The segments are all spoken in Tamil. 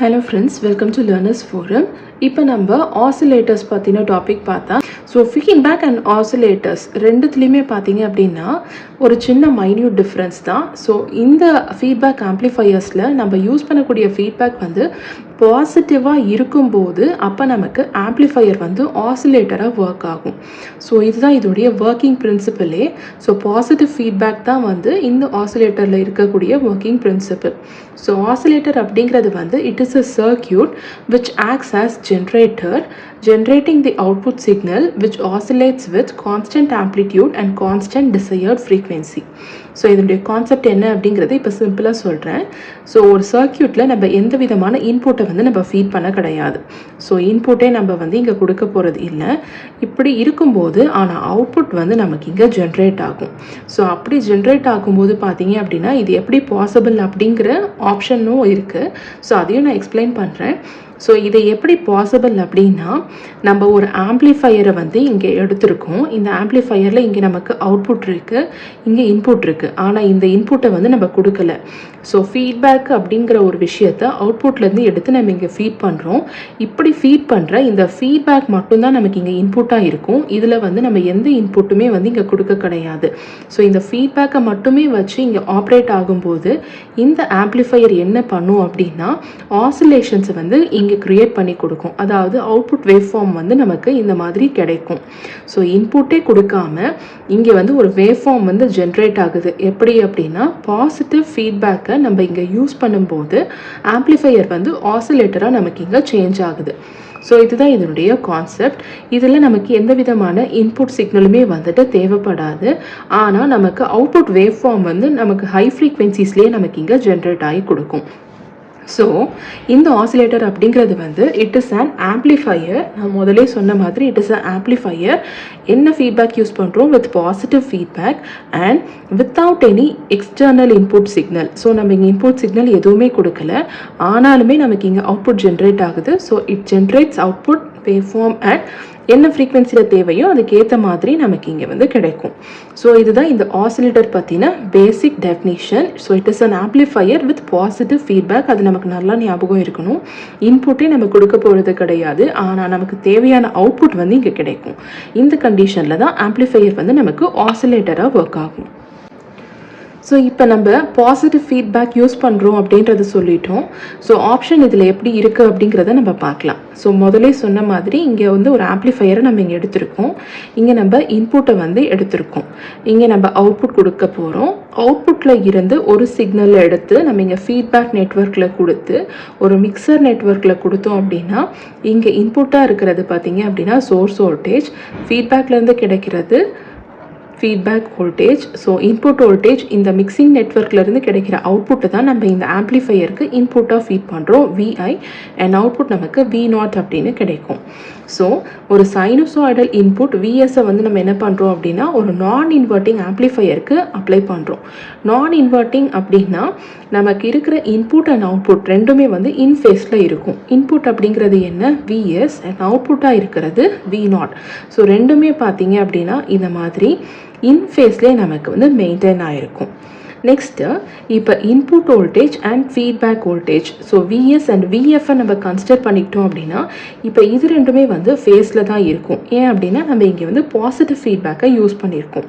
Hello friends, welcome to Learners Forum. இப்போ நம்ம ஆசிலேட்டர்ஸ் பற்றின டாபிக் பார்த்தா ஃபீட்பேக் அண்ட் ஆசிலேட்டர்ஸ் ரெண்டுத்துலேயுமே பார்த்தீங்க அப்படின்னா ஒரு சின்ன மைன்யூட் டிஃப்ரென்ஸ் தான். இந்த ஃபீட்பேக் ஆம்ப்ளிஃபையர்ஸில் நம்ம யூஸ் பண்ணக்கூடிய ஃபீட்பேக் பாசிட்டிவாக இருக்கும்போது அப்போ நமக்கு ஆம்ப்ளிஃபையர் ஆசிலேட்டராக ஒர்க் ஆகும். இதுதான் இதோடைய ஒர்க்கிங் பிரின்சிபலே. பாசிட்டிவ் ஃபீட்பேக் தான் இந்த ஆசிலேட்டரில் இருக்கக்கூடிய ஒர்க்கிங் பிரின்சிபல். ஆசிலேட்டர் அப்படிங்கிறது it is a circuit which acts as generating the output signal which oscillates with constant amplitude and constant desired frequency. இதனுடைய கான்செப்ட் என்ன அப்படிங்கிறது இப்போ சிம்பிளாக சொல்கிறேன். ஒரு சர்க்யூட்டில் நம்ம எந்த விதமான இன்புட்டை நம்ம ஃபீட் பண்ண கிடையாது. இன்புட்டே நம்ம இங்கே கொடுக்க போகிறது இல்லை. இப்படி இருக்கும்போது ஆனால் அவுட்புட் நமக்கு இங்கே ஜென்ரேட் ஆகும். அப்படி ஜென்ரேட் ஆகும்போது பார்த்தீங்க அப்படின்னா இது எப்படி பாசிபிள் அப்படிங்கிற ஆப்ஷனும் இருக்குது. அதையும் நான் எக்ஸ்பிளைன் பண்ணுறேன். இதை எப்படி பாசிபிள் அப்படின்னா நம்ம ஒரு ஆம்ப்ளிஃபையரை இங்கே எடுத்திருக்கோம். இந்த ஆம்ப்ளிஃபையரில் இங்கே நமக்கு அவுட்புட் இருக்குது, இங்கே இன்புட் இருக்குது. ஆனால் இந்த இன்புட்டை நம்ம கொடுக்கல. ஃபீட்பேக் அப்படிங்கிற ஒரு விஷயத்தை அவுட்புட்லேருந்து எடுத்து நம்ம இங்கே ஃபீட் பண்ணுறோம். இப்படி ஃபீட் பண்ணுற இந்த ஃபீட்பேக் மட்டும்தான் நமக்கு இங்கே இன்புட்டாக இருக்கும். இதில் நம்ம எந்த இன்புட்டுமே இங்கே கொடுக்க கிடையாது. இந்த ஃபீட்பேக்கை மட்டுமே வச்சு இங்கே ஆப்ரேட் ஆகும்போது இந்த ஆம்ப்ளிஃபையர் என்ன பண்ணும் அப்படின்னா ஆசிலேஷன்ஸை இங்கே கிரியேட் பண்ணி கொடுக்கும். அதாவது அவுட்புட் வேவ் ஃபார்ம் நமக்கு இந்த மாதிரி கிடைக்கும். இன்புட்டே கொடுக்காம இங்கே ஒரு வேவ் ஃபார்ம் ஜென்ரேட் ஆகுது. எப்படி அப்படின்னா பாசிட்டிவ் ஃபீட்பேக்கை நம்ம இங்கே யூஸ் பண்ணும்போது ஆம்ப்ளிஃபையர் ஆசிலேட்டராக நமக்கு இங்கே சேஞ்ச் ஆகுது. இதுதான் இதனுடைய கான்செப்ட். இதில் நமக்கு எந்த விதமான இன்புட் சிக்னலுமே தேவைப்படாது. ஆனால் நமக்கு அவுட்புட் வேவ் ஃபார்ம் நமக்கு ஹை ஃப்ரீக்வன்சிஸ்லேயே நமக்கு இங்கே ஜென்ரேட் ஆகி கொடுக்கும். இந்த ஆசிலேட்டர் அப்படிங்கிறது இட் இஸ் அன் ஆம்ப்ளிஃபையர். நான் முதலே சொன்ன மாதிரி இட் இஸ் அன் ஆம்ப்ளிஃபையர். என்ன ஃபீட்பேக் யூஸ் பண்ணுறோம்? With positive feedback and without any external input signal. நம்ம இங்கே இன்புட் சிக்னல் எதுவுமே கொடுக்கல, ஆனாலுமே நமக்கு இங்கே அவுட்புட் ஜென்ரேட் ஆகுது. It generates output wave form at என்ன ஃப்ரீக்வன்சியில் தேவையோ அதுக்கேற்ற மாதிரி நமக்கு இங்கே கிடைக்கும். இதுதான் இந்த ஆசிலேட்டர் பற்றின basic definition. It is an amplifier with positive feedback. அது நமக்கு நல்லா ஞாபகம் இருக்கணும். இன்புட்டே நம்ம கொடுக்க போகிறது கிடையாது, ஆனால் நமக்கு தேவையான அவுட்புட் இங்கே கிடைக்கும். இந்த கண்டிஷனில் தான் ஆம்ப்ளிஃபையர் நமக்கு ஆசிலேட்டராக ஒர்க் ஆகும். இப்போ நம்ம பாசிட்டிவ் ஃபீட்பேக் யூஸ் பண்ணுறோம் அப்படின்றத சொல்லிட்டோம். ஆப்ஷன் இதில் எப்படி இருக்குது அப்படிங்கிறத நம்ம பார்க்கலாம். முதலே சொன்ன மாதிரி இங்கே ஒரு ஆம்ப்ளிஃபையரை நம்ம இங்கே எடுத்திருக்கோம். இங்கே நம்ம இன்புட்டை எடுத்திருக்கோம். இங்கே நம்ம அவுட்புட் கொடுக்க போகிறோம். அவுட்புட்டில் இருந்து ஒரு சிக்னல் எடுத்து நம்ம இங்கே ஃபீட்பேக் நெட்வொர்க்கில் கொடுத்து ஒரு மிக்சர் நெட்வொர்க்கில் கொடுத்தோம் அப்படின்னா இங்கே இன்புட்டாக இருக்கிறது பார்த்தீங்க அப்படின்னா சோர்ஸ் வோல்டேஜ், ஃபீட்பேக்லேருந்து கிடைக்கிறது ஃபீட்பேக் வோல்டேஜ். இன்புட் வோல்டேஜ் இந்த மிக்சிங் நெட்வொர்க்லேருந்து கிடைக்கிற அவுட்புட்டை தான் நம்ம இந்த ஆம்ப்ளிஃபையருக்கு இன்புட்டாக ஃபீட் பண்ணுறோம் விஐ, அண்ட் அவுட்புட் நமக்கு V0 அப்படின்னு கிடைக்கும். ஒரு சைனூசாய்டல் இன்புட் விஎஸ்ஸை நம்ம என்ன பண்ணுறோம் அப்படின்னா ஒரு நான் இன்வெர்ட்டிங் ஆம்ப்ளிஃபையருக்கு அப்ளை பண்ணுறோம். நான் இன்வெர்ட்டிங் அப்படின்னா நமக்கு இருக்கிற இன்புட் அண்ட் அவுட்புட் ரெண்டுமே இன் ஃபேஸில் இருக்கும். இன்புட் அப்படிங்கிறது என்ன? விஎஸ், அண்ட் அவுட்புட்டாக இருக்கிறது V0. ரெண்டுமே பார்த்தீங்க அப்படின்னா இந்த மாதிரி இன் ஃபேஸ்லேயே நமக்கு மெயின்டைன் ஆகிருக்கும். நெக்ஸ்ட்டு இப்போ input voltage and feedback voltage. VS and VFI நம்ம கன்சிடர் பண்ணிக்கிட்டோம் அப்படின்னா இப்போ இது ரெண்டுமே ஃபேஸில் தான் இருக்கும். ஏன் அப்படின்னா நம்ம இங்கே பாசிட்டிவ் ஃபீட்பேக்கை யூஸ் பண்ணியிருக்கோம்.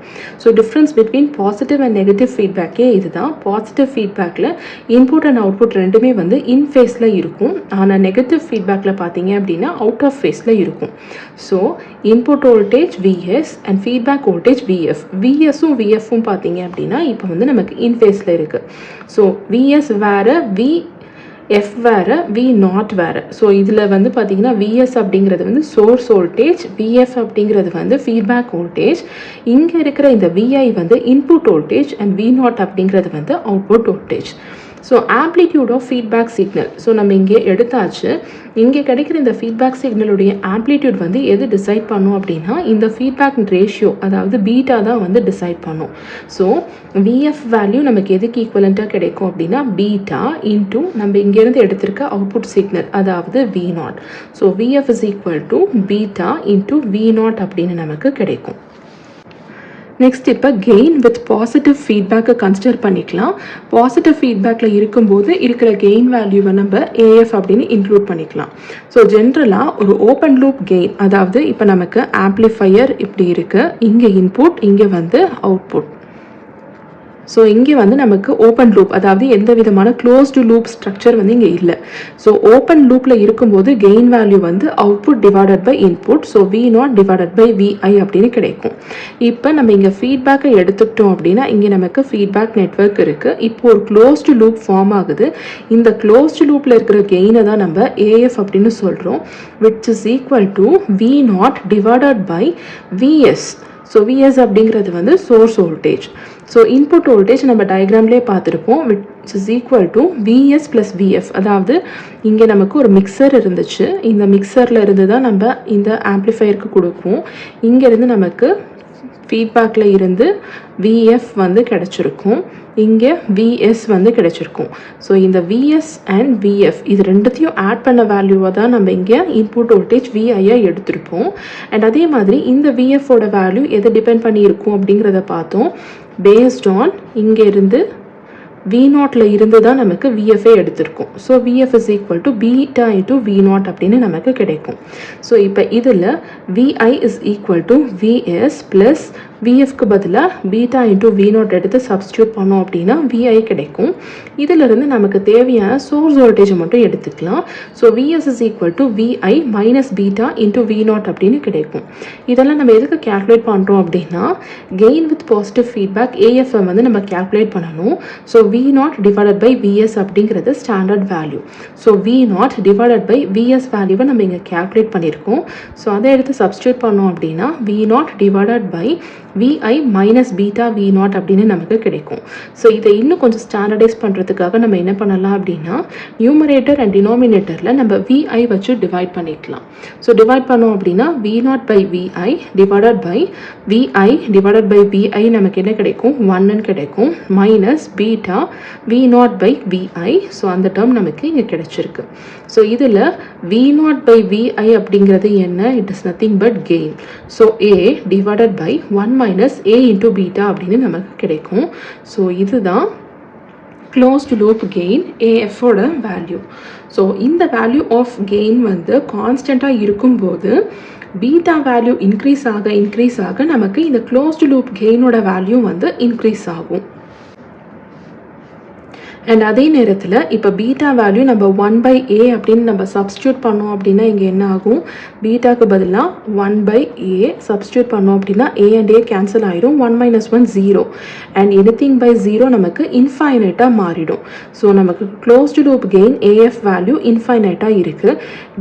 Difference between positive and negative ஃபீட்பேக்கே இதுதான். பாசிட்டிவ் ஃபீட்பேக்கில் இன்புட் அண்ட் அவுட்புட் ரெண்டுமே இன் ஃபேஸில் இருக்கும். ஆனால் நெகட்டிவ் ஃபீட்பேக்கில் பார்த்தீங்க அப்படின்னா அவுட் ஆஃப் ஃபேஸில் இருக்கும். Input voltage VS and feedback voltage VF. விஎஸும் விஎஃப்பும் பார்த்தீங்க அப்படின்னா இப்போ நமக்கு இன் ஃபேஸில் இருக்குது. விஎஸ் வேறு, விஎஃப் வேறு, V0 வேறு. இதில் பார்த்தீங்கன்னா விஎஸ் அப்படிங்கிறது சோர்ஸ் வோல்டேஜ், விஎஃப் அப்படிங்கிறது ஃபீட்பேக் வோல்டேஜ். இங்கே இருக்கிற இந்த VI input voltage and V0 அப்படிங்கிறது output voltage. Amplitude of feedback signal. நம்ம இங்கே எடுத்தாச்சு. இங்கே கிடைக்கிற இந்த ஃபீட்பேக் சிக்னலுடைய ஆம்ப்ளிடியூட் எது டிசைட் பண்ணும் அப்படின்னா இந்த ஃபீட்பேக் ரேஷியோ, அதாவது பீட்டா தான் டிசைட் பண்ணும். விஎஃப் வேல்யூ நமக்கு எதுக்கு ஈக்குவலண்ட்டாக கிடைக்கும் அப்படின்னா பீட்டா இன்டூ நம்ம இங்கேருந்து எடுத்திருக்க அவுட்புட் சிக்னல், அதாவது V0. VF is equal to beta into V0 அப்படின்னு நமக்கு கிடைக்கும். நெக்ஸ்ட் இப்போ கெயின் வித் பாசிட்டிவ் ஃபீட்பேக்கை கன்சிடர் பண்ணிக்கலாம். பாசிட்டிவ் ஃபீட்பேக்கில் இருக்கும்போது இருக்கிற கெயின் வேல்யூவை நம்ம ஏஎஃப் அப்படின்னு இன்க்ளூட் பண்ணிக்கலாம். ஸோ ஜென்ரலாக ஒரு ஓப்பன் லூப் கெயின், அதாவது இப்போ நமக்கு ஆம்ப்ளிஃபையர் இப்படி இருக்குது, இங்கே இன்புட், இங்கே வந்து அவுட்புட். ஸோ இங்கே வந்து நமக்கு ஓப்பன் லூப், அதாவது எந்த விதமான க்ளோஸ்டு லூப் ஸ்ட்ரக்சர் வந்து இங்கே இல்லை. ஸோ ஓப்பன் லூப்பில் இருக்கும்போது கெயின் வேல்யூ வந்து output divided by input, so V0 divided by VI அப்படின்னு கிடைக்கும். இப்போ நம்ம இங்கே ஃபீட்பேக்கை எடுத்துக்கிட்டோம் அப்படின்னா இங்கே நமக்கு ஃபீட்பேக் நெட்வொர்க் இருக்குது. இப்போ ஒரு க்ளோஸ்டு லூப் ஃபார்ம் ஆகுது. இந்த க்ளோஸ்டு லூப்பில் இருக்கிற கெயினை தான் நம்ம AF அப்படின்னு சொல்கிறோம், which is equal to V0 divided by VS. So VS அப்படிங்கிறது வந்து source voltage. So input voltage நம்ம டயக்ராம்லேயே பார்த்துருப்போம், which is equal to VS plus VF. அதாவது இங்கே நமக்கு ஒரு மிக்சர் இருந்துச்சு, இந்த மிக்சரில் இருந்து தான் நம்ம இந்த ஆம்ப்ளிஃபையருக்கு கொடுப்போம். இங்கேருந்து நமக்கு ஃபீட்பேக்கில் இருந்து VF வந்து கிடச்சிருக்கும், இங்கே VS வந்து கிடச்சிருக்கும். ஸோ இந்த VS அண்ட் VF இது ரெண்டுத்தையும் ஆட் பண்ண வேல்யூவை தான் நம்ம இங்கே இன்புட் வோல்டேஜ் VIயை எடுத்திருப்போம். அண்ட் அதே மாதிரி இந்த VFோட வேல்யூ எதை டிபெண்ட் பண்ணி இருக்கும் அப்படிங்கிறத பார்த்தோம். பேஸ்ட் ஆன் இங்கே இருந்து V0ல இருந்து தான் நமக்கு VFஐ எடுத்திருக்கும். So VF is equal to beta into V0 அப்படின்னு நமக்கு கிடைக்கும். ஸோ இப்போ இதில் VI is equal to VS plus VFக்கு பதிலாக பீட்டா இன்ட்டு V0 எடுத்து சப்ஸ்டியூட் பண்ணோம் அப்படின்னா VI கிடைக்கும். இதிலிருந்து நமக்கு தேவையான சோர்ஸ் வோல்டேஜை மட்டும் எடுத்துக்கலாம். So VS is equal to VI minus beta into V0 அப்படின்னு கிடைக்கும். இதெல்லாம் நம்ம எதுக்கு கேல்குலேட் பண்ணுறோம் அப்படின்னா gain with positive feedback AF வந்து நம்ம கேல்குலேட் பண்ணணும். So V0 divided by VS அப்படிங்கிறது standard value. So V0 divided by VS வேல்யூவை நம்ம இங்கே கேல்குலேட் பண்ணியிருக்கோம். ஸோ அதை எடுத்து சப்ஸ்டியூட் பண்ணோம் அப்படின்னா V0 divided by VI minus beta V0 அப்படின்னு நமக்கு கிடைக்கும். ஸோ இதை இன்னும் கொஞ்சம் ஸ்டாண்டர்டைஸ் பண்ணுறதுக்காக நம்ம என்ன பண்ணலாம் அப்படின்னா நியூமரேட்டர் அண்ட் டினாமினேட்டரில் நம்ம VI வச்சு டிவைட் பண்ணிக்கலாம். ஸோ டிவைட் பண்ணோம் அப்படின்னா V0 by VI divided by VI divided by VI நமக்கு என்ன கிடைக்கும், 1ன்னு கிடைக்கும், minus beta V0 by VI. So அந்த டேர்ம் நமக்கு இங்கே கிடைச்சிருக்கு. ஸோ இதில் V0 பை VI அப்படிங்கிறது என்ன, it is nothing but gain. So A divided by 1 minus A into beta அப்படின்னு நமக்கு கிடைக்கும். ஸோ இதுதான் க்ளோஸ்டு லூப் கெயின் AFோட வேல்யூ. ஸோ இந்த வேல்யூ ஆஃப் கெயின் வந்து கான்ஸ்டண்ட்டாக இருக்கும்போது பீட்டா வேல்யூ இன்க்ரீஸ் ஆக நமக்கு இந்த க்ளோஸ்டு லூப் கெயினோட வேல்யூ வந்து இன்க்ரீஸ் ஆகும். அண்ட் அதே நேரத்தில் இப்போ பீட்டா வேல்யூ நம்ம 1/A அப்படின்னு நம்ம சப்ஸ்டியூட் பண்ணோம் அப்படின்னா இங்கே என்ன ஆகும், பீட்டாக்கு பதிலாக 1/A சப்ஸ்டியூட் பண்ணோம் அப்படின்னா A அண்ட் A கேன்சல் ஆயிரும், 1 மைனஸ் 1 0 அண்ட் எனிதிங் பை 0 நமக்கு இன்ஃபைனைட்டாக மாறிடும். ஸோ நமக்கு closed loop gain AF value இன்ஃபைனைட்டாக இருக்குது.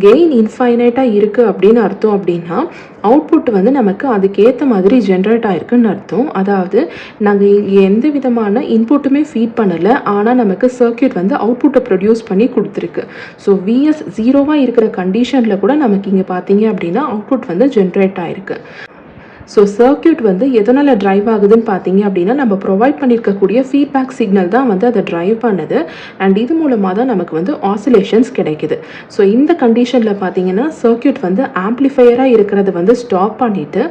கெயின் இன்ஃபைனைட்டாக இருக்குது அப்படின்னு அர்த்தம் அப்படின்னா அவுட்புட் வந்து நமக்கு அதுக்கேற்ற மாதிரி ஜென்ரேட் ஆயிருக்குன்னு அர்த்தம். அதாவது நாங்கள் எந்த விதமான இன்புட்டுமே ஃபீட் பண்ணலை, ஆனால் நமக்கு சர்க்யூட் வந்து அவுட்புட்டை ப்ரொடியூஸ் பண்ணி கொடுத்துருக்கு. ஸோ VS 0வாக இருக்கிற கண்டிஷனில் கூட நமக்கு இங்கே பார்த்தீங்க அப்படின்னா அவுட்புட் வந்து ஜென்ரேட் ஆயிருக்கு. ஸோ சர்க்யூட் வந்து எதனால் ட்ரைவ் ஆகுதுன்னு பார்த்தீங்க அப்படின்னா நம்ம ப்ரொவைட் பண்ணியிருக்கக்கூடிய ஃபீட்பேக் சிக்னல் தான் வந்து அதை ட்ரைவ் பண்ணுது. அண்ட் இது மூலமாக தான் நமக்கு வந்து ஆசிலேஷன்ஸ் கிடைக்குது. ஸோ இந்த கண்டிஷனில் பார்த்தீங்கன்னா சர்க்யூட் வந்து ஆம்ப்ளிஃபையராக இருக்கிறது வந்து ஸ்டாப் பண்ணிவிட்டு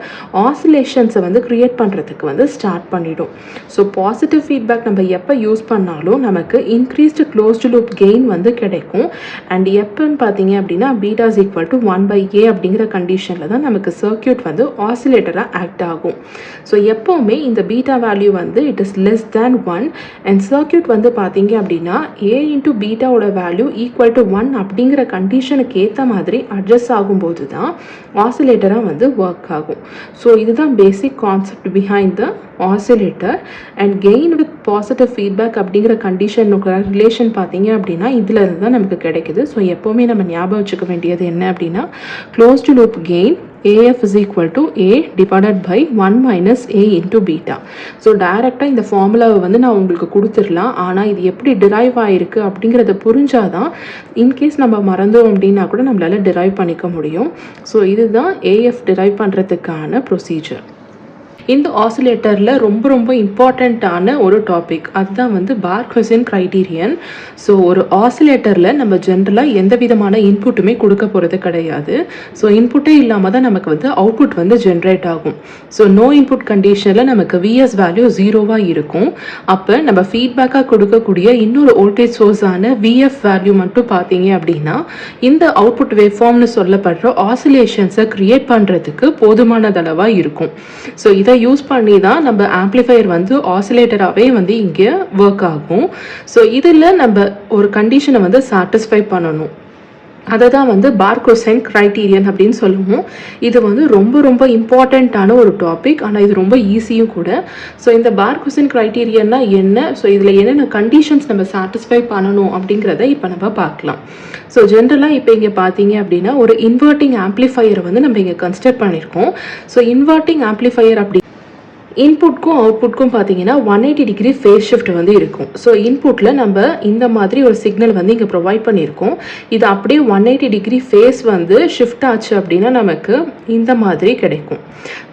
ஆசிலேஷன்ஸை வந்து க்ரியேட் பண்ணுறதுக்கு வந்து ஸ்டார்ட் பண்ணிடும். ஸோ பாசிட்டிவ் ஃபீட்பேக் நம்ம எப்போ யூஸ் பண்ணாலும் நமக்கு இன்க்ரீஸ்டு க்ளோஸ்டு லூப் கெயின் வந்து கிடைக்கும். அண்ட் எப்போன்னு பார்த்தீங்க அப்படின்னா beta is equal to 1/A அப்படிங்கிற கண்டிஷனில் தான் நமக்கு சர்க்யூட் வந்து ஆசிலேட்டராக ஆக்ட் ஆகும். ஸோ எப்போவுமே இந்த பீட்டா வேல்யூ வந்து it is less than 1 and circuit வந்து பார்த்தீங்க அப்படின்னா A இன்ட்டு பீட்டாவோட வேல்யூ ஈக்குவல் டு 1 அப்படிங்கிற கண்டிஷனுக்கு ஏற்ற மாதிரி அட்ஜஸ்ட் ஆகும்போது தான் ஆசிலேட்டராக வந்து ஒர்க் ஆகும். ஸோ இதுதான் basic concept behind the oscillator. And gain with positive feedback அப்படிங்கிற கண்டிஷனுக்கு ரிலேஷன் பார்த்தீங்க அப்படின்னா இதில் இருந்து தான் நமக்கு கிடைக்குது. ஸோ எப்போவுமே நம்ம ஞாபகம் வச்சுக்க வேண்டியது என்ன அப்படின்னா closed loop gain AF is equal to A divided by 1 minus A into beta. So டைரெக்டாக இந்த ஃபார்முலாவை வந்து நான் உங்களுக்கு கொடுத்துடலாம். ஆனால் இது எப்படி டிரைவ் ஆகிருக்கு அப்படிங்கிறத புரிஞ்சாதான் இன்கேஸ் நம்ம மறந்தோம் அப்படின்னா கூட நம்மளால் டிரைவ் பண்ணிக்க முடியும். ஸோ இதுதான் AF டிரைவ் பண்ணுறதுக்கான ப்ரொசீஜர். இந்த ஆசிலேட்டரில் ரொம்ப ரொம்ப இம்பார்ட்டண்ட்டான ஒரு டாபிக் அதுதான் வந்து பார்க்-ஹசன் கிரைட்டீரியன். ஸோ ஒரு ஆசிலேட்டரில் நம்ம ஜென்ரலாக எந்த விதமான இன்புட்டுமே கொடுக்க போகிறது கிடையாது. ஸோ இன்புட்டே இல்லாமல் தான் நமக்கு வந்து அவுட்புட் வந்து ஜென்ரேட் ஆகும். ஸோ நோ இன்புட் கண்டிஷனில் நமக்கு விஎஸ் வேல்யூ 0வாக இருக்கும். அப்போ நம்ம ஃபீட்பேக்காக கொடுக்கக்கூடிய இன்னொரு வோல்டேஜ் சோர்ஸான விஎஃப் வேல்யூ மட்டும் பார்த்தீங்க அப்படின்னா இந்த அவுட்புட் வேவ்ஃபார்ம்னு சொல்லப்படுற ஆசிலேஷன்ஸை க்ரியேட் பண்ணுறதுக்கு போதுமானதளவாக இருக்கும். ஸோ இதை யூஸ் பண்ணி தான் நம்ம ஆம்ப்ளிஃபையர் வந்து ஆசிலேட்டராகவே வந்து இங்கே ஒர்க் ஆகும். ஸோ இதில் நம்ம ஒரு கண்டிஷனை வந்து சாட்டிஸ்ஃபை பண்ணணும். அதை தான் வந்து பார்க்-ஹசன் கிரைட்டீரியன் அப்படின்னு சொல்லுவோம். இது வந்து ரொம்ப ரொம்ப இம்பார்ட்டண்ட்டான ஒரு டாபிக். ஆனால் இது ரொம்ப ஈஸியும் கூட. ஸோ இந்த பார்க்-ஹசன் கிரைட்டீரியன்னா என்ன, ஸோ இதில் என்னென்ன கண்டிஷன்ஸ் நம்ம சாட்டிஸ்ஃபை பண்ணணும் அப்படிங்கிறத இப்போ நம்ம பார்க்கலாம். ஸோ ஜென்ரலாக இப்போ இங்கே பார்த்தீங்க அப்படின்னா ஒரு இன்வெர்ட்டிங் ஆம்ப்ளிஃபையரை வந்து நம்ம இங்கே கன்சிடர் பண்ணியிருக்கோம். ஸோ இன்வெர்ட்டிங் ஆம்ப்ளிஃபையர் அப்படி இன்புட்க்கும் அவுட்புட்க்கும் பார்த்தீங்கன்னா 180 டிகிரி ஃபேஸ் ஷிஃப்ட் வந்து இருக்கும். ஸோ இன்புட்டில் நம்ம இந்த மாதிரி ஒரு சிக்னல் வந்து இங்கே ப்ரொவைட் பண்ணியிருக்கோம். இது அப்படியே 180 டிகிரி ஃபேஸ் வந்து ஷிஃப்ட் ஆச்சு அப்படின்னா நமக்கு இந்த மாதிரி கிடைக்கும்.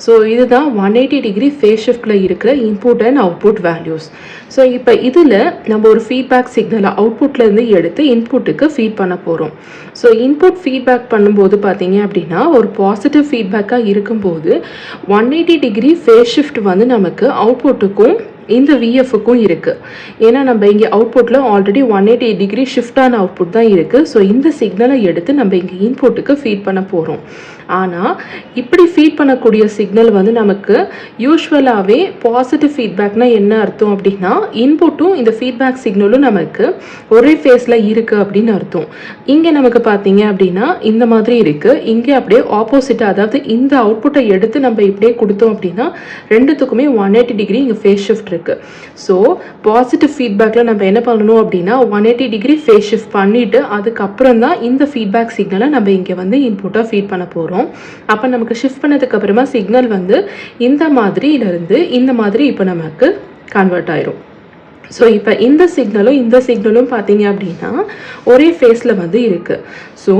ஸோ இதுதான் 180 டிகிரி ஃபேஸ் ஷிஃப்டில் இருக்கிற input and output values. So இப்போ இதில் நம்ம ஒரு ஃபீட்பேக் சிக்னலை அவுட்புட்லேருந்து எடுத்து இன்புட்டுக்கு ஃபீட் பண்ண போகிறோம். ஸோ இன்புட் ஃபீட்பேக் பண்ணும்போது பார்த்தீங்க அப்படின்னா ஒரு பாசிட்டிவ் ஃபீட்பேக்காக இருக்கும்போது 180 டிகிரி ஃபேஸ் ஷிஃப்ட் வந்து நமக்கு அவுட்புட்டுக்கும் இந்த விஎஃப்க்கும் இருக்குது. ஏன்னா நம்ம இங்கே அவுட்புட்டில் ஆல்ரெடி 180 டிகிரி ஷிஃப்டான அவுட்புட் தான் இருக்குது. ஸோ இந்த சிக்னலை எடுத்து நம்ம இங்கே இன்புட்டுக்கு ஃபீட் பண்ண போகிறோம். ஆனால் இப்படி ஃபீட் பண்ணக்கூடிய சிக்னல் வந்து நமக்கு யூஸ்வலாகவே பாசிட்டிவ் ஃபீட்பேக்னால் என்ன அர்த்தம் அப்படின்னா இன்புட்டும் இந்த ஃபீட்பேக் சிக்னலும் நமக்கு ஒரே ஃபேஸில் இருக்குது அப்படின்னு அர்த்தம். இங்கே நமக்கு பார்த்தீங்க அப்படின்னா இந்த மாதிரி இருக்குது. இங்கே அப்படியே ஆப்போசிட்டாக, அதாவது இந்த அவுட்புட்டை எடுத்து நம்ம இப்படியே கொடுத்தோம் அப்படின்னா ரெண்டுத்துக்குமே 180 டிகிரி இங்கே ஃபேஸ் ஷிஃப்ட் இருக்கு. ஸோ பாசிட்டிவ் ஃபீட்பேக்ல நம்ம என்ன பண்ணணும் அப்படின்னா 180 டிகிரி ஃபேஸ் ஷிஃப்ட் பண்ணிட்டு அதுக்கப்புறம் தான் இந்த ஃபீட்பேக் சிக்னலை நம்ம இங்கே வந்து இன்புட்டாக ஃபீட் பண்ண போகிறோம். அப்போ நமக்கு ஷிஃப்ட் பண்ணதுக்கு அப்புறமா சிக்னல் வந்து இந்த மாதிரியிலிருந்து இந்த மாதிரி இப்போ நமக்கு கன்வெர்ட் ஆயிரும். ஸோ இப்போ இந்த சிக்னலும் பார்த்தீங்க அப்படின்னா ஒரே ஃபேஸில் வந்து இருக்குது. ஸோ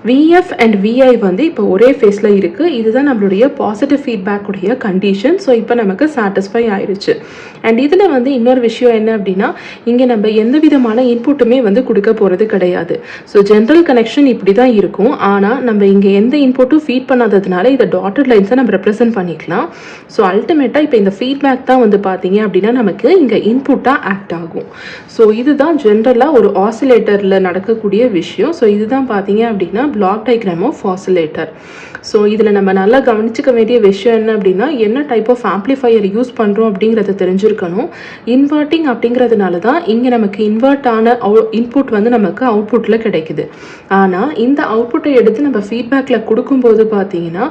விஎஃப் அண்ட் விஐ வந்து இப்போ ஒரே ஃபேஸில் இருக்குது. இதுதான் நம்மளுடைய பாசிட்டிவ் ஃபீட்பேக்குடைய கண்டிஷன். ஸோ இப்போ நமக்கு சாட்டிஸ்ஃபை ஆயிடுச்சு. அண்ட் இதில் வந்து இன்னொரு விஷயம் என்ன அப்படின்னா இங்கே நம்ம எந்த விதமான இன்புட்டுமே வந்து கொடுக்க போகிறது கிடையாது. ஸோ ஜென்ரல் கனெக்ஷன் இப்படி தான் இருக்கும். ஆனால் நம்ம இங்கே எந்த இன்புட்டும் ஃபீட் பண்ணாததுனால இதை டாட்டட் லைன்ஸை நம்ம ரெப்ரசென்ட் பண்ணிக்கலாம். ஸோ அல்டிமேட்டாக இப்போ இந்த ஃபீட்பேக் தான் வந்து பார்த்தீங்க அப்படின்னா நமக்கு இங்கே இன்புட்டாக ஆக்ட் ஆகும். ஸோ இதுதான் ஜென்ரலாக ஒரு ஆசிலேட்டரில் நடக்கக்கூடிய விஷயம். ஸோ இதுதான் பார்த்தீங்க அப்படின்னா block diagram of oscillator. So இதில் நம்ம நல்லா கவனிச்சுக்க வேண்டிய விஷயம் என்ன அப்படின்னா என்ன டைப் ஆஃப் ஆம்ப்ளிஃபையர் யூஸ் பண்ணுறோம் அப்படிங்கிறத தெரிஞ்சிருக்கணும். இன்வெர்ட்டிங் அப்படிங்கிறதுனால தான் இங்கே நமக்கு இன்வெர்ட் ஆன இன்புட் வந்து நமக்கு அவுட்புட்டில் கிடைக்குது. ஆனால் இந்த அவுட்புட்டை எடுத்து நம்ம ஃபீட்பேக்கில் கொடுக்கும்போது பார்த்தீங்கன்னா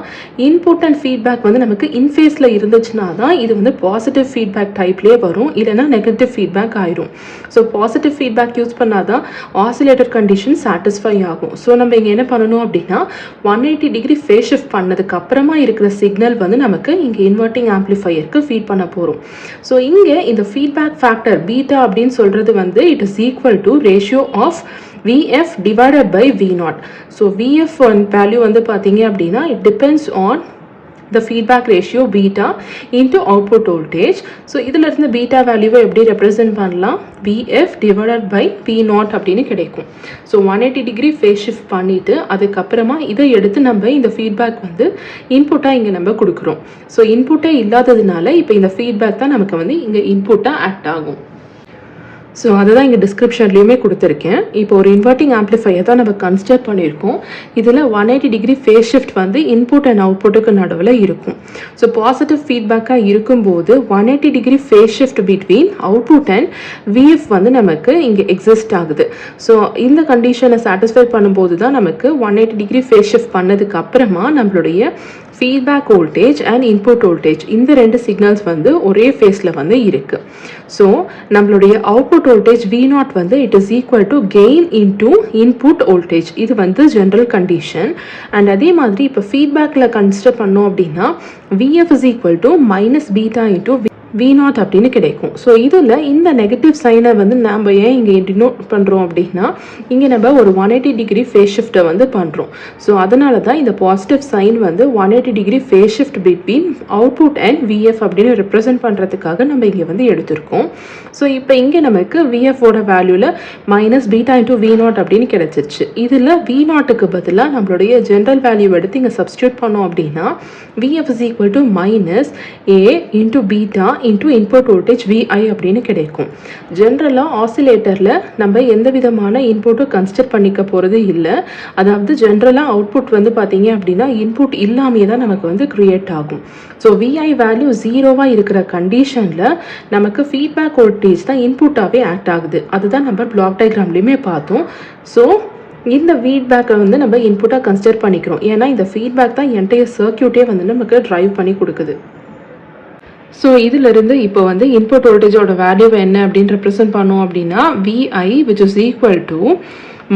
இன்புட் அண்ட் ஃபீட்பேக் வந்து நமக்கு இன்ஃபேஸில் இருந்துச்சுன்னா தான் இது வந்து பாசிட்டிவ் ஃபீட்பேக் டைப்லேயே வரும், இல்லைனா நெகட்டிவ் ஃபீட்பேக் ஆயிரும். ஸோ பாசிட்டிவ் ஃபீட்பேக் யூஸ் பண்ணாதான் ஆசிலேட்டர் கண்டிஷன் சாட்டிஸ்ஃபை ஆகும். ஸோ நம்ம இங்கே என்ன பண்ணணும் அப்படின்னா 180 டிகிரி ஃபேஸ் ஷிஃப்ட் பண்ணதுக்கு அப்புறமா இருக்கிற சிக்னல் வந்து நமக்கு இங்கே இன்வெர்ட்டிங் ஆம்ப்ளிஃபையருக்கு ஃபீட் பண்ண போகிறோம். ஸோ இங்கே இந்த ஃபீட்பேக் ஃபேக்டர் பீட்டா அப்படின்னு சொல்கிறது வந்து it is equal to ratio of VF divided by V0. So VF value வந்து பார்த்தீங்க அப்படின்னா it depends on the feedback ratio beta into output voltage. So இதில் இருந்து பீட்டா வேல்யூவை எப்படி ரெப்ரசென்ட் பண்ணலாம், VF divided by V0 அப்படின்னு கிடைக்கும். ஸோ 180 டிகிரி ஃபேஸ் ஷிஃப்ட் பண்ணிவிட்டு அதுக்கப்புறமா இதை எடுத்து நம்ம இந்த ஃபீட்பேக் வந்து இன்புட்டாக இங்கே நம்ம கொடுக்குறோம். ஸோ இன்புட்டே இல்லாததுனால இப்போ இந்த ஃபீட்பேக் தான் நமக்கு வந்து இங்கே இன்புட்டாக ஆக்ட் ஆகும். ஸோ அதுதான் இங்கே டிஸ்கிரிப்ஷன்லேயுமே கொடுத்துருக்கேன். இப்போ ஒரு இன்வெர்ட்டிங் ஆம்ப்ளிஃபையர் தான் நம்ம கன்சிடர் பண்ணியிருக்கோம். இதில் 180 டிகிரி ஃபேஸ் ஷிஃப்ட் வந்து இன்புட் அண்ட் அவுட்புட்டுக்கு நடுவில் இருக்கும். ஸோ பாசிட்டிவ் ஃபீட்பேக்காக இருக்கும்போது 180 degree phase shift between output and VF வந்து நமக்கு இங்கே எக்ஸிஸ்ட் ஆகுது. ஸோ இந்த கண்டிஷனை சாட்டிஸ்ஃபை பண்ணும்போது தான் நமக்கு 180 டிகிரி ஃபேஸ் ஷிஃப்ட் பண்ணதுக்கு அப்புறமா நம்மளுடைய feedback voltage and input voltage இந்த ரெண்டு சிக்னல்ஸ் வந்து ஒரே ஃபேஸில் வந்து இருக்குது. ஸோ நம்மளுடைய அவுட்புட் வோல்டேஜ் V0 வந்து it is equal to gain into input voltage. இது வந்து ஜென்ரல் கண்டிஷன். அண்ட் அதே மாதிரி இப்போ ஃபீட்பேக்கில் கன்சிடர் பண்ணோம் அப்படின்னா VF is equal to minus beta into V naught அப்படின்னு கிடைக்கும். ஸோ இதில் இந்த நெகட்டிவ் சைனை வந்து நம்ம ஏன் இங்கே டினோட் பண்ணுறோம் அப்படின்னா, இங்கே நம்ம ஒரு 180 டிகிரி ஃபேஸ் ஷிஃப்ட்டை வந்து பண்ணுறோம். ஸோ அதனால தான் இந்த பாசிட்டிவ் சைன் வந்து 180 degree phase shift between output and VF அப்படின்னு ரெப்ரசென்ட் பண்ணுறதுக்காக நம்ம இங்கே வந்து எடுத்திருக்கோம். ஸோ இப்போ இங்கே நமக்கு விஎஃபோட வேல்யூவில் minus beta into V naught அப்படின்னு கிடைச்சிருச்சு. இதில் வி நாட்டுக்கு பதிலாக நம்மளுடைய ஜென்ரல் வேல்யூ எடுத்து இங்கே சப்ஸ்டியூட் பண்ணோம் அப்படின்னா VF is equal to minus A into beta into input voltage VI அப்படின்னு கிடைக்கும். ஜென்ரலாக ஆசிலேட்டரில் நம்ம எந்த விதமான இன்புட்டும் கன்சிடர் பண்ணிக்க போகிறது இல்லை. அதாவது ஜென்ரலாக அவுட்புட் வந்து பார்த்தீங்க அப்படின்னா இன்புட் இல்லாமையே தான் நமக்கு வந்து க்ரியேட் ஆகும். ஸோ விஐ வேல்யூ 0வாக இருக்கிற கண்டிஷனில் நமக்கு ஃபீட்பேக் வோல்டேஜ் தான் இன்புட்டாகவே ஆக்ட் ஆகுது. அதுதான் நம்ம பிளாக் டயக்ராம்லேயுமே பார்த்தோம். ஸோ இந்த ஃபீட்பேக்கை வந்து நம்ம இன்புட்டாக கன்சிடர் பண்ணிக்கிறோம். ஏன்னா இந்த ஃபீட்பேக் தான் என்டையர் சர்க்யூட்டே வந்து நமக்கு ட்ரைவ் பண்ணி கொடுக்குது. ஸோ இதிலிருந்து இப்போ வந்து இன்புட் வோல்டேஜோட வேல்யூவை என்ன அப்படின்னு ரெப்ரசென்ட் பண்ணோம் அப்படின்னா VI which is equal to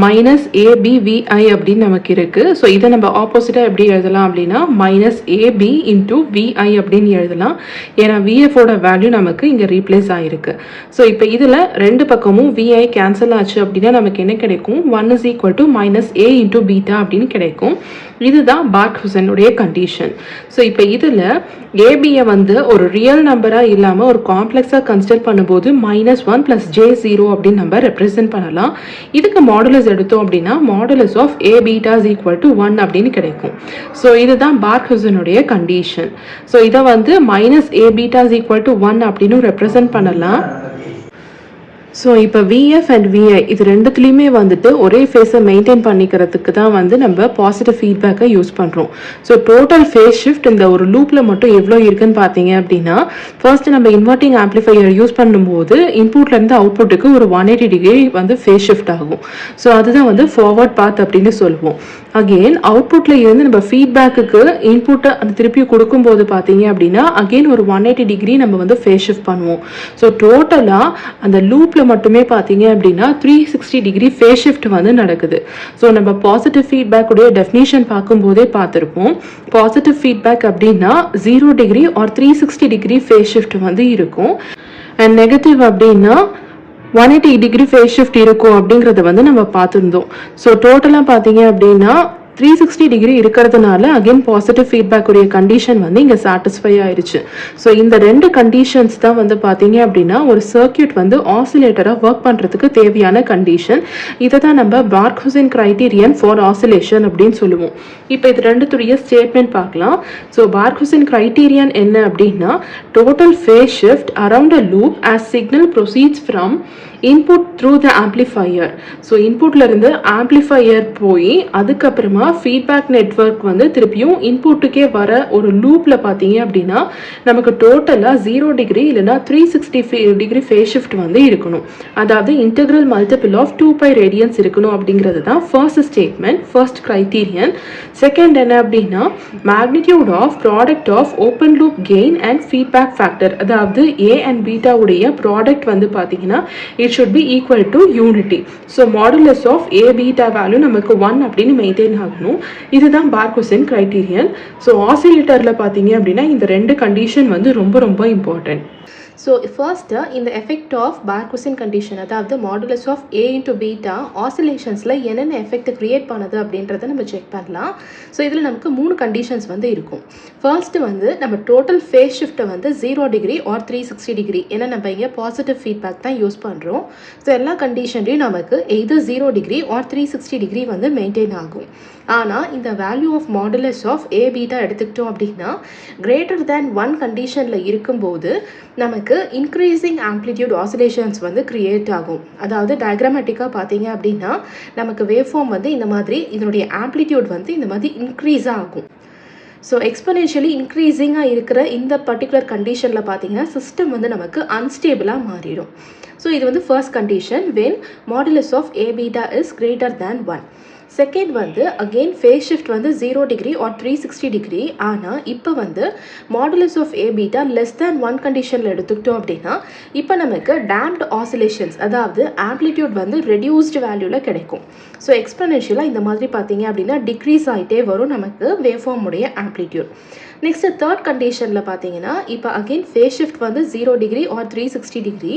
minus ABVI அப்படின்னு நமக்கு இருக்குது. ஸோ இதை நம்ம ஆப்போசிட்டாக எப்படி எழுதலாம் அப்படின்னா மைனஸ் ஏபி இன்டூ விஐ அப்படின்னு எழுதலாம். ஏன்னா விஎஃபோட வேல்யூ நமக்கு இங்கே ரீப்ளேஸ் ஆகிருக்கு. ஸோ இப்போ இதில் ரெண்டு பக்கமும் விஐ கேன்சல் ஆச்சு அப்படின்னா நமக்கு என்ன கிடைக்கும், 1 is equal to minus A into beta அப்படின்னு கிடைக்கும். இதுதான் பார்க்-ஹூசனுடைய கண்டிஷன். ஸோ இப்போ இதில் ஏபியை வந்து ஒரு ரியல் நம்பராக இல்லாமல் ஒரு காம்ப்ளெக்ஸாக கன்சிடர் பண்ணும்போது -1 + j0 அப்படின்னு நம்ம ரெப்ரசென்ட் பண்ணலாம். இதுக்கு மாடுலஸ் எடுத்தோம் அப்படின்னா modulus of A beta is equal to 1 அப்படின்னு கிடைக்கும். ஸோ இதுதான் பார்க்-ஹூசனுடைய கண்டிஷன். ஸோ இதை வந்து minus A beta is equal to 1 அப்படின்னு ரெப்ரசென்ட் பண்ணலாம். ஸோ இப்போ விஎஃப் அண்ட் விஐ இது ரெண்டுத்துலேயுமே வந்துட்டு ஒரே ஃபேஸை மெயின்டைன் பண்ணிக்கிறதுக்கு தான் வந்து நம்ம பாசிட்டிவ் ஃபீட்பேக்கை யூஸ் பண்ணுறோம். ஸோ டோட்டல் ஃபேஸ் ஷிஃப்ட் இந்த ஒரு லூப்பில் மட்டும் எவ்வளோ இருக்குன்னு பார்த்தீங்க அப்படின்னா, ஃபர்ஸ்ட் நம்ம இன்வெர்ட்டிங் ஆம்ப்ளிஃபையர் யூஸ் பண்ணும்போது இன்புட்லேருந்து அவுட்புட்டுக்கு ஒரு 180 டிகிரி வந்து ஃபேஸ் ஷிஃப்ட் ஆகும். ஸோ அதுதான் வந்து ஃபார்வர்ட் பாத் அப்படின்னு சொல்லுவோம். அகெயின் அவுட்புட்டில் இருந்து நம்ம ஃபீட்பேக்குக்கு இன்புட்டை அந்த திருப்பி கொடுக்கும்போது பார்த்தீங்க அப்படின்னா அகெயின் ஒரு 180 டிகிரி நம்ம வந்து ஃபேஸ் ஷிஃப்ட் பண்ணுவோம். ஸோ டோட்டலாக அந்த லூப்பில் மட்டுமே பார்த்தீங்க அப்படின்னா 360 டிகிரி ஃபேஸ் ஷிஃப்ட் வந்து நடக்குது. ஸோ நம்ம பாசிட்டிவ் ஃபீட்பேக்குடைய டெஃபினிஷன் பார்க்கும்போதே பார்த்துருப்போம். பாசிட்டிவ் ஃபீட்பேக் அப்படின்னா 0 degree or 360 degree phase shift வந்து இருக்கும். அண்ட் நெகட்டிவ் அப்படின்னா 180 டிகிரி ஃபேஸ் ஷிஃப்ட் இருக்கும் அப்படிங்கிறத வந்து நம்ம பார்த்துருந்தோம். ஸோ டோட்டலாக பார்த்தீங்க அப்படின்னா 360 டிகிரி இருக்கிறதுனால அகெயின் பாசிட்டிவ் ஃபீட்பேக் உடைய கண்டிஷன் வந்து இங்கே சாட்டிஸ்ஃபை ஆயிடுச்சு. ஸோ இந்த ரெண்டு கண்டிஷன்ஸ் தான் வந்து பார்த்தீங்க அப்படின்னா ஒரு சர்க்கியூட் வந்து ஆசிலேட்டராக ஒர்க் பண்ணுறதுக்கு தேவையான கண்டிஷன். இதை தான் நம்ம பார்க்-ஹூசன் கிரைட்டீரியன் ஃபார் ஆசிலேஷன் அப்படின்னு சொல்லுவோம். இப்போ இது ரெண்டுத்துடைய ஸ்டேட்மெண்ட் பார்க்கலாம். ஸோ பார்க்-ஹூசன் கிரைட்டீரியன் என்ன அப்படின்னா, total phase shift around a loop as signal proceeds from input through the amplifier. So இன்புட்லேருந்து ஆம்ப்ளிஃபையர் போய் அதுக்கப்புறமா ஃபீட்பேக் நெட்வொர்க் வந்து திருப்பியும் இன்புட்டுக்கே வர ஒரு லூப்பில் பார்த்தீங்க அப்படின்னா நமக்கு டோட்டலாக 0 டிகிரி இல்லைனா 360 டிகிரி ஃபேஸ் ஷிஃப்ட் வந்து இருக்கணும். அதாவது இன்டெக்ரல் மல்டிபிள் ஆஃப் 2π ரேடியன்ஸ் இருக்கணும் அப்படிங்கிறது தான் first statement, first criterion. Second என்ன அப்படின்னா magnitude of product of open loop gain and feedback factor. அதாவது ஏ அண்ட் பீட்டாவுடைய ப்ராடக்ட் வந்து பார்த்தீங்கன்னா it should be equal to unity. So modulus of a beta value நமக்கு 1 அப்படின்னு மெயின்டைன் ஆகணும். இதுதான் பார்க்-ஹூசன் கிரைட்டீரியன். ஸோ ஆசிலேட்டரில் பார்த்தீங்க அப்படின்னா இந்த ரெண்டு கண்டிஷன் வந்து ரொம்ப ரொம்ப இம்பார்ட்டன்ட். ஸோ ஃபர்ஸ்ட்டு இந்த எஃபெக்ட் ஆஃப் பார்க்-ஹூசன் கண்டிஷன், அதாவது modulus of A into beta ஆசிலேஷன்ஸில் என்னென்ன எஃபெக்ட் க்ரியேட் பண்ணுது அப்படின்றத நம்ம செக் பண்ணலாம். ஸோ இதில் நமக்கு 3 கண்டிஷன்ஸ் வந்து இருக்கும். ஃபர்ஸ்ட்டு வந்து நம்ம டோட்டல் ஃபேஸ் ஷிஃப்ட்டை வந்து 0 டிகிரி ஆர் 360 டிகிரி, ஏன்னா நம்ம இங்கே பாசிட்டிவ் ஃபீட்பேக் தான் யூஸ் பண்ணுறோம். ஸோ எல்லா கண்டிஷன்லையும் நமக்கு எய்தர் 0 டிகிரி ஆர் 360 டிகிரி வந்து மெயின்டைன் ஆகும். ஆனால் இந்த value of modulus of A beta எடுத்துக்கிட்டோம் அப்படின்னா கிரேட்டர் தேன் 1 கண்டிஷனில் இருக்கும்போது நமக்கு இன்க்ரீசிங் ஆம்ப்ளிடியூட் ஆசிலேஷன்ஸ் வந்து கிரியேட் ஆகும். அதாவது டயக்ராமேட்டிக்காக பார்த்தீங்க அப்படின்னா நமக்கு வேவ்ஃபார்ம் வந்து இந்த மாதிரி இதனுடைய ஆம்ப்ளிடியூட் வந்து இந்த மாதிரி இன்க்ரீஸ் ஆகும். ஸோ எக்ஸ்பொனென்ஷியலி இன்க்ரீஸிங்காக இருக்கிற இந்த பர்டிகுலர் கண்டிஷனில் பார்த்தீங்கன்னா சிஸ்டம் வந்து நமக்கு அன்ஸ்டேபிளாக மாறிடும். ஸோ இது வந்து first condition when modulus of A beta is greater than 1. Second வந்து அகெயின் ஃபேஸ் ஷிஃப்ட் வந்து 0 டிகிரி ஆர் 360 டிகிரி. ஆனால் இப்போ வந்து modulus of A beta less than 1 கண்டிஷனில் எடுத்துக்கிட்டோம் அப்படின்னா இப்போ நமக்கு டேம்ப்ட் ஆசிலேஷன்ஸ், அதாவது ஆம்ப்ளிடியூட் வந்து ரெடியூஸ்டு வேல்யூவில் கிடைக்கும். ஸோ எக்ஸ்பொனென்ஷியலாக இந்த மாதிரி பார்த்தீங்க அப்படின்னா டிக்ரீஸ் ஆகிட்டே வரும் நமக்கு வேவ்ஃபார்முடைய ஆம்ப்ளிடியூட். நெக்ஸ்ட் தேர்ட் கண்டிஷனில் பார்த்தீங்கன்னா இப்போ அகெயின் ஃபேஸ் ஷிஃப்ட் வந்து 0 டிகிரி ஆர் 360 டிகிரி,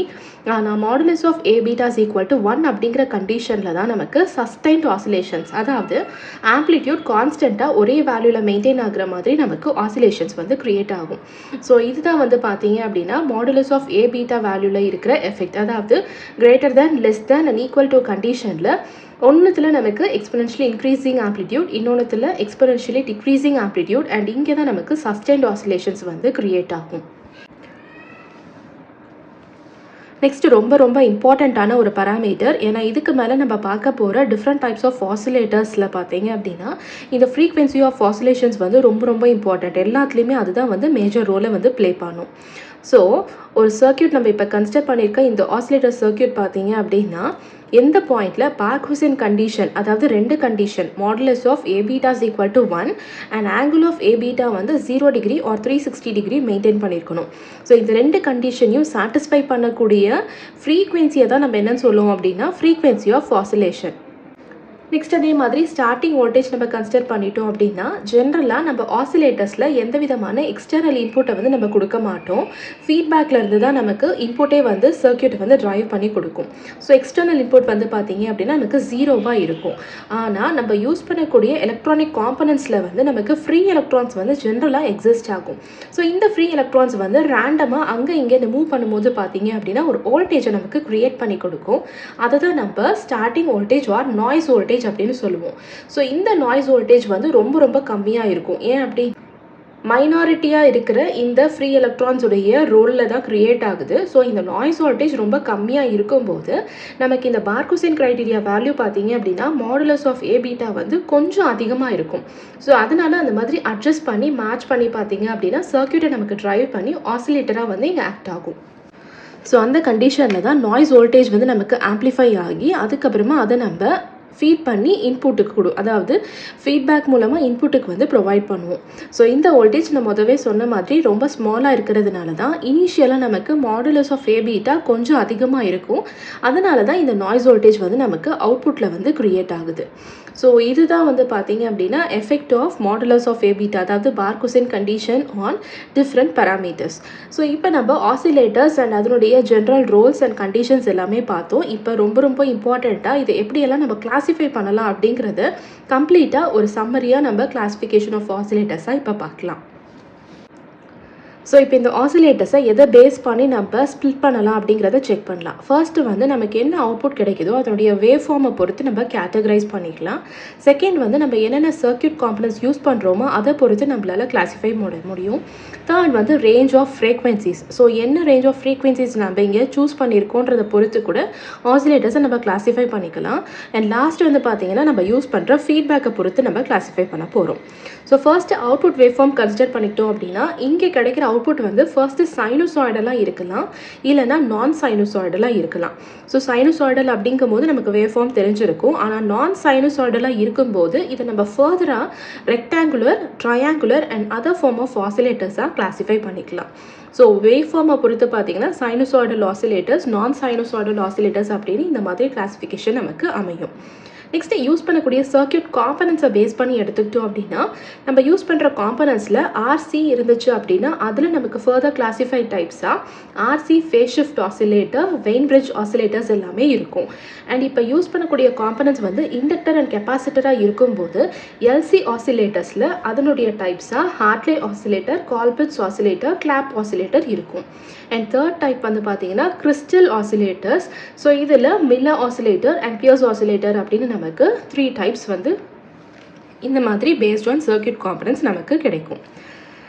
ஆனால் modulus of A beta is equal to 1 அப்படிங்கிற கண்டிஷனில் தான் நமக்கு சஸ்டைன்ட் ஆசிலேஷன்ஸ், அதாவது ஆம்ப்ளிடியூட் கான்ஸ்டண்ட்டாக ஒரே வேல்யூவில் மெயின்டைன் ஆகிற மாதிரி நமக்கு ஆசிலேஷன்ஸ் வந்து க்ரியேட் ஆகும். ஸோ இதுதான் வந்து பார்த்தீங்க அப்படின்னா மாடுலஸ் ஆஃப் ஏ பீட்டா வேல்யூவில் இருக்கிற எஃபெக்ட், அதாவது greater than less than and equal to கண்டிஷனில் ஒன்றுத்தில் நமக்கு எக்ஸ்பெனன்ஷியலி இன்க்ரீசிங் ஆம்ப்ளிடியூட், இன்னொன்றுத்தில் எக்ஸ்பெனன்ஷியலி டிக்ரீசிங் ஆம்ப்ளிடியூட், அண்ட் இங்கே தான் நமக்கு சஸ்டைன்ட் ஆசிலேஷன்ஸ் வந்து க்ரியேட் ஆகும். நெக்ஸ்ட் ரொம்ப இம்பார்ட்டண்ட்டான ஒரு பராமீட்டர், ஏன்னா இதுக்கு மேலே நம்ம பார்க்க போகிற டிஃப்ரெண்ட் டைப்ஸ் ஆஃப் ஆசிலேட்டர்ஸில் பார்த்தீங்க அப்படின்னா இந்த ஃப்ரீக்வென்சி ஆஃப் ஆசிலேஷன்ஸ் வந்து ரொம்ப இம்பார்ட்டண்ட். எல்லாத்துலேயுமே அதுதான் வந்து மேஜர் ரோலை வந்து ப்ளே பண்ணும். ஸோ ஒரு சர்க்கியூட் நம்ம இப்போ கன்சிடர் பண்ணியிருக்க இந்த ஆசிலேட்டர் சர்க்கியூட் பார்த்தீங்க அப்படின்னா எந்த பாயிண்டில் பார்க்-ஹுசேன் கண்டிஷன், அதாவது ரெண்டு கண்டிஷன், modulus of A beta is equal to 1 and angle of A beta வந்து 0 டிகிரி ஆர் 360 டிகிரி மெயின்டைன் பண்ணியிருக்கணும். ஸோ இந்த ரெண்டு கண்டிஷனையும் சாட்டிஸ்ஃபை பண்ணக்கூடிய ஃப்ரீக்வென்சியை தான் நம்ம என்னன்னு சொல்லுவோம் அப்படின்னா ஃப்ரீக்வென்சி ஆஃப் ஆசிலேஷன். நெக்ஸ்ட் அதே மாதிரி ஸ்டார்டிங் வோல்டேஜ் நம்ம கன்சிடர் பண்ணிட்டோம் அப்படின்னா ஜென்ரலாக நம்ம ஆசிலேட்டர்ஸில் எந்த விதமான எக்ஸ்டர்னல் இன்புட்டை வந்து நம்ம கொடுக்க மாட்டோம். ஃபீட்பேக்கில் இருந்து தான் நமக்கு இன்புட்டே வந்து சர்க்கியூட்டை வந்து ட்ரைவ் பண்ணி கொடுக்கும். ஸோ எக்ஸ்டர்னல் இன்புட் வந்து பார்த்தீங்க அப்படின்னா நமக்கு 0வாக இருக்கும். ஆனால் நம்ம யூஸ் பண்ணக்கூடிய எலக்ட்ரானிக் காம்பனன்ட்ஸில் வந்து நமக்கு ஃப்ரீ எலக்ட்ரான்ஸ் வந்து ஜென்ரலாக எக்ஸிஸ்ட் ஆகும். ஸோ இந்த ஃப்ரீ எலக்ட்ரான்ஸ் வந்து ரேண்டமாக அங்கே இங்கே மூவ் பண்ணும்போது பார்த்தீங்க அப்படின்னா ஒரு வோல்டேஜை நமக்கு க்ரியேட் பண்ணி கொடுக்கும். அதை தான் நம்ம starting voltage or noise voltage அப்படின்னு சொல்லுவோம். ஸோ இந்த நாய்ஸ் வோல்டேஜ் வந்து ரொம்ப கம்மியாக இருக்கும். ஏன் அப்படி? மைனாரிட்டியாக இருக்கிற இந்த ஃப்ரீ எலக்ட்ரான்ஸுடைய ரோலில் தான் க்ரியேட் ஆகுது. ஸோ இந்த நாய்ஸ் வோல்டேஜ் ரொம்ப கம்மியாக இருக்கும்போது நமக்கு இந்த பார்க்-ஹுசேன் க்ரைட்டீரியா வேல்யூ பார்த்தீங்க அப்படின்னா மாடுலஸ் ஆஃப் ஏ பீட்டா வந்து கொஞ்சம் அதிகமாக இருக்கும். ஸோ அதனால் அந்த மாதிரி அட்ஜஸ்ட் பண்ணி மேட்ச் பண்ணி பார்த்தீங்க அப்படின்னா சர்க்கியூட்டை நமக்கு ட்ரைவ் பண்ணி ஆசிலேட்டராக வந்து இங்கே ஆக்ட் ஆகும். ஸோ அந்த கண்டிஷனில் தான் நாய்ஸ் வோல்டேஜ் வந்து நமக்கு ஆம்ப்ளிஃபை ஆகி அதுக்கப்புறமா அதை நம்ம ஃபீட் பண்ணி இன்புட்டுக்கு அதாவது ஃபீட்பேக் மூலமாக இன்புட்டுக்கு வந்து ப்ரொவைட் பண்ணுவோம். ஸோ இந்த வோல்டேஜ் நான் முதவே சொன்ன மாதிரி ரொம்ப ஸ்மாலாக இருக்கிறதுனால தான் இனிஷியலாக நமக்கு மாடுலஸ் ஆஃப் ஏ பீட்டா கொஞ்சம் அதிகமாக இருக்கும். அதனால தான் இந்த நாய்ஸ் வோல்டேஜ் வந்து நமக்கு அவுட்புட்டில் வந்து க்ரியேட் ஆகுது. ஸோ இதுதான் வந்து பார்த்தீங்க அப்படின்னா effect of modulus of A beta, அதாவது Barkhausen condition on different parameters. So இப்போ நம்ம ஆசிலேட்டர்ஸ் அண்ட் அதனுடைய ஜென்ரல் ரோல்ஸ் அண்ட் கண்டிஷன்ஸ் எல்லாமே பார்த்தோம். இப்போ ரொம்ப இம்பார்ட்டண்ட்டாக இதை எப்படியெல்லாம் நம்ம கிளாஸிஃபை பண்ணலாம் அப்படிங்கிறத கம்ப்ளீட்டாக ஒரு சம்மரியாக நம்ம கிளாஸிஃபிகேஷன் ஆஃப் ஆசிலேட்டர்ஸாக இப்போ பார்க்கலாம். ஸோ இப்போ இந்த ஆசிலேட்டர்ஸை எதை பேஸ் பண்ணி நம்ம ஸ்ப்ளிட் பண்ணலாம் அப்படிங்கிறத செக் பண்ணலாம். ஃபர்ஸ்ட்டு வந்து நமக்கு என்ன அவுட்புட் கிடைக்குதோ அதனுடைய வேவ் ஃபார்மை பொறுத்து நம்ம கேட்டகரைஸ் பண்ணிக்கலாம். செகண்ட் வந்து நம்ம என்னென்ன சர்க்கியூட் காம்பனன்ட்ஸ் யூஸ் பண்ணுறோமோ அதை பொறுத்து நம்மளால் கிளாஸிஃபை முடியும். தேர்ட் வந்து ரேஞ்ச் ஆஃப் ஃப்ரீக்வென்சிஸ். ஸோ என்ன ரேஞ்ச் ஆஃப் ஃப்ரீக்வென்சிஸ் நம்ம இங்கே சூஸ் பண்ணியிருக்கோன்றதை பொறுத்து கூட ஆசிலேட்டர்ஸை நம்ம கிளாஸிஃபை பண்ணிக்கலாம். அண்ட் லாஸ்ட் வந்து பார்த்தீங்கன்னா நம்ம யூஸ் பண்ணுற ஃபீட்பேக்கை பொறுத்து நம்ம கிளாஸிஃபை பண்ண போகிறோம். So first output wave form consider பண்ணிட்டோம் அப்படின்னா இங்கே கிடைக்கிற அவுட்புட் வந்து ஃபர்ஸ்ட்டு சைனூசாய்டலாக இருக்கலாம், இல்லைனா நான் சைனூசாய்டலாக இருக்கலாம். ஸோ சைனூசாய்டல் அப்படிங்கும்போது நமக்கு வேவ் ஃபார்ம் தெரிஞ்சிருக்கும். ஆனால் நான் சைனூசாய்டலாக இருக்கும்போது இதை நம்ம ஃபர்தராக rectangular, triangular and other form of ஆசிலேட்டர்ஸாக கிளாஸிஃபை பண்ணிக்கலாம். ஸோ வேவ் ஃபார்மை பொறுத்து பார்த்தீங்கன்னா சைனூசாய்டல் ஆசிலேட்டர்ஸ், நான் சைனூசாய்டல் ஆசிலேட்டர்ஸ் அப்படின்னு இந்த மாதிரி கிளாஸிஃபிகேஷன் நமக்கு அமையும். நெக்ஸ்ட்டு யூஸ் பண்ணக்கூடிய சர்க்கியூட் காம்பனன்ட்ஸை பேஸ் பண்ணி எடுத்துக்கிட்டோம் அப்படின்னா நம்ம யூஸ் பண்ணுற காம்பனன்ட்ஸில் ஆர்சி இருந்துச்சு அப்படின்னா அதில் நமக்கு ஃபர்தர் கிளாஸிஃபைட் டைப்ஸாக RC phase shift oscillator, Wien bridge oscillators எல்லாமே இருக்கும். அண்ட் இப்போ யூஸ் பண்ணக்கூடிய காம்பனன்ட்ஸ் வந்து இண்டக்டர் அண்ட் கெப்பாசிட்டராக இருக்கும்போது எல்சி ஆசிலேட்டர்ஸில் அதனுடைய டைப்ஸாக Hartley oscillator, Colpitts oscillator, Clapp oscillator இருக்கும். அண்ட் தேர்ட் டைப் வந்து பார்த்தீங்கன்னா கிறிஸ்டல் ஆசிலேட்டர்ஸ். ஸோ இதில் Miller oscillator and Pierce oscillator அப்படின்னு நமக்கு 3 டைப்ஸ் வந்து இந்த மாதிரி பேஸ்ட் ஆன் சர்க்கியூட் காம்பனன்ட்ஸ் நமக்கு கிடைக்கும்.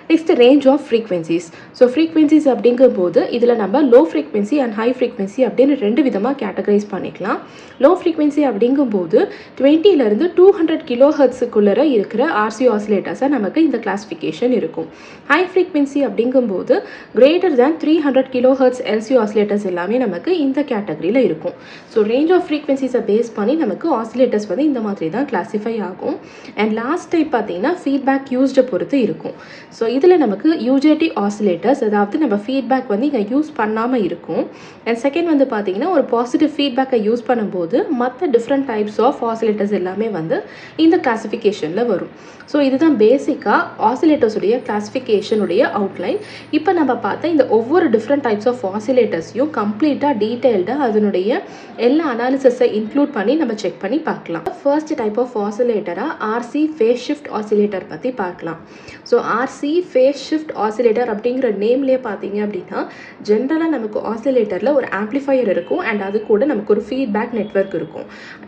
Next range of frequencies. So frequencies அப்படிங்கும்போது இதில் நம்ம low frequency and high frequency அப்படின்னு 2 விதமாக கேட்டகரைஸ் பண்ணிக்கலாம். லோ ஃப்ரீக்வென்சி அப்படிங்கும்போது 20லேருந்து 200 கிலோ ஹெர்ட்ஸுக்குள்ளே இருக்கிற ஆர்சி ஆசிலேட்டர்ஸாக நமக்கு இந்த கிளாஸிஃபிகேஷன் இருக்கும். ஹை ஃப்ரீக்வென்சி அப்படிங்கும்போது greater than 300 kilo hertz LC oscillators எல்லாமே நமக்கு இந்த கேட்டகரியில் இருக்கும். ஸோ ரேஞ்ச் ஆஃப் ஃப்ரீக்வென்சிஸை பேஸ் பண்ணி நமக்கு ஆசிலேட்டர்ஸ் வந்து இந்த மாதிரி தான் கிளாஸிஃபை ஆகும். அண்ட் லாஸ்ட் டைப் பார்த்தீங்கன்னா ஃபீட்பேக் யூஸ்டை பொறுத்து இருக்கும். ஸோ இதில் நமக்கு யூஜேடி ஆசிலேட்டர்ஸ், அதாவது நம்ம ஃபீட்பேக் வந்து இங்கே யூஸ் பண்ணாமல் இருக்கும். அண்ட் செகண்ட் வந்து பார்த்திங்கன்னா ஒரு பாசிட்டிவ் ஃபீட்பேக்கை யூஸ் பண்ணும்போது மற்ற டிஃப்ரெண்ட் டைப்ஸ் ஆஃப் ஆசிலேட்டர்ஸ் எல்லாமே வந்து இந்த கிளாஸிஃபிகேஷனில் வரும். ஸோ இதுதான் பேசிக்காக ஆசிலேட்டர்ஸுடைய கிளாஸிஃபிகேஷனுடைய அவுட்லைன். இப்போ நம்ம பார்த்தா இந்த ஒவ்வொரு டிஃப்ரெண்ட் டைப்ஸ் ஆஃப் ஆசிலேட்டர்ஸையும் கம்ப்ளீட்டாக டீட்டெயில்டாக அதனுடைய எல்லா அனாலிசிஸை இன்க்ளூட் பண்ணி நம்ம செக் பண்ணி பார்க்கலாம். ஃபர்ஸ்ட் டைப் ஆஃப் ஆசிலேட்டராக ஆர்சி ஃபேஸ் ஷிஃப்ட் ஆசிலேட்டர் பற்றி பார்க்கலாம். So RC phase shift oscillator அப்படிங்கிற நேம்லேயே பார்த்தீங்க அப்படின்னா ஜென்ரலாக நமக்கு ஆசிலேட்டரில் ஒரு ஆம்ப்ளிஃபையர் இருக்கும் அண்ட் அது கூட நமக்கு ஒரு ஃபீட்பேக் நெட்வொர்க் இருக்கும்.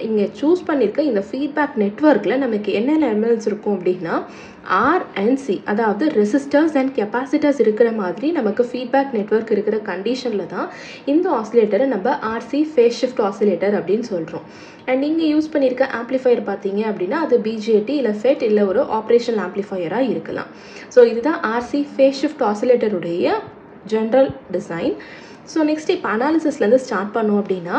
இங்கே சூஸ் பண்ணியிருக்க இந்த ஃபீட்பேக் நெட்வொர்க்கில் நமக்கு என்னென்ன எலிமெண்ட்ஸ் இருக்கும் அப்படின்னா ஆர் அண்ட் சி, அதாவது ரெசிஸ்டர்ஸ் அண்ட் கெப்பாசிட்டர்ஸ் இருக்கிற மாதிரி நமக்கு ஃபீட்பேக் நெட்வொர்க் இருக்கிற கண்டிஷனில் தான் இந்த ஆசிலேட்டரை நம்ம ஆர்சி ஃபேஸ் ஷிஃப்ட் ஆசிலேட்டர் அப்படின்னு சொல்கிறோம். அண்ட் நீங்கள் யூஸ் பண்ணியிருக்க ஆம்ப்ளிஃபையர் பார்த்தீங்க அப்படின்னா அது பிஜேடி இல்லை ஃபெட் இல்லை ஒரு ஆப்ரேஷனல் ஆம்ப்ளிஃபையராக இருக்கலாம். ஸோ இதுதான் ஆர்சி ஃபேஸ் ஷிஃப்ட் ஆசிலேட்டருடைய ஜென்ரல் டிசைன். ஸோ நெக்ஸ்ட் இப்போ அனாலிசிஸ்லேருந்து ஸ்டார்ட் பண்ணோம் அப்படின்னா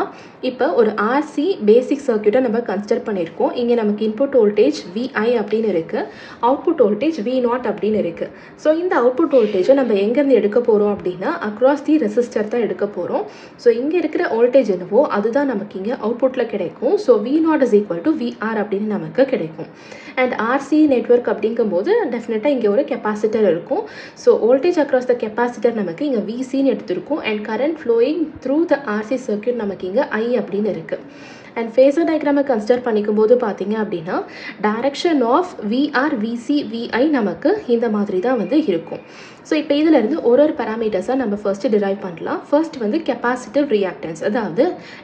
இப்போ ஒரு ஆர்சி பேசிக் சர்க்யூட்டை நம்ம கன்சிடர் பண்ணியிருக்கோம். இங்கே நமக்கு இன்புட் வோல்டேஜ் விஐ அப்படின்னு இருக்குது, அவுட்புட் வோல்டேஜ் வி நாட் அப்படின்னு இருக்குது. ஸோ இந்த அவுட்புட் வோல்டேஜை நம்ம எங்கேருந்து எடுக்க போகிறோம் அப்படின்னா அக்ராஸ் தி ரெசிஸ்டர் தான் எடுக்க போகிறோம். ஸோ இங்கே இருக்கிற வோல்டேஜ் என்னவோ அதுதான் நமக்கு இங்கே அவுட்புட்டில் கிடைக்கும். So V naught is equal to VR அப்படின்னு நமக்கு கிடைக்கும். அண்ட் ஆர்சி நெட்வொர்க் அப்படிங்கும்போது டெஃபினட்டாக இங்கே ஒரு கெப்பாசிட்டர் இருக்கும். So voltage across the capacitor நமக்கு இங்கே விசின்னு எடுத்திருக்கும் and current flowing through the RC circuit நமக்கு இங்கே I அப்படின்னு இருக்குது. அண்ட் ஃபேஸர் டயக்ராமை கன்சிடர் பண்ணிக்கும் போது பார்த்தீங்க அப்படின்னா direction of VR VC VI நமக்கு இந்த மாதிரி தான் வந்து இருக்கும். ஸோ இப்போ இதிலேருந்து ஒரு பேராமீட்டர்ஸாக நம்ம ஃபர்ஸ்ட்டு டிரைவ் பண்ணலாம். ஃபர்ஸ்ட் வந்து கெப்பாசிட்டிவ் ரியாக்டன்ஸ், அதாவது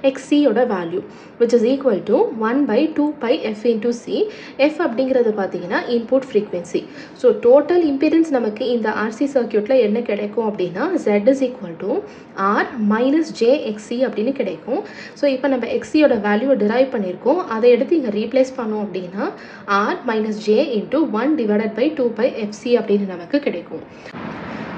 எக்ஸியோட value which is equal to 1/2πf into C. F அப்படிங்கிறது பார்த்தீங்கன்னா input frequency. So total impedance நமக்கு இந்த ஆர்சி சர்க்யூட்டில் என்ன கிடைக்கும் அப்படின்னா Z is equal to R minus j XC அப்படின்னு கிடைக்கும். ஸோ இப்போ நம்ம எக்ஸியோட வேல்யூவை டிரைவ் பண்ணியிருக்கோம், அதை எடுத்து இங்கே ரீப்ளேஸ் பண்ணோம் அப்படின்னா R minus J into 1/2πfc அப்படின்னு நமக்கு கிடைக்கும்.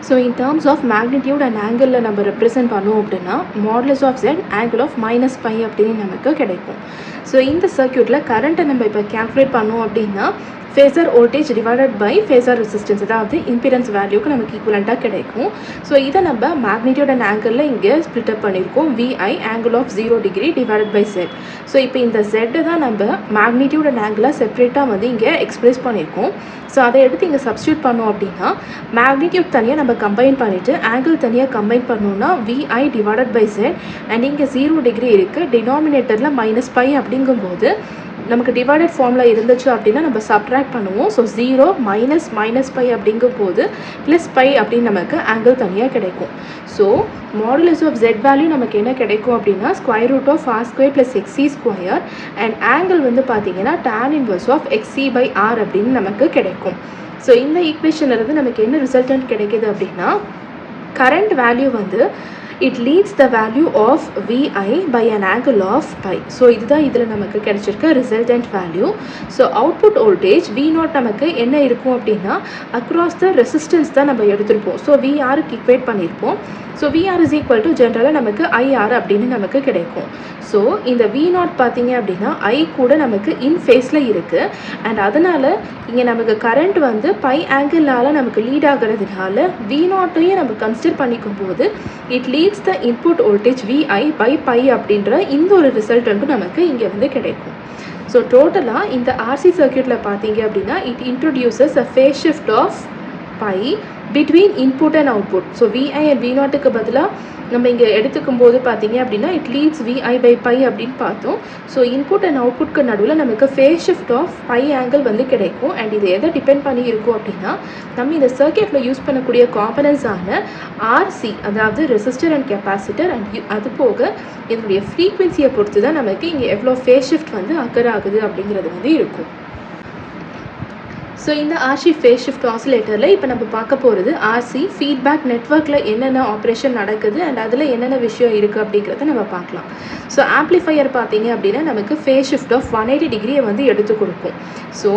So in terms of magnitude and ஆங்கிளில் நம்ம ரெப்ரசென்ட் பண்ணோம் அப்படின்னா modulus of Z angle of -π அப்படின்னு நமக்கு கிடைக்கும். ஸோ இந்த சர்க்யூட்டில் கரண்ட்டை நம்ம இப்போ கேல்குலேட் பண்ணோம் அப்படின்னா phasor voltage divided by phasor resistance, அதாவது இம்பிடன்ஸ் வேல்யூக்கு நமக்கு ஈக்குவலண்ட்டாக கிடைக்கும். ஸோ இதை நம்ம மேக்னிடியூட் அண்ட் ஆங்கிளில் இங்கே ஸ்ப்ளிட் அப் பண்ணியிருக்கோம். VI angle of 0 degree divided by Z. So இப்போ இந்த Z தான் நம்ம மேக்னிடியூட் அண்ட் ஆங்கிளாக செப்பரேட்டாக வந்து இங்கே எக்ஸ்பிரஸ் பண்ணியிருக்கோம். ஸோ அதை எடுத்து இங்கே சப்ஸ்டியூட் பண்ணோம் அப்படின்னா மேக்னிடியூட் தனியாக நம்ம கம்பைன் பண்ணிவிட்டு ஆங்கிள் தனியாக கம்பைன் பண்ணோம்னா VI divided by Z and இங்கே 0 டிகிரி இருக்குது, டினாமினேட்டரில் -π அப்படிங்கும்போது நமக்கு டிவைடட் ஃபார்மில் இருந்துச்சு அப்படின்னா நம்ம சப்ட்ராக்ட் பண்ணுவோம். ஸோ 0 -π அப்படிங்கும் போது +π அப்படின்னு நமக்கு ஆங்கிள் தனியாக கிடைக்கும். So modulus of Z value நமக்கு என்ன கிடைக்கும் அப்படின்னா √r² + xc² அண்ட் ஆங்கிள் வந்து பார்த்தீங்கன்னா tan inverse ஆஃப் xc/r அப்படின்னு நமக்கு கிடைக்கும். ஸோ இந்த ஈக்குவேஷன்லேருந்து நமக்கு என்ன ரிசல்டன்ட் கிடைக்கிது அப்படின்னா கரண்ட் வேல்யூ வந்து it leads the value of VI by an angle of π. So இதுதான் இதில் நமக்கு கிடைச்சிருக்க resultant value. So output voltage V0 நமக்கு என்ன இருக்கும் அப்படின்னா அக்ராஸ் த ரெசிஸ்டன்ஸ் தான் நம்ம எடுத்திருப்போம். ஸோ VRக்கு ஈக்குவேட் பண்ணியிருப்போம். So VR is equal to ஜென்ரலாக நமக்கு IR அப்படின்னு நமக்கு கிடைக்கும். ஸோ இந்த V0 பார்த்தீங்க அப்படின்னா I கூட நமக்கு இன் ஃபேஸில் இருக்குது அண்ட் அதனால் இங்கே நமக்கு கரண்ட் வந்து π ஆங்கிளால் நமக்கு லீட் ஆகிறதுனால V0யும் நம்ம கன்சிடர் பண்ணிக்கும் போது it leads the input voltage VI by π அப்படின்ற இந்த ஒரு ரிசல்டன்ட்டும் நமக்கு இங்கே வந்து கிடைக்கும். ஸோ டோட்டலாக இந்த ஆர்சி சர்க்யூட்டில் பார்த்தீங்க அப்படின்னா it introduces a phase shift of π between input and output. So VI and V0க்கு பதிலாக நம்ம இங்கே எடுத்துக்கும் போது பார்த்தீங்க அப்படின்னா இட் லீட்ஸ் VI by π அப்படின்னு பார்த்தோம். ஸோ இன்புட் அண்ட் அவுட்புட்க்கு நடுவில் நமக்கு ஃபேஸ் ஷிஃப்ட் ஆஃப் π ஆங்கிள் வந்து கிடைக்கும். அண்ட் இது எதை டிபெண்ட் பண்ணி இருக்கும் அப்படின்னா நம்ம இந்த சர்க்யூட்டில் யூஸ் பண்ணக்கூடிய காம்பனன்ஸான ஆர்சி, அதாவது ரெசிஸ்டர் அண்ட் கெப்பாசிட்டர் அண்ட் அது போக இதனுடைய ஃப்ரீக்வன்சியை பொறுத்து தான் நமக்கு இங்கே எவ்வளோ ஃபேஸ் ஷிஃப்ட் வந்து அக்கர் ஆகுது அப்படிங்கிறது வந்து இருக்கும். ஸோ இந்த ஆர்சி ஃபேஸ் ஷிஃப்ட் ஆசிலேட்டரில் இப்போ நம்ம பார்க்க போகிறது ஆர்சி ஃபீட்பேக் நெட்வொர்க்கில் என்னென்ன ஆப்ரேஷன் நடக்குது அண்ட் அதில் என்னென்ன விஷயம் இருக்குது அப்படிங்கிறத நம்ம பார்க்கலாம். ஸோ ஆம்ப்ளிஃபையர் பார்த்தீங்க அப்படின்னா நமக்கு ஃபேஸ் ஷிஃப்ட் ஆஃப் 180 டிகிரியை வந்து எடுத்து கொடுக்கும். ஸோ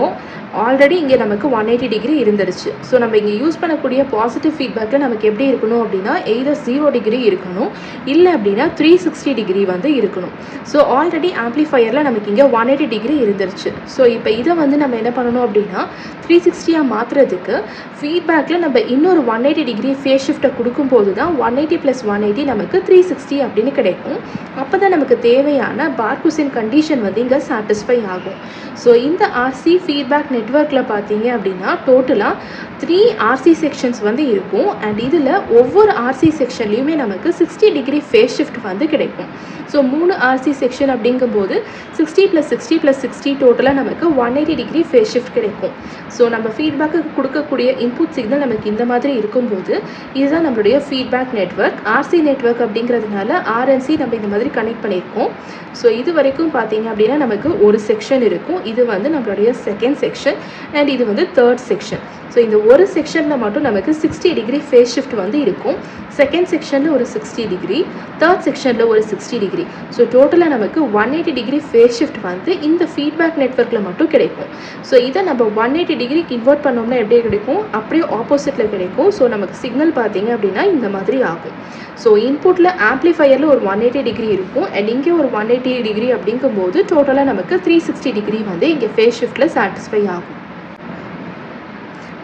ஆல்ரெடி இங்கே நமக்கு 180 டிகிரி இருந்துருச்சு. ஸோ நம்ம இங்கே யூஸ் பண்ணக்கூடிய பாசிட்டிவ் ஃபீட்பேக்கில் நமக்கு எப்படி இருக்கணும் அப்படின்னா எய்தர் 0 டிகிரி இருக்கணும், இல்லை அப்படின்னா 360 டிகிரி வந்து இருக்கணும். ஸோ ஆல்ரெடி ஆம்ப்ளிஃபையரில் நமக்கு இங்கே 180 டிகிரி இருந்துருச்சு. ஸோ இப்போ இதை வந்து நம்ம என்ன பண்ணணும் அப்படின்னா 360 மாற்றுறதுக்கு ஃபீட்பேக்கில் நம்ம இன்னொரு 180 டிகிரி ஃபேஸ் ஷிஃப்ட்டை கொடுக்கும்போது தான் 180 + 180 நமக்கு 360 அப்படின்னு கிடைக்கும். அப்போ தான் நமக்கு தேவையான பார்குசின் கண்டிஷன் வந்து இங்கே சாட்டிஸ்ஃபை ஆகும். ஸோ இந்த ஆர்சி ஃபீட்பேக் நெட்வொர்க்கில் பார்த்தீங்க அப்படின்னா டோட்டலாக 3 ஆர்சி செக்ஷன்ஸ் வந்து இருக்கும். அண்ட் இதில் ஒவ்வொரு ஆர்சி செக்ஷன்லேயுமே நமக்கு 60 டிகிரி ஃபேஸ் ஷிஃப்ட் வந்து கிடைக்கும். ஸோ 3 ஆர்சி செக்ஷன் அப்படிங்கும்போது 60 + 60 + 60 டோட்டலாக நமக்கு 180 டிகிரி ஃபேஸ் ஷிஃப்ட் கிடைக்கும். ஸோ நம்ம ஃபீட்பேக்கு கொடுக்கக்கூடிய இன்புட் சிக்னல் நமக்கு இந்த மாதிரி இருக்கும்போது இதுதான் நம்மளுடைய ஃபீட்பேக் நெட்வொர்க். ஆர்சி நெட்வொர்க் அப்படிங்கிறதுனால ஆர்என்சி நம்ம இந்த மாதிரி கனெக்ட் பண்ணியிருக்கோம். ஸோ இது வரைக்கும் பார்த்தீங்க அப்படின்னா நமக்கு ஒரு செக்ஷன் இருக்கும். இது வந்து நம்மளுடைய செகண்ட் செக்ஷன் அண்ட் இது வந்து தேர்ட் செக்ஷன். ஸோ இந்த ஒரு செக்ஷனில் மட்டும் நமக்கு 60 டிகிரி ஃபேஸ் ஷிஃப்ட் வந்து இருக்கும். செகண்ட் செக்ஷனில் ஒரு 60 டிகிரி, தேர்ட் செக்ஷனில் ஒரு 60 டிகிரி. ஸோ டோட்டலாக நமக்கு 180 டிகிரி ஃபேஸ் ஷிஃப்ட் வந்து இந்த ஃபீட்பேக் நெட்வொர்க்கில் மட்டும் கிடைக்கும். ஸோ இதை நம்ம 180 டிகிரிக்கு இன்வெர்ட் பண்ணோம்னா எப்படி கிடைக்கும், அப்படியே ஆப்போசிட்டில் கிடைக்கும். ஸோ நமக்கு சிக்னல் பார்த்தீங்க அப்படின்னா இந்த மாதிரி ஆகும். ஸோ இன்புட்டில் ஆம்ப்ளிஃபையரில் ஒரு 180 டிகிரி இருக்கும் அண்ட் இங்கே ஒரு 180 டிகிரி அப்படிங்கும்போது டோட்டலாக நமக்கு 360 டிகிரி வந்து இங்கே ஃபேஸ் ஷிஃப்ட்டில் சாட்டிஸ்ஃபை ஆகும்.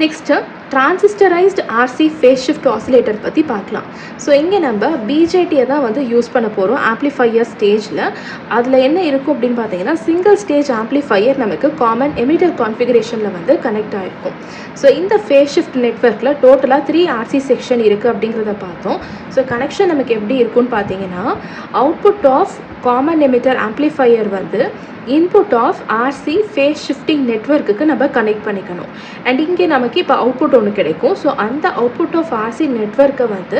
Next transistorised RC phase shift oscillator பற்றி பார்க்கலாம். ஸோ இங்கே நம்ம பிஜேடியை தான் வந்து யூஸ் பண்ண போகிறோம் ஆம்ப்ளிஃபையர் ஸ்டேஜில். அதில் என்ன இருக்கும் அப்படின்னு பார்த்தீங்கன்னா சிங்கிள் ஸ்டேஜ் ஆம்ப்ளிஃபையர் நமக்கு காமன் எமிட்டர் கான்ஃபிகரேஷனில் வந்து கனெக்ட் ஆகிருக்கும். ஸோ இந்த ஃபேஸ் ஷிஃப்ட் நெட்வொர்க்கில் டோட்டலாக 3 ஆர்சி செக்ஷன் இருக்குது அப்படிங்கிறத பார்த்தோம். ஸோ கனெக்ஷன் நமக்கு எப்படி இருக்குன்னு பார்த்தீங்கன்னா output of common emitter amplifier வந்து input of RC phase shifting நெட்வொர்க்குக்கு நம்ம கனெக்ட் பண்ணிக்கணும். அண்ட் இங்கே நமக்கு இப்போ அவுட்புட் ஒன்று கிடைக்கும். ஸோ அந்த அவுட்புட் ஆஃப் ஆர்சி நெட்வொர்க்கை வந்து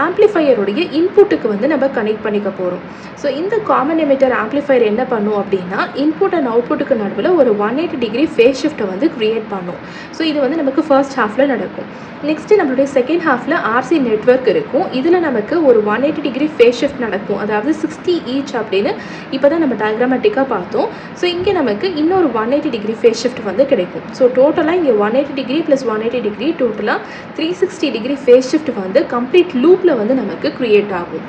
ஆம்ப்ளிஃபையருடைய இன்புட்டுக்கு வந்து நம்ம கனெக்ட் பண்ணிக்க போகிறோம். ஸோ இந்த காமன் எமிட்டர் ஆம்ப்ளிஃபையர் என்ன பண்ணும் அப்படின்னா இன்புட் அண்ட் அவுட்புட்டுக்கு நடுவில் ஒரு 180 டிகிரி ஃபேஸ் ஷிஃப்ட்டை வந்து க்ரியேட் பண்ணும். ஸோ இது வந்து நமக்கு ஃபர்ஸ்ட் ஹாஃபில் நடக்கும். நெக்ஸ்ட்டு நம்மளுடைய செகண்ட் ஹாஃபில் ஆர்சி நெட்வொர்க் இருக்கும். இதில் நமக்கு ஒரு 180 டிகிரி ஃபேஸ் ஷிஃப்ட் நடக்கும். அதாவது 60 ஈச் அப்படின்னு இப்போ தான் நம்ம டயக்ராமேட்டிக்காக பார்த்தோம். ஸோ இங்கே நமக்கு இன்னொரு 180 டிகிரி ஃபேஸ் ஷிஃப்ட் வந்து கிடைக்கும். ஸோ டோட்டலாக இங்கே 180 டிகிரி + 180 டிகிரி டோட்டலாக 360 டிகிரி ஃபேஸ் ஷிஃப்ட் வந்து கம்ப்ளீட் லூப்பில் வந்து நமக்கு க்ரியேட் ஆகும்.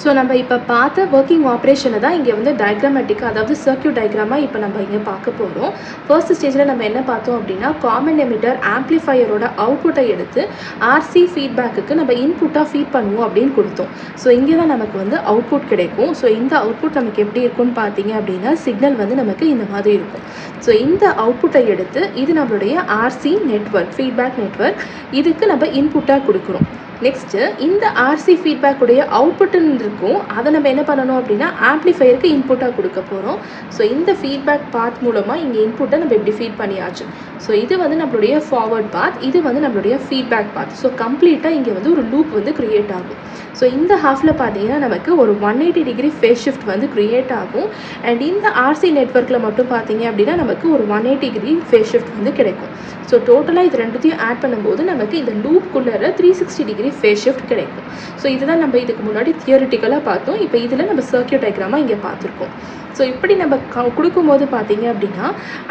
ஸோ நம்ம இப்போ பார்த்த ஒர்க்கிங் ஆப்ரேஷனை தான் இங்கே வந்து டயக்ராமேட்டிக்காக அதாவது சர்க்யூட் டயக்ராமாக இப்போ நம்ம இங்கே பார்க்க போகிறோம். ஃபர்ஸ்ட் ஸ்டேஜில் நம்ம என்ன பார்த்தோம் அப்படின்னா காமன் எமிட்டர் ஆம்ப்ளிஃபையரோட அவுட்புட்டை எடுத்து ஆர்சி ஃபீட்பேக்குக்கு நம்ம இன்புட்டாக ஃபீட் பண்ணுவோம் அப்படின்னு கொடுத்தோம். ஸோ இங்கே தான் நமக்கு வந்து அவுட்புட் கிடைக்கும். ஸோ இந்த அவுட்புட் நமக்கு எப்படி இருக்குன்னு பார்த்தீங்க அப்படின்னா சிக்னல் வந்து நமக்கு இந்த மாதிரி இருக்கும். ஸோ இந்த அவுட்புட்டை எடுத்து இது நம்மளுடைய ஆர்சி நெட்வொர்க் ஃபீட்பேக் நெட்வொர்க் இதுக்கு நம்ம இன்புட்டாக கொடுக்குறோம். நெக்ஸ்ட்டு இந்த ஆர்சி ஃபீட்பேக்குடைய அவுட்புட்டுன்னு இருக்கும். அதை நம்ம என்ன பண்ணணும் அப்படின்னா ஆம்ப்ளிஃபையருக்கு இன்புட்டாக கொடுக்க போகிறோம். ஸோ இந்த ஃபீட்பேக் பாத் மூலமாக இங்கே இன்புட்டை நம்ம இப்படி ஃபீட் பண்ணியாச்சு. ஸோ இது வந்து நம்மளுடைய ஃபார்வர்ட் பாத், இது வந்து நம்மளுடைய ஃபீட்பேக் பாத். ஸோ கம்ப்ளீட்டாக இங்கே வந்து ஒரு லூப் வந்து க்ரியேட் ஆகும். ஸோ இந்த ஹாஃபில் பார்த்தீங்கன்னா நமக்கு ஒரு 180 டிகிரி ஃபேஸ் ஷிஃப்ட் வந்து க்ரியேட் ஆகும். அண்ட் இந்த ஆர்சி நெட்வொர்க்கில் மட்டும் பார்த்தீங்க அப்படின்னா நமக்கு ஒரு 180 டிகிரி ஃபேஸ் ஷிஃப்ட் வந்து கிடைக்கும். ஸோ டோட்டலாக இது ரெண்டுத்தையும் ஆட் பண்ணும்போது நமக்கு இந்த லூப்குள்ளே 360 டிகிரி ஃபேஸ் ஷிஃப்ட் கிடைக்கும். ஸோ இதுதான் நம்ம இதுக்கு முன்னாடி தியரிட்டிக்கலாக பார்த்தோம். இப்போ இதில் நம்ம சர்க்யூட் டயக்ராமாக இங்கே பார்த்துருக்கோம். ஸோ இப்படி நம்ம கொடுக்கும்போது பார்த்தீங்க அப்படின்னா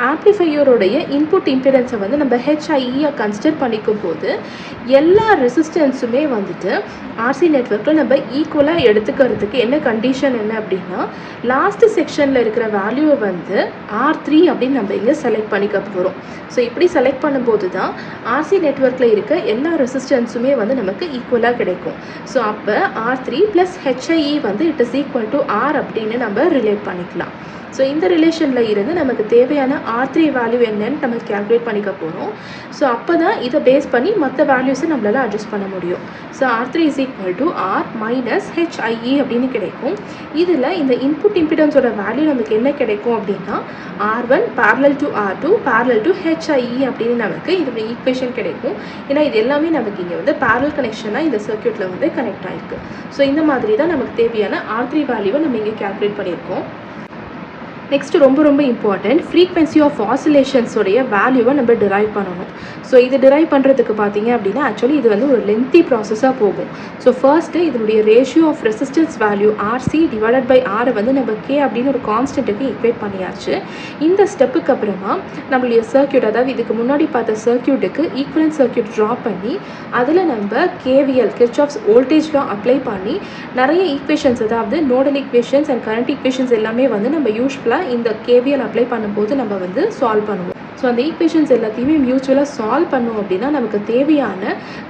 ஆம்ப்ளிஃபையருடைய இன்புட் இம்பிடன்ஸை வந்து நம்ம ஹெச்ஐஇயை கன்சிடர் பண்ணிக்கும் போது எல்லா ரெசிஸ்டன்ஸுமே வந்துட்டு ஆர்சி நெட்வொர்க்கில் நம்ம ஈக்குவலாக எடுத்துக்கிறதுக்கு என்ன கண்டிஷன் என்ன அப்படின்னா லாஸ்ட் செக்ஷனில் இருக்கிற வேல்யூவை வந்து R3 அப்படின்னு நம்ம இங்கே செலக்ட் பண்ணிக்க போகிறோம். ஸோ இப்படி செலக்ட் பண்ணும்போது தான் ஆர்சி நெட்வொர்க்கில் இருக்க எல்லா ரெசிஸ்டன்ஸுமே வந்து நமக்கு ஈக்குவலாக கிடைக்கும். ஸோ அப்போ R3 + HIE வந்து it is equal to R அப்படின்னு நம்ம ரிலேட் பண்ணிக்கலாம். ஸோ இந்த ரிலேஷனில் இருந்து நமக்கு தேவையான R3 வேல்யூ என்னன்னு நம்ம கேல்குலேட் பண்ணிக்க போகிறோம். ஸோ அப்போ தான் இதை பேஸ் பண்ணி மற்ற வேல்யூஸை நம்மளால் அட்ஜஸ்ட் பண்ண முடியும். ஸோ R3 = R - HIE அப்படின்னு கிடைக்கும். இதில் இந்த இன்புட் இம்பிடன்ஸோட வேல்யூ நமக்கு என்ன கிடைக்கும் அப்படின்னா R1 ∥ R2 ∥ HIE அப்படின்னு நமக்கு இதோட ஈக்குவேஷன் கிடைக்கும். ஏன்னா இது எல்லாமே நமக்கு இங்கே வந்து பேரல் கனெக்ஷனாக இந்த சர்க்யூட்டில் வந்து கனெக்ட் ஆகிருக்கு. ஸோ இந்த மாதிரி தான் நமக்கு தேவையான R3 வேல்யூவை நம்ம இங்கே கேல்குலேட் பண்ணியிருக்கோம். நெக்ஸ்ட்டு ரொம்ப இம்பார்ட்டண்ட் ஃப்ரீக்வன்சி ஆஃப் ஆசிலேஷன்ஸோடைய வேல்யூவை நம்ம டிரைவ் பண்ணணும். ஸோ இது டிரைவ் பண்ணுறதுக்கு பார்த்தீங்க அப்படின்னா ஆக்சுவலி இது வந்து ஒரு லென்த்தி ப்ராசஸாக போகும். ஸோ ஃபர்ஸ்ட்டு இதனுடைய ratio of resistance value RC / R வந்து நம்ம K அப்படின்னு ஒரு கான்ஸ்டன்ட்டுக்கு ஈக்குவேட் பண்ணியாச்சு. இந்த ஸ்டெப்புக்கு அப்புறமா நம்மளுடைய சர்க்யூட் அதாவது இதுக்கு முன்னாடி பார்த்த சர்க்யூட்டுக்கு ஈக்குவலன்ட் சர்க்யூட் ட்ரா பண்ணி அதில் நம்ம KVL Kirchhoff's voltage law apply பண்ணி நிறைய ஈக்குவேஷன்ஸ் அதாவது nodal equations and current equations எல்லாமே வந்து நம்ம யூஸ்ஃபுல்லாக இந்த KVL அப்ளை பண்ணும்போது நம்ம வந்து சால்வ் பண்ணுவோம். ஸோ அந்த ஈக்குவேஷன்ஸ் எல்லாத்தையுமே மியூச்சுவலாக சால்வ் பண்ணோம் அப்படின்னா நமக்கு தேவையான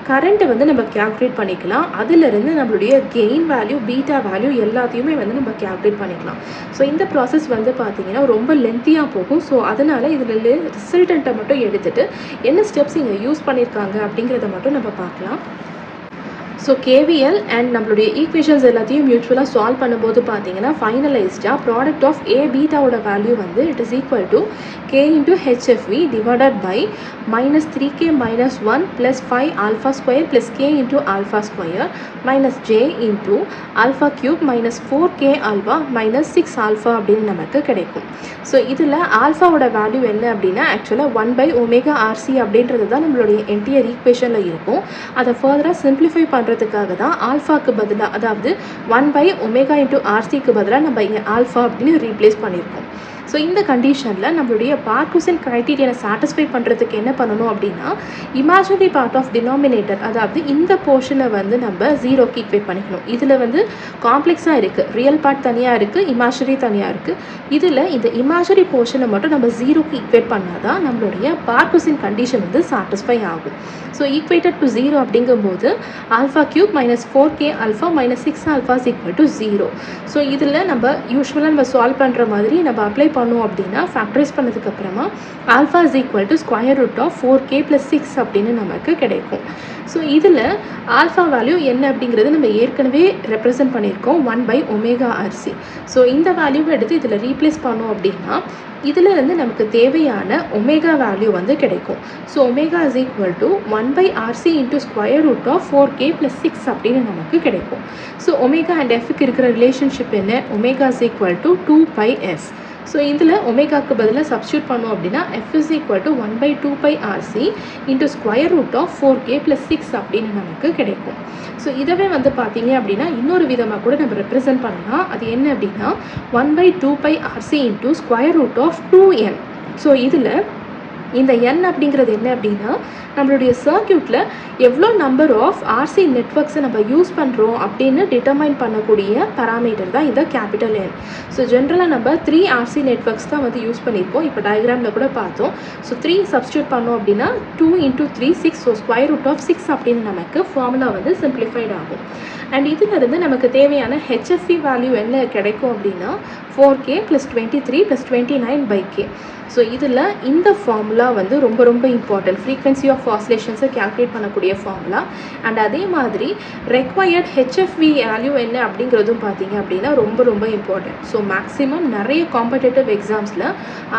கரண்ட்டை வந்து நம்ம கேல்குலேட் பண்ணிக்கலாம். அதிலிருந்து நம்மளுடைய கெயின் வேல்யூ, பீட்டா வேல்யூ எல்லாத்தையுமே வந்து நம்ம கேல்குலேட் பண்ணிக்கலாம். ஸோ இந்த ப்ராசஸ் வந்து பார்த்திங்கன்னா ரொம்ப லென்த்தியாக போகும். ஸோ அதனால் இதில் ரிசல்டண்ட்டை மட்டும் எடுத்துகிட்டு என்ன ஸ்டெப்ஸ் இங்கே யூஸ் பண்ணியிருக்காங்க அப்படிங்கிறத மட்டும் நம்ம பார்க்கலாம். ஸோ கேவிஎல் அண்ட் நம்மளுடைய ஈக்குவேஷன்ஸ் எல்லாத்தையும் மியூச்சுவலாக சால்வ் பண்ணும்போது பார்த்தீங்கன்னா ஃபைனலைஸ்டாக ப்ராடக்ட் ஆஃப் ஏ பீட்டாவோட வேல்யூ வந்து it is equal to K into HFV divided by -3k - 1 + 5 alpha square plus K into alpha square minus J into alpha cube -4k alpha -6 alpha அப்படின்னு நமக்கு கிடைக்கும். ஸோ இதில் ஆல்ஃபாவோட வேல்யூ என்ன அப்படின்னா ஆக்சுவலாக 1/ωRC அப்படின்றது தான் நம்மளுடைய என்டையர் ஈக்குவேஷனில் இருக்கும். அதை ஃபர்தராக சிம்பிளிஃபை பண்ணுறதுக்காக தான் ஆல்ஃபாக்கு பதிலாக, அதாவது 1/ω/RCக்கு பதிலாக நம்ம இங்கே ஆல்ஃபா அப்படின்னு ரீப்ளேஸ் பண்ணியிருக்கோம். ஸோ இந்த கண்டிஷனில் நம்மளுடைய பார்க்குசன் க்ரைட்டீரியனை சாட்டிஸ்ஃபை பண்ணுறதுக்கு என்ன பண்ணணும் அப்படின்னா இமேஜினரி பார்ட் ஆஃப் டினாமினேட்டர், அதாவது இந்த போர்ஷனை வந்து நம்ம 0க்கு ஈக்குவேட் பண்ணிக்கணும். இதில் வந்து காம்ப்ளெக்ஸாக இருக்குது, ரியல் பார்ட் தனியாக இருக்குது, இமேஜினரி தனியாக இருக்குது. இதில் இந்த இமேஜினரி போர்ஷனை மட்டும் நம்ம 0க்கு ஈக்குவேட் பண்ணால் தான் நம்மளுடைய பார்க்குசன் கண்டிஷன் வந்து சாட்டிஸ்ஃபை ஆகும். ஸோ ஈக்குவேட்டட் டு 0 அப்படிங்கும்போது alpha cube -4k alpha -6 alpha = 0. So இதில் நம்ம யூஸ்வலாக நம்ம சால்வ் பண்ணுற மாதிரி நம்ம அப்ளை பண்ணோம் அப்படின்னா ஃபேக்டரைஸ் பண்ணதுக்கப்புறமா ஆல்ஃபா =√4k + 6 அப்படின்னு நமக்கு கிடைக்கும். ஸோ இதில் ஆல்ஃபா வேல்யூ என்ன அப்படிங்கிறது நம்ம ஏற்கனவே ரெப்ரசன்ட் பண்ணியிருக்கோம் 1/ωRC. ஸோ இந்த வேல்யூவை எடுத்து இதில் ரீப்ளேஸ் பண்ணோம் அப்படின்னா இதில் இருந்து நமக்கு தேவையான ஒமேகா வேல்யூ வந்து கிடைக்கும். ஸோ ஒமேகா = 1/RC × √4k + 6 அப்படின்னு நமக்கு கிடைக்கும். ஸோ ஒமேகா அண்ட் எஃப்க்கு இருக்கிற ரிலேஷன்ஷிப் என்ன? Omega = 2πf. ஸோ இதில் ஒமேகாவுக்கு பதிலாக சப்ஸ்டியூட் பண்ணோம் அப்படின்னா f = 1/2πRC × √4k + 6 அப்படின்னு நமக்கு கிடைக்கும். ஸோ இதவே வந்து பார்த்தீங்க அப்படின்னா இன்னொரு விதமாக கூட நம்ம ரெப்ரசன்ட் பண்ணலாம். அது என்ன அப்படின்னா 1/2πRC × √2n. ஸோ இதில் இந்த n அப்படிங்கிறது என்ன அப்படின்னா நம்மளுடைய சர்க்யூட்டில் எவ்வளோ நம்பர் ஆஃப் ஆர்சி நெட்வொர்க்ஸை நம்ம யூஸ் பண்ணுறோம் அப்படின்னு டிட்டர்மைன் பண்ணக்கூடிய பராமீட்டர் தான் இந்த கேபிட்டல் N. ஸோ ஜென்ரலாக நம்ம 3 ஆர்சி நெட்வொர்க்ஸ் தான் வந்து யூஸ் பண்ணியிருப்போம். இப்போ டயக்ராமில் கூட பார்த்தோம். ஸோ 3 சப்ஸ்டியூட் பண்ணோம் அப்படின்னா 2 × 3 6. ஸோ √6 அப்படின்னு நமக்கு ஃபார்முலா வந்து சிம்பிளிஃபைட் ஆகும். அண்ட் இதிலிருந்து நமக்கு தேவையான ஹெச்எஃப்இ வேல்யூ என்ன கிடைக்கும் அப்படின்னா 4k + 23 + 29/k. ஸோ இதில் இந்த ஃபார்முலா வந்து ரொம்ப ரொம்ப இம்பார்ட்டன்ட். ஃப்ரீக்வன்சி ஆஃப் ஆசிலேஷன்ஸை கேல்குலேட் பண்ணக்கூடிய ஃபார்முலா. அண்ட் அதே மாதிரி ரெக்வயர்ட் ஹெச்எஃப்வி வேல்யூ என்ன அப்படிங்கிறதும் பார்த்தீங்க அப்படின்னா ரொம்ப ரொம்ப இம்பார்ட்டன்ட். ஸோ மேக்ஸிமம் நிறைய காம்படேட்டிவ் எக்ஸாம்ஸில்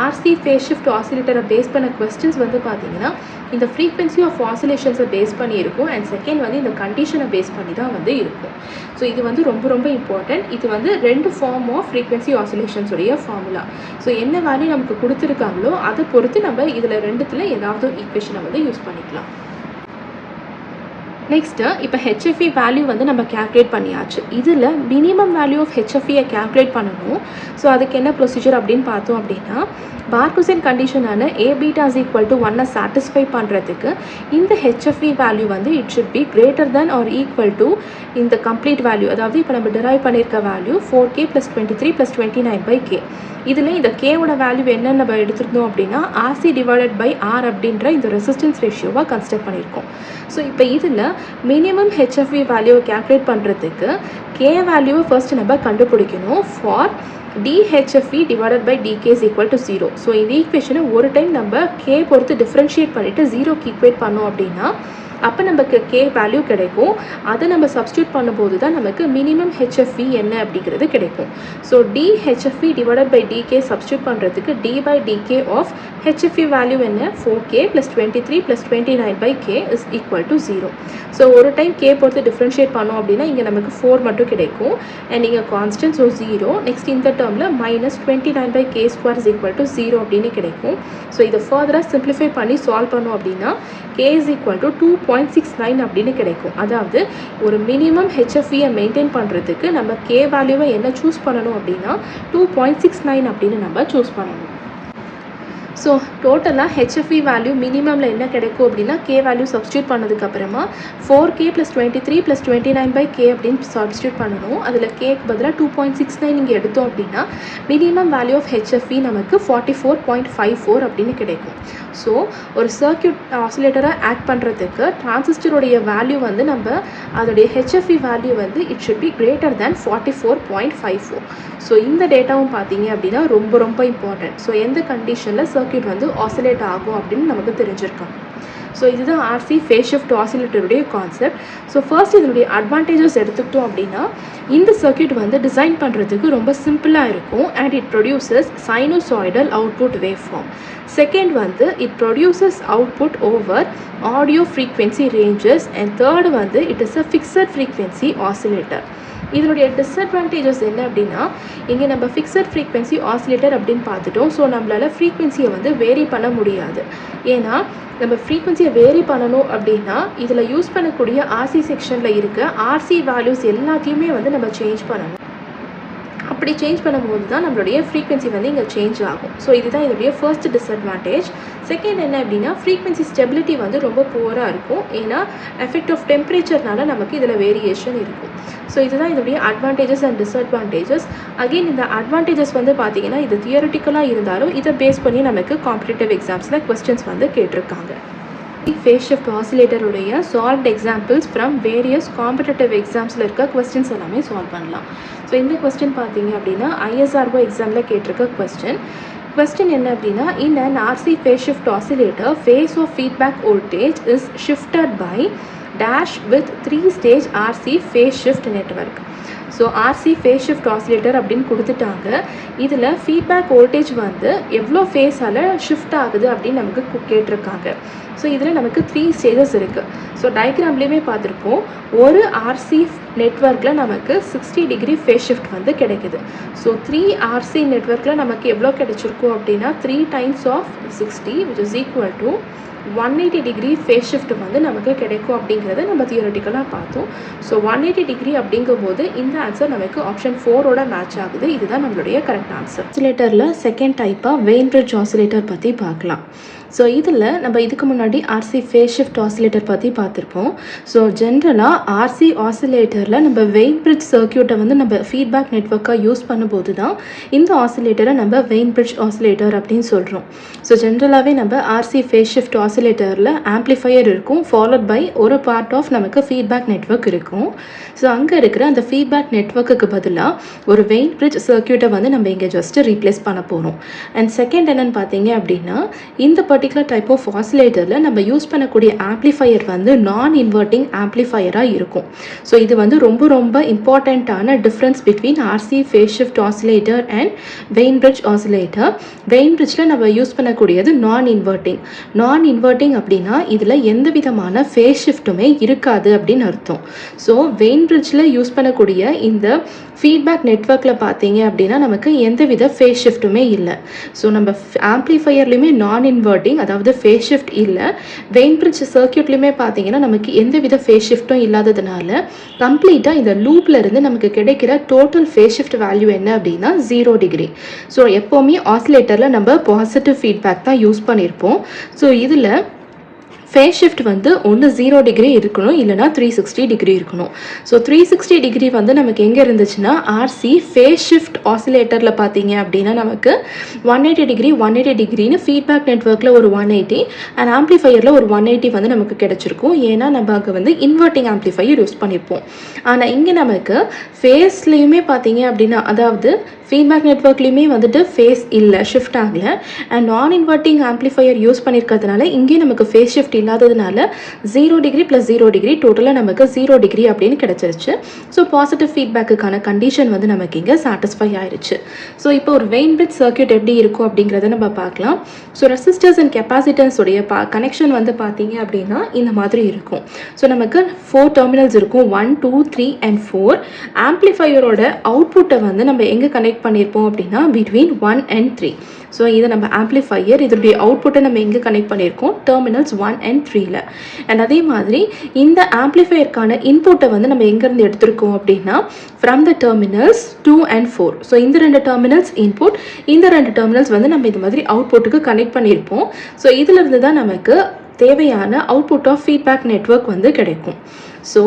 ஆர்சி ஃபேஸ் ஷிஃப்ட் ஆசிலேட்டரை பேஸ் பண்ண கொஸ்டின்ஸ் வந்து பார்த்தீங்கன்னா இந்த ஃப்ரீக்வன்சி ஆஃப் ஆசிலேஷன்ஸை பேஸ் பண்ணி இருக்கும். அண்ட் செகண்ட் வந்து இந்த கண்டிஷனை பேஸ் பண்ணி தான் வந்து இருக்கும். ஸோ இது வந்து ரொம்ப ரொம்ப இம்பார்ட்டன்ட். இது வந்து 2 ஃபார்ம் ஆஃப் ஃப்ரீக்வன்சி ஆசிலேஷன்ஸ் உடைய ஃபார்முலா. ஸோ என்ன வேல்யூ நமக்கு கொடுத்துருக்காங்களோ அதை பொறுத்து நம்ம இதில் 2த்துல ஏதாவது ஈக்குவேஷனை வந்து யூஸ் பண்ணிக்கலாம். நெக்ஸ்ட்டு இப்போ ஹெச்எஃப்இ வேல்யூ வந்து நம்ம கேல்குலேட் பண்ணியாச்சு. இதில் மினிமம் வேல்யூ ஆஃப் ஹெச்எஃப்இயை கேல்குலேட் பண்ணணும். ஸோ அதுக்கு என்ன ப்ரொசீஜர் அப்படின்னு பார்த்தோம் அப்படின்னா பார்குசன் கண்டிஷனான A beta = 1 சாட்டிஸ்ஃபை பண்ணுறதுக்கு இந்த ஹெச்எஃப்இ வேல்யூ வந்து it should be greater than or equal to இந்த கம்ப்ளீட் வேல்யூ. அதாவது இப்போ நம்ம டிரைவ் பண்ணியிருக்க வேல்யூ 4k + 23 + 29/k. இதில் இந்த கேவோட வேல்யூ என்னென்னு நம்ம எடுத்துருந்தோம் அப்படின்னா RC / R அப்படின்ற இந்த ரெசிஸ்டன்ஸ் ரேஷியோவாக கன்சிடர் பண்ணியிருக்கோம். ஸோ இப்போ இதில் மினிமம் ஹெச்எஃப்இ வேல்யூவை கேல்குலேட் பண்ணுறதுக்கு கே வேல்யூவை ஃபர்ஸ்ட் நம்ம கண்டுபிடிக்கணும். For DHFE / DK = 0. ஸோ இந்த ஈக்குவேஷனை ஒரு டைம் நம்ம கே பொறுத்து டிஃப்ரென்ஷியேட் பண்ணிவிட்டு 0க்கு ஈக்குவேட் பண்ணோம் அப்படின்னா அப்போ நமக்கு கே வேல்யூ கிடைக்கும். அதை நம்ம சப்ஸ்டியூட் பண்ணும்போது தான் நமக்கு மினிமம் ஹெச்எஃப்இ என்ன அப்படிங்கிறது கிடைக்கும். ஸோ DHFE / DK சப்ஸ்டியூட் பண்ணுறதுக்கு D/DK ஆஃப் ஹெச்எஃப்இ வேல்யூ என்ன 4k + 23 + 29/k = 0. ஸோ ஒரு டைம் கே பொறுத்து டிஃப்ரென்ஷியேட் பண்ணோம் அப்படின்னா இங்கே நமக்கு 4 மட்டும் கிடைக்கும். அண்ட் இங்கே கான்ஸ்டன்ட், ஸோ 0. நெக்ஸ்ட் இந்த டேர்மில் -29/k² = 0 அப்படின்னு கிடைக்கும். ஸோ இதை ஃபர்தராக சிம்பிளிஃபை பண்ணி சால்வ் பண்ணோம் அப்படின்னா k = 2.69 அப்படின்னு கிடைக்கும். அதாவது ஒரு மினிமம் ஹெச்எஃப்இயை மெயின்டைன் பண்ணுறதுக்கு நம்ம கே வேல்யூவை என்ன சூஸ் பண்ணணும் அப்படின்னா 2.69 அப்படின்னு நம்ம சூஸ் பண்ணணும். ஸோ டோட்டலாக ஹெச்எஃப்இ வேல்யூ மினிமமில் என்ன கிடைக்கும் அப்படின்னா கே வேல்யூ சப்ஸ்டியூட் பண்ணதுக்கப்புறமா 4k + 23 + 29/k அப்படின்னு சப்ஸ்டியூட் பண்ணணும். அதில் கேக்கு பதிலாக 2.69 இங்கே எடுத்தோம் அப்படின்னா மினிமம் வேல்யூ ஆஃப் ஹெச்எஃப்இ நமக்கு 44.54 அப்படின்னு கிடைக்கும். ஸோ ஒரு சர்க்யூட் ஆசிலேட்டராக ஆக்ட் பண்ணுறதுக்கு டிரான்சிஸ்டருடைய வேல்யூ வந்து நம்ம அதோடைய ஹெச்எஃப்இ வேல்யூ வந்து it should be greater than 44.54. So இந்த டேட்டாவும் பார்த்தீங்க அப்படின்னா ரொம்ப ரொம்ப இம்பார்ட்டன்ட். ஸோ எந்த கண்டிஷனில் சர்க்யூட் வந்து ஆசிலேட் ஆகும் அப்படின்னு நமக்கு தெரிஞ்சிருக்கோம். ஸோ இதுதான் ஆர்சி ஃபேஸ் ஷிஃப்ட் ஆசிலேட்டருடைய கான்செப்ட். ஸோ ஃபர்ஸ்ட் இதனுடைய அட்வான்டேஜஸ் எடுத்துக்கிட்டோம் அப்படின்னா இந்த சர்க்யூட் வந்து டிசைன் பண்ணுறதுக்கு ரொம்ப சிம்பிளாக இருக்கும் and it produces sinusoidal output wave form. Second வந்து it produces output over audio frequency ranges and third வந்து it is a fixed frequency oscillator. இதனுடைய டிஸ்அட்வான்டேஜஸ் என்ன அப்படின்னா இங்கே நம்ம ஃபிக்ஸட் ஃப்ரீக்வென்சி ஆசிலேட்டர் அப்படின்னு பார்த்துட்டோம். ஸோ நம்மளால் ஃப்ரீக்வென்சியை வந்து வேரி பண்ண முடியாது. ஏன்னா நம்ம ஃப்ரீக்வென்சியை வேரி பண்ணணும் அப்படின்னா இதில் யூஸ் பண்ணக்கூடிய ஆர்சி செக்ஷனில் இருக்க ஆர்சி வேல்யூஸ் எல்லாத்தையுமே வந்து நம்ம சேஞ்ச் பண்ணணும். அப்படி சேஞ்ச் பண்ணும்போது தான் நம்மளுடைய ஃப்ரீக்வென்சி வந்து இங்கே சேஞ்ச் ஆகும். ஸோ இதுதான் இதோடைய ஃபர்ஸ்ட் டிஸ்அட்வான்டேஜ். செகண்ட் என்ன அப்படின்னா ஃப்ரீக்வென்சி ஸ்டெபிலிட்டி வந்து ரொம்ப புவராக இருக்கும். ஏன்னா எஃபெக்ட் ஆஃப் டெம்பரேச்சர்னால நமக்கு இதில் வேரியேஷன் இருக்கும். ஸோ இதுதான் இதோடைய அட்வான்டேஜஸ் அண்ட் டிஸ்அட்வான்டேஜஸ். அகெயின் இந்த அட்வான்டேஜஸ் வந்து பார்த்திங்கன்னா இது தியரிட்டிக்கலாக இருந்தாலும் இதை பேஸ் பண்ணி நமக்கு காம்படிட்டிவ் எக்ஸாம்ஸில் கொஸ்டின்ஸ் வந்து கேட்டிருக்காங்க. ஃபேஸ் ஷிஃப்ட் ஆசிலேட்டருடைய solved examples from various competitive எக்ஸாம்ஸில் இருக்க கொஸ்டின்ஸ் எல்லாமே சால்வ் பண்ணலாம். ஸோ இந்த கொஸ்டின் பார்த்தீங்க அப்படின்னா ஐஎஸ்ஆர்ஓ எக்ஸாமில் கேட்டிருக்க கொஸ்டின் என்ன அப்படின்னா in an RC phase shift oscillator phase of feedback voltage is shifted by dash with 3-stage RC phase shift network. So RC phase shift oscillator அப்படின்னு கொடுத்துட்டாங்க. இதில் ஃபீட்பேக் வோல்டேஜ் வந்து எவ்வளோ ஃபேஸால் ஷிஃப்ட் ஆகுது அப்படின்னு நமக்கு கேட்டிருக்காங்க. ஸோ இதில் நமக்கு 3 ஸ்டேஜஸ் இருக்குது. ஸோ டயக்ராம்லேயுமே பார்த்துருப்போம். ஒரு ஆர்சி நெட்வொர்க்கில் நமக்கு 60 டிகிரி ஃபேஸ் ஷிஃப்ட் வந்து கிடைக்குது. ஸோ 3 ஆர்சி நெட்வொர்க்கில் நமக்கு எவ்வளோ கிடைச்சிருக்கும் அப்படின்னா 3 times of 60 which is equal to 180 degree phase shift வந்து நமக்கு கிடைக்கும் அப்படிங்கிறத நம்ம தியரிட்டிக்கலாக பார்த்தோம். ஸோ 180 டிகிரி அப்படிங்கும்போது இந்த ஆன்சர் நமக்கு ஆப்ஷன் 4ஓட மேட்ச் ஆகுது. இதுதான் நம்மளுடைய கரெக்ட் ஆன்சர். ஆசிலேட்டரில் செகண்ட் டைப்பாக வெயின் பிரிட்ஜ் ஆசிலேட்டர் பற்றி பார்க்கலாம். ஸோ இதில் நம்ம இதுக்கு முன்னாடி ஆர்சி ஃபேஸ் ஷிஃப்ட் ஆசிலேட்டர் பற்றி பார்த்துருப்போம். ஸோ ஜென்ரலாக ஆர்சி ஆசிலேட்டரில் நம்ம வெயின் பிரிட்ஜ் சர்க்யூட்டை வந்து நம்ம ஃபீட்பேக் நெட்வொர்க்காக யூஸ் பண்ணும்போது தான் இந்த ஆசிலேட்டரை நம்ம வெயின் பிரிட்ஜ் ஆசிலேட்டர் அப்படின்னு சொல்கிறோம். ஸோ ஜென்ரலாகவே நம்ம ஆர்சி ஃபேஸ் ஷிஃப்ட் ஆசிலேட்டரில் ஆம்ப்ளிஃபையர் இருக்கும், ஃபாலோட் பை ஒரு பார்ட் ஆஃப் நமக்கு ஃபீட்பேக் நெட்வொர்க் இருக்கும். ஸோ அங்கே இருக்கிற அந்த ஃபீட்பேக் நெட்வொர்க்குக்கு பதிலாக ஒரு வெயின் பிரிட்ஜ் சர்க்யூட்டை வந்து நம்ம இங்கே ஜஸ்ட்டு ரீப்ளேஸ் பண்ண போகிறோம். அண்ட் செகண்ட் என்னென்னு பார்த்தீங்க அப்படின்னா இந்த பர்டிகுலர் டைப் ஆஃப் ஆசிலேட்டரில் நம்ம யூஸ் பண்ணக்கூடிய ஆம்ப்ளிஃபையர் வந்து நான் இன்வெர்ட்டிங் ஆம்ப்ளிஃபையராக இருக்கும். ஸோ இது வந்து ரொம்ப ரொம்ப இம்பார்ட்டண்ட்டான difference between RC phase shift oscillator and Wien bridge oscillator. Wien பிரிட்ஜில் நம்ம யூஸ் பண்ணக்கூடியது நான் இன்வெர்ட்டிங் அப்படின்னா இதில் எந்த விதமான ஃபேஸ் ஷிஃப்ட்டுமே இருக்காது அப்படின்னு அர்த்தம். ஸோ வெயின் பிரிட்ஜில் யூஸ் பண்ணக்கூடிய இந்த ஃபீட்பேக் நெட்வொர்க்கில் பார்த்தீங்க அப்படின்னா நமக்கு எந்தவித ஃபேஸ் ஷிஃப்ட்டுமே இல்லை. ஸோ நம்ம ஆம்ப்ளிஃபையர்லையுமே நான் இன்வெர்ட்டிங் அதாவது ஃபேஸ் ஷிஃப்ட் இல்லை. வெயின் பிரிட்ஜ் சர்க்யூட்லையுமே பார்த்தீங்கன்னா நமக்கு எந்தவித ஃபேஸ் ஷிஃப்ட்டும் இல்லாததுனால கம்ப்ளீட்டாக இந்த லூப்பில் இருந்து நமக்கு கிடைக்கிற டோட்டல் ஃபேஸ் ஷிஃப்ட் வேல்யூ என்ன அப்படின்னா 0 டிகிரி. ஸோ எப்போவுமே ஆசிலேட்டரில் நம்ம பாசிட்டிவ் ஃபீட்பேக் தான் யூஸ் பண்ணியிருப்போம். ஸோ இதில் ஃபேஸ் ஷிஃப்ட் வந்து ஒன்று 0 டிகிரி இருக்கணும், இல்லைனா 360 டிகிரி இருக்கணும். ஸோ 360 டிகிரி வந்து நமக்கு எங்கே இருந்துச்சுன்னா ஆர்சி ஃபேஸ் ஷிஃப்ட் ஆசிலேட்டரில் பார்த்தீங்க அப்படின்னா நமக்கு 180 டிகிரின்னு ஃபீட்பேக் நெட்வொர்க்கில் ஒரு 180 அண்ட் ஆம்ப்ளிஃபையரில் ஒரு 180 வந்து நமக்கு கிடச்சிருக்கும். ஏன்னா நம்ம அங்கே வந்து இன்வெர்ட்டிங் ஆம்ப்ளிஃபையர் யூஸ் பண்ணியிருப்போம். ஆனால் இங்கே நமக்கு ஃபேஸ்லேயுமே பார்த்தீங்க அப்படின்னா அதாவது ஃபீட்பேக் நெட்வொர்க்லேயுமே வந்துட்டு ஃபேஸ் இல்லை, ஷிஃப்ட் ஆகலை. அண்ட் நான் இன்வெர்ட்டிங் ஆம்ப்ளிஃபையர் யூஸ் பண்ணியிருக்கிறதுனால இங்கே நமக்கு ஃபேஸ் ஷிஃப்ட் இல்லாததுனால 0 டிகிரி + 0 டிகிரி டோட்டலாக நமக்கு 0 டிகிரி அப்படின்னு கிடச்சிருச்சு. ஸோ பாசிட்டிவ் ஃபீட்பேக்குக்கான கண்டிஷன் வந்து நமக்கு இங்கே சாட்டிஸ்ஃபை ஆயிடுச்சு. ஸோ இப்போ ஒரு வெயின் பிரிட்ஜ் சர்க்யூட் எப்படி இருக்கும் அப்படிங்கிறத நம்ம பார்க்கலாம். ஸோ ரெசிஸ்டர்ஸ் அண்ட் கெப்பாசிட்டன்ஸுடைய கனெக்ஷன் வந்து பார்த்தீங்க அப்படின்னா இந்த மாதிரி இருக்கும். ஸோ நமக்கு 4 டெர்மினல்ஸ் இருக்கும், 1, 2, 3 and 4. ஆம்ப்ளிஃபையரோட அவுட்புட்டை வந்து நம்ம எங்கே கனெக்ட் பண்ணியிருப்போம் அப்படின்னா பிட்வீன் 1 and 3. ஸோ இதை நம்ம ஆம்ப்ளிஃபையர் இதோடைய அவுட்புட்டை நம்ம எங்கே கனெக்ட் பண்ணியிருக்கோம், டெர்மினல்ஸ் 1 அண்ட் 3ல. அண்ட் அதே மாதிரி இந்த ஆம்ப்ளிஃபையருக்கான இன்புட்டை வந்து நம்ம எங்கேருந்து எடுத்திருக்கோம் அப்படின்னா from the terminals 2 and 4. So இந்த 2 டெர்மினல்ஸ் இன்புட், இந்த 2 டெர்மினல்ஸ் வந்து நம்ம இந்த மாதிரி அவுட்புட்டுக்கு கனெக்ட் பண்ணியிருப்போம். ஸோ இதிலிருந்து தான் நமக்கு தேவையான அவுட்புட் ஆஃப் ஃபீட்பேக் நெட்வொர்க் வந்து கிடைக்கும். ஸோ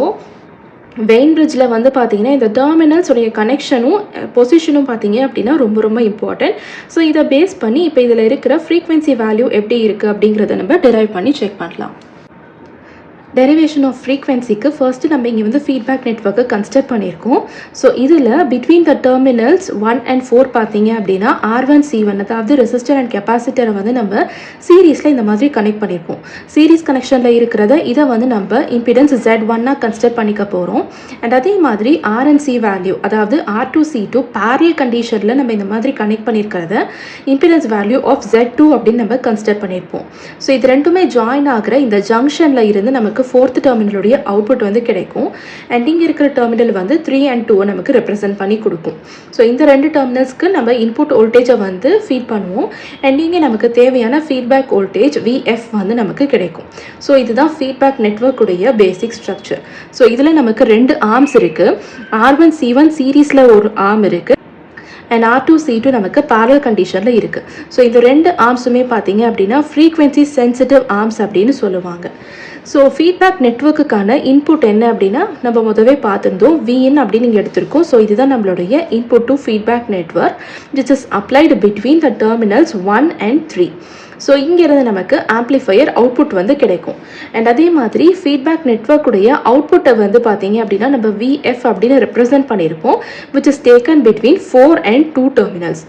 வெயின் பிரிட்ஜில் வந்து பார்த்தீங்கன்னா இந்த டெர்மினல்ஸுடைய கனெக்ஷனும் பொசிஷனும் பார்த்தீங்க அப்படின்னா ரொம்ப ரொம்ப இம்பார்ட்டன்ட். ஸோ இதை பேஸ் பண்ணி இப்போ இதில் இருக்கிற ஃப்ரீக்வன்சி வேல்யூ எப்படி இருக்குது அப்படிங்கிறத நம்ம டிரைவ் பண்ணி செக் பண்ணலாம். டெரிவேஷன் ஆஃப் ஃப்ரீக்வன்சிக்கு ஃபர்ஸ்ட்டு நம்ம இங்கே வந்து ஃபீட்பேக் நெட்வொர்க்கை கன்சிடர் பண்ணியிருக்கோம். ஸோ இதில் பிட்வீன் த டெர்மினல்ஸ் 1 and 4 பார்த்தீங்க அப்படின்னா R1 C1 அதாவது ரெசிஸ்டர் அண்ட் கெப்பாசிட்டரை வந்து நம்ம சீரீஸில் இந்த மாதிரி கனெக்ட் பண்ணியிருப்போம். சீரீஸ் கனெக்ஷனில் இருக்கிறத இதை வந்து நம்ம இம்பிடன்ஸ் Z1 கன்சிடர் பண்ணிக்க போகிறோம். அண்ட் அதே மாதிரி RNC வேல்யூ அதாவது R2 C2 பேரல் கண்டிஷனில் நம்ம இந்த மாதிரி கனெக்ட் பண்ணியிருக்கிறத இம்பிடன்ஸ் வேல்யூ ஆஃப் Z2 அப்படின்னு நம்ம கன்சிடர் பண்ணியிருப்போம். ஸோ இது ரெண்டுமே ஜாயின் ஆகிற இந்த ஜங்ஷனில் இருந்து நமக்கு ஃபோர்த் டெர்மினலுடைய அவுட்புட் வந்து கிடைக்கும். அண்ட் இங்கே இருக்கிற டெர்மினல் வந்து 3 and 2 நமக்கு ரெப்ரசென்ட் பண்ணி கொடுக்கும். ஸோ இந்த 2 டெர்மினல்ஸ்க்கு நம்ம இன்புட் வோல்டேஜை வந்து ஃபீட் பண்ணுவோம். அண்ட் இங்கே நமக்கு தேவையான ஃபீட்பேக் வோல்டேஜ் VF வந்து நமக்கு கிடைக்கும். ஸோ இதுதான் ஃபீட்பேக் நெட்வொர்க்குடைய பேசிக் ஸ்ட்ரக்சர். ஸோ இதில் நமக்கு 2 ஆர்ம்ஸ் இருக்குது. R1 C1 சீரீஸில் ஒரு ஆர்ம் இருக்குது அண்ட் R2 C2 நமக்கு பேரல் கண்டிஷனில் இருக்குது. ஸோ இந்த 2 ஆர்ம்ஸுமே பார்த்தீங்க அப்படின்னா ஃப்ரீக்வன்சி சென்சிட்டிவ் ஆர்ம்ஸ் அப்படின்னு சொல்லுவாங்க. ஸோ ஃபீட்பேக் நெட்வொர்க்குக்கான இன்புட் என்ன அப்படின்னா நம்ம முதவே பார்த்துருந்தோம் Vin அப்படின்னு நீங்கள் எடுத்திருக்கோம். ஸோ இதுதான் நம்மளுடைய input to feedback network which is applied between the terminals 1 and 3. So இங்கேருந்து நமக்கு ஆம்ப்ளிஃபையர் அவுட்புட் வந்து கிடைக்கும். அண்ட் அதே மாதிரி ஃபீட்பேக் நெட்வொர்க்குடைய அவுட்புட்டை வந்து பார்த்தீங்க அப்படின்னா நம்ம VF அப்படின்னு ரெப்ரசென்ட் பண்ணியிருப்போம் which is taken between 4 and 2 terminals.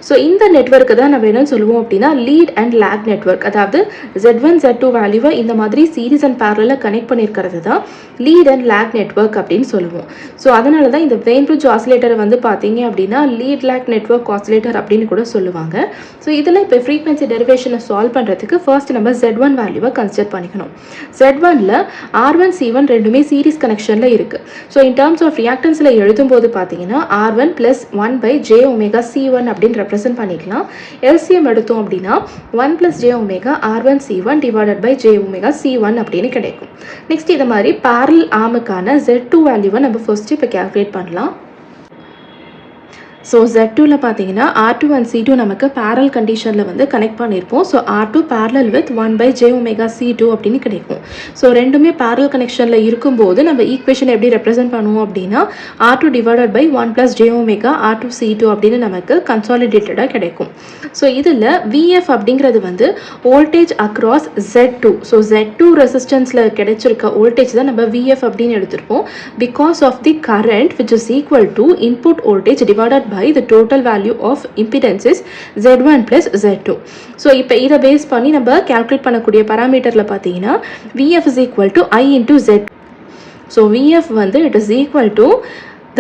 So இந்த நெட்வொர்க்கு தான் நம்ம என்ன சொல்லுவோம் அப்படின்னா லீட் அண்ட் லேக் நெட்வொர்க். அதாவது Z1 Z2 வேல்யூவை இந்த மாதிரி சீரீஸ் அண்ட் பேரலில் கனெக்ட் பண்ணியிருக்கிறது தான் லீட் அண்ட் லேக் நெட்வொர்க் அப்படின்னு சொல்லுவோம். ஸோ அதனால தான் இந்த வெயின் பிரிட்ஜ் ஆசிலேட்டரை வந்து பார்த்தீங்க அப்படின்னா லீட் லேக் நெட்வொர்க் ஆசிலேட்டர் அப்படின்னு கூட சொல்லுவாங்க. ஸோ இதில் இப்போ ஃப்ரீக்வன்சி டெரிவேஷனை சால்வ் பண்ணுறதுக்கு ஃபர்ஸ்ட் நம்ம Z1 வேல்யூவை கன்சிடர் பண்ணிக்கணும். Z1ல R1 C1 ரெண்டுமே சீரீஸ் கனெக்ஷனில் இருக்குது. ஸோ இன் டர்ம்ஸ் ஆஃப் ரியாக்டன்ஸில் எழுதும்போது பார்த்தீங்கன்னா R1 + 1/j⍵ C1 அப்படின்னு ரெப்ரசென்ட் பண்ணிக்கலாம். LCM எடுத்தோம் அப்படின்னா 1 + j⍵ R1 C1 / j⍵ C1 அப்படின்னு கிடைக்கும். நெக்ஸ்ட் இது மாதிரி பேரல் ஆர்முக்கான Z2 வேல்யூவை நம்ம ஃபர்ஸ்ட் இப்போ கால்குலேட் பண்ணலாம். ஸோ Z2ல பார்த்தீங்கன்னா R2 and C2 நமக்கு பேரல் கண்டிஷனில் வந்து கனெக்ட் பண்ணியிருப்போம். So R2 parallel with 1/j⍵ C2 அப்படின்னு கிடைக்கும். ஸோ ரெண்டுமே பேரல் கனெக்ஷனில் இருக்கும்போது நம்ம ஈக்குவேஷன் எப்படி ரெப்ரசென்ட் பண்ணுவோம் அப்படின்னா R2 / 1 + j⍵ R2 C2 அப்படின்னு நமக்கு கன்சாலிடேட்டடாக கிடைக்கும். ஸோ இதில் VF அப்படிங்கிறது வந்து voltage across Z2. So Z2 ரெசிஸ்டன்ஸில் கிடைச்சிருக்க வோல்டேஜ் தான் நம்ம VF அப்படின்னு எடுத்திருப்போம். Because of the current which is equal to input voltage divided by the total value of impedances Z1 plus Z2. So இப்போ இதை பேஸ் பண்ணி நம்ம calculate பண்ணக்கூடிய parameterல பார்த்தீங்கன்னா VF is equal to I into Z. So VF வந்து it is equal to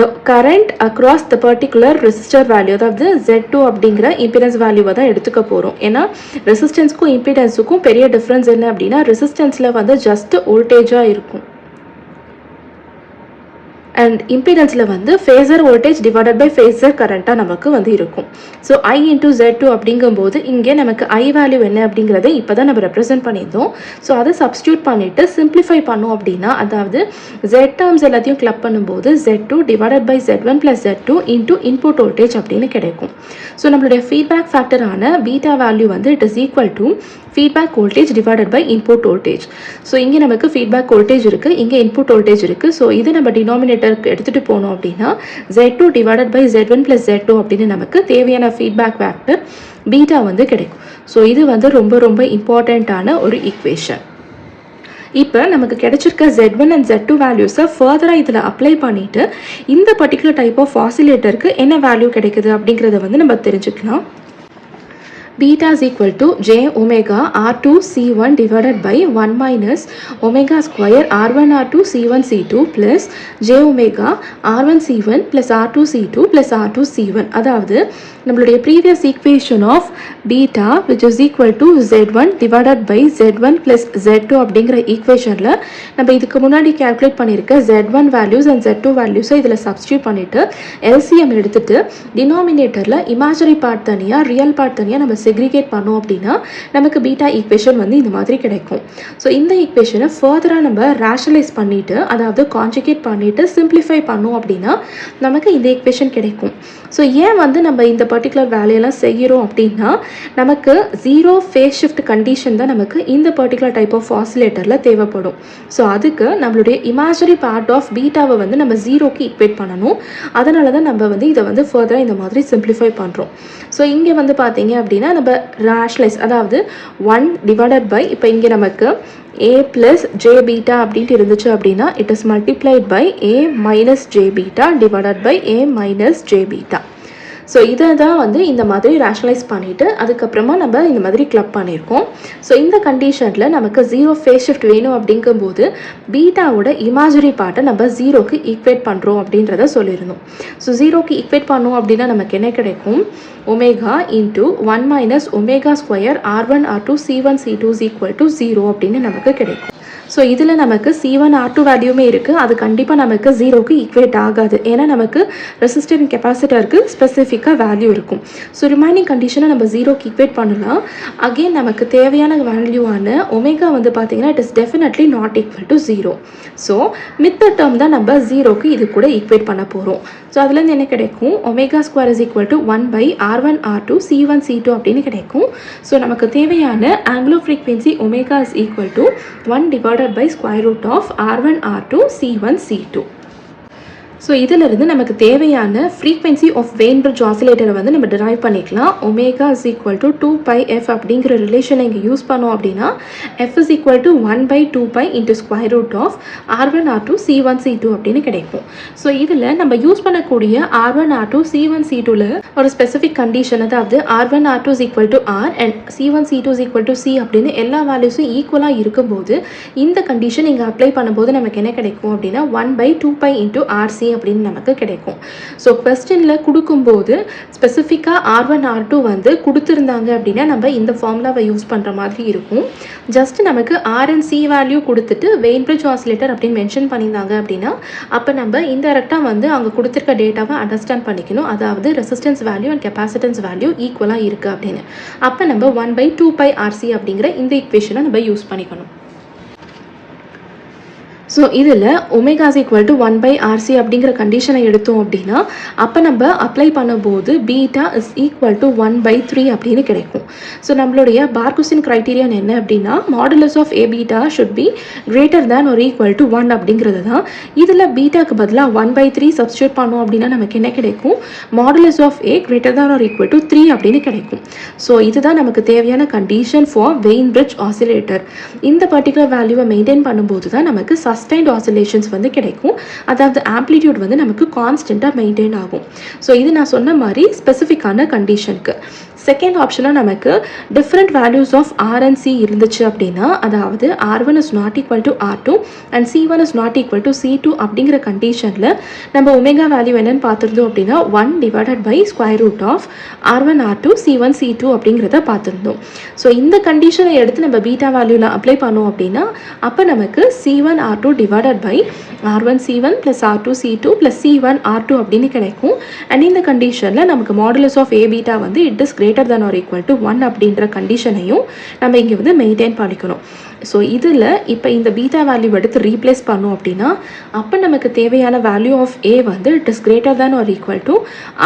the current across the particular resistor value. அதாவது Z2 அப்படிங்கிற impedance வேல்யூவை தான் எடுத்துக்க போகிறோம். ஏன்னா ரெசிஸ்டன்ஸ்க்கும் இம்பிடன்ஸுக்கும் பெரிய டிஃப்ரென்ஸ் என்ன அப்படின்னா ரெசிஸ்டன்ஸில் வந்து ஜஸ்ட் வோல்டேஜாக இருக்கும் அண்ட் இம்பிடன்ஸில் வந்து phasor voltage divided by phasor கரண்ட்டாக நமக்கு வந்து இருக்கும். ஸோ I into Z2 அப்படிங்கும்போது இங்கே நமக்கு I வேல்யூ என்ன அப்படிங்கிறத இப்போ தான் நம்ம ரெப்ரசென்ட் பண்ணியிருந்தோம். ஸோ அதை சப்ஸ்டியூட் பண்ணிவிட்டு சிம்பிளிஃபை பண்ணோம் அப்படின்னா அதாவது Z டேர்ம்ஸ் எல்லாத்தையும் கிளப் பண்ணும்போது Z2 divided by Z1 + Z2 into input voltage அப்படின்னு கிடைக்கும். ஸோ நம்மளுடைய ஃபீட்பேக் ஃபேக்டரான பீட்டா வேல்யூ வந்து it is equal to feedback voltage divided by input voltage. So இங்கே நமக்கு ஃபீட்பேக் வோல்டேஜ் இருக்குது, இங்கே இன்புட் வோல்டேஜ் இருக்குது. ஸோ இது நம்ம டினாமினேட்டருக்கு எடுத்துகிட்டு போனோம் அப்படின்னா Z2 divided by Z1 + Z2 அப்படின்னு நமக்கு தேவையான ஃபீட்பேக் ஃபேக்டர் பீட்டா வந்து கிடைக்கும். ஸோ இது வந்து ரொம்ப ரொம்ப இம்பார்ட்டண்ட்டான ஒரு ஈக்குவேஷன். இப்போ நமக்கு கிடைச்சிருக்க Z1 and Z2 வேல்யூஸை ஃபர்தராக இதில் அப்ளை பண்ணிவிட்டு இந்த பர்டிகுலர் டைப் ஆஃப் ஆசிலேட்டருக்கு என்ன வேல்யூ கிடைக்குது அப்படிங்கிறத வந்து நம்ம தெரிஞ்சுக்கலாம். Beta is equal to j⍵ R2 C1 divided by 1 minus omega square R1 R2 C1 C2 plus j⍵ R1 C1 plus R2 C2 plus R2 C1. அதாவது நம்மளுடைய previous equation of beta which is equal to Z1 divided by Z1 plus Z2 அப்படிங்கிற ஈக்குவேஷனில் நம்ம இதுக்கு முன்னாடி calculate பண்ணியிருக்க Z1 values and Z2 values இதில் substitute பண்ணிவிட்டு LCM எடுத்துட்டு denominatorல imaginary part தனியாக ரியல் பார்ட் தனியாக நம்ம செக்ரிகேட் பண்ணோம் அப்படின்னா நமக்கு பீட்டா ஈக்குவேஷன் வந்து இந்த மாதிரி கிடைக்கும். ஸோ இந்த ஈக்குவேஷனை ஃபர்தராக நம்ம ரேஷனலைஸ் பண்ணிவிட்டு, அதாவது கான்ஜுகேட் பண்ணிவிட்டு சிம்பிளிஃபை பண்ணோம் அப்படின்னா நமக்கு இந்த ஈக்குவேஷன் கிடைக்கும். ஸோ ஏன் வந்து நம்ம இந்த பர்டிகுலர் வேலையெல்லாம் செய்கிறோம் அப்படின்னா, நமக்கு ஜீரோ ஃபேஸ் ஷிஃப்ட் கண்டிஷன் தான் நமக்கு இந்த பர்டிகுலர் டைப் ஆஃப் ஆசிலேட்டரில் தேவைப்படும். ஸோ அதுக்கு நம்மளுடைய இமேஜினரி பார்ட் ஆஃப் பீட்டாவை வந்து நம்ம ஜீரோக்கு ஈக்குவேட் பண்ணணும். அதனால தான் நம்ம வந்து இதை வந்து ஃபர்தராக இந்த மாதிரி சிம்பிளிஃபை பண்ணுறோம். ஸோ இங்கே வந்து பார்த்தீங்க அப்படின்னா நம்ம ரேஷனலைஸ், அதாவது 1 டிவைடட் பை, இப்போ இங்கே நமக்கு a plus j beta அப்படின்ட்டு இருந்துச்சு அப்படின்னா it is multiplied by a minus j beta divided by a minus j beta. So இதை தான் வந்து இந்த மாதிரி ரேஷனலைஸ் பண்ணிவிட்டு அதுக்கப்புறமா நம்ம இந்த மாதிரி கிளப் பண்ணியிருக்கோம். ஸோ இந்த கண்டிஷனில் நமக்கு ஜீரோ ஃபேஸ் ஷிஃப்ட் வேணும் அப்படிங்கும்போது பீட்டாவோட இமேஜினரி பார்ட்டை நம்ம ஜீரோக்கு ஈக்குவேட் பண்ணுறோம் அப்படின்றத சொல்லியிருந்தோம். ஸோ ஜீரோக்கு ஈக்குவேட் பண்ணோம் அப்படின்னா நமக்கு என்ன கிடைக்கும்? Omega into 1 minus omega square R1 R2 C1 C2 is equal to 0 அப்படின்னு நமக்கு கிடைக்கும். ஸோ இதில் நமக்கு C1 R2 வேல்யூமே இருக்குது. அது கண்டிப்பாக நமக்கு ஜீரோக்கு ஈக்குவேட் ஆகாது. ஏன்னா நமக்கு ரெசிஸ்டர் அண்ட் கெப்பாசிட்டருக்கு ஸ்பெசிஃபிக்காக வேல்யூ இருக்கும். ஸோ ரிமைனிங் கண்டிஷனை நம்ம ஜீரோக்கு ஈக்குவேட் பண்ணலாம். அகெயின் நமக்கு தேவையான வேல்யூவான ஒமேகா வந்து பார்த்திங்கன்னா it is definitely not equal to 0. So மித்த டேர்ம் தான் நம்ம ஜீரோக்கு இது கூட ஈக்குவேட் பண்ண போகிறோம். ஸோ அதுலேருந்து என்ன கிடைக்கும்? Omega square is equal to 1 by R1 R2 C1 C2 அப்படின்னு கிடைக்கும். ஸோ நமக்கு தேவையான angular frequency omega is equal to 1 divided by square root of R1 R2 C1 C2. So இதிலிருந்து நமக்கு தேவையான ஃப்ரீக்வன்சி ஆஃப் வெயின் பிரிட்ஜ் ஆசிலேட்டரை வந்து நம்ம டிரைவ் பண்ணிக்கலாம். Omega is equal to 2πf அப்படிங்கிற ரிலேஷனை இங்கே யூஸ் பண்ணோம் அப்படின்னா f is equal to 1/2π into square root of R1 R2 C1 C2 அப்படின்னு கிடைக்கும். ஸோ இதில் நம்ம யூஸ் பண்ணக்கூடிய R1 R2 C1 C2ல ஒரு ஸ்பெசிஃபிக் கண்டிஷன், அதாவது R1 R2 is equal to R and C1 C2 is equal to C அப்படின்னு எல்லா வேல்யூஸும் ஈக்குவலாக இருக்கும்போது இந்த கண்டிஷன் இங்கே அப்ளை பண்ணும்போது நமக்கு என்ன கிடைக்கும் அப்படின்னா 1/2π இன்ட்டு RC அப்படின்னு நமக்கு கிடைக்கும். ஸோ கொஸ்டினில் கொடுக்கும்போது ஸ்பெசிஃபிக்காக R1 R2 வந்து கொடுத்துருந்தாங்க அப்படின்னா நம்ம இந்த ஃபார்முலாவை யூஸ் பண்ணுற மாதிரி இருக்கும். ஜஸ்ட் நமக்கு R and C வேல்யூ கொடுத்துட்டு வெயின் பிரிட்ஜ் ஆசிலேட்டர் அப்படின்னு மென்ஷன் பண்ணியிருந்தாங்க அப்படின்னா அப்போ நம்ம இன்டெரக்டாக வந்து அங்கே கொடுத்துருக்க டேட்டாவை அண்டர்ஸ்டாண்ட் பண்ணிக்கணும். அதாவது resistance value and capacitance value ஈக்குவலாக இருக்குது அப்படின்னு. அப்போ நம்ம 1/2π RC அப்படிங்கிற இந்த ஈக்குவேஷனை நம்ம யூஸ் பண்ணிக்கணும். ஸோ இதில் omega is equal to 1/RC அப்படிங்கிற கண்டிஷனை எடுத்தோம் அப்படின்னா அப்போ நம்ம அப்ளை பண்ணும்போது பீட்டா இஸ் ஈக்குவல் டு 1/3 அப்படின்னு கிடைக்கும். ஸோ நம்மளுடைய பார்குசின் க்ரைட்டீரியான் என்ன அப்படின்னா modulus of A beta should be greater than or equal to 1 அப்படிங்கிறது தான். இதில் பீட்டாக்கு பதிலாக 1/3 சப்ஸ்டியூட் பண்ணோம் அப்படின்னா நமக்கு என்ன கிடைக்கும்? Modulus of A greater than or equal to 3 அப்படின்னு கிடைக்கும். ஸோ இதுதான் நமக்கு தேவையான condition for Wien bridge oscillator. இந்த பர்டிகுலர் வேல்யூவை மெயின்டைன் பண்ணும்போது தான் நமக்கு சஸ்டைன்ட் ஆசிலேஷன்ஸ் வந்து கிடைக்கும். அதாவது ஆம்ப்ளிடியூட் வந்து நமக்கு கான்ஸ்டன்ட்டாக மெயின்டைன் ஆகும். ஸோ இது நான் சொன்ன மாதிரி ஸ்பெசிஃபிக்கான கண்டிஷனுக்கு. செகண்ட் ஆப்ஷனாக நமக்கு different values of R and C இருந்துச்சு அப்படின்னா, அதாவது R1 is not equal to R2 and C1 is not equal to C2 அப்படிங்கிற கண்டிஷனில் நம்ம ஒமேகா வேல்யூ என்னன்னு பார்த்துருந்தோம் அப்படின்னா 1 divided by square root of R1 R2 C1 C2 அப்படிங்கிறத பார்த்துருந்தோம். ஸோ இந்த கண்டிஷனை எடுத்து நம்ம பீட்டா வேல்யூவில் அப்ளை பண்ணோம் அப்படின்னா அப்போ நமக்கு C1 R2 divided by R1 C1 plus R2 C2 plus C1 R2 அப்படின்னு கிடைக்கும். அண்ட் இந்த கண்டிஷனில் நமக்கு மாடுலஸ் ஆஃப் ஏ பீட்டா வந்து it is greater than or equal to 1 அப்படின்ற கண்டிஷனையும் நம்ம இங்கே வந்து மெயின்டைன் பண்ணிக்கணும். ஸோ இதில் இப்போ இந்த பீட்டா வேல்யூ எடுத்து ரீப்ளேஸ் பண்ணோம் அப்படின்னா அப்போ நமக்கு தேவையான வேல்யூ ஆஃப் ஏ வந்து it is greater than or equal to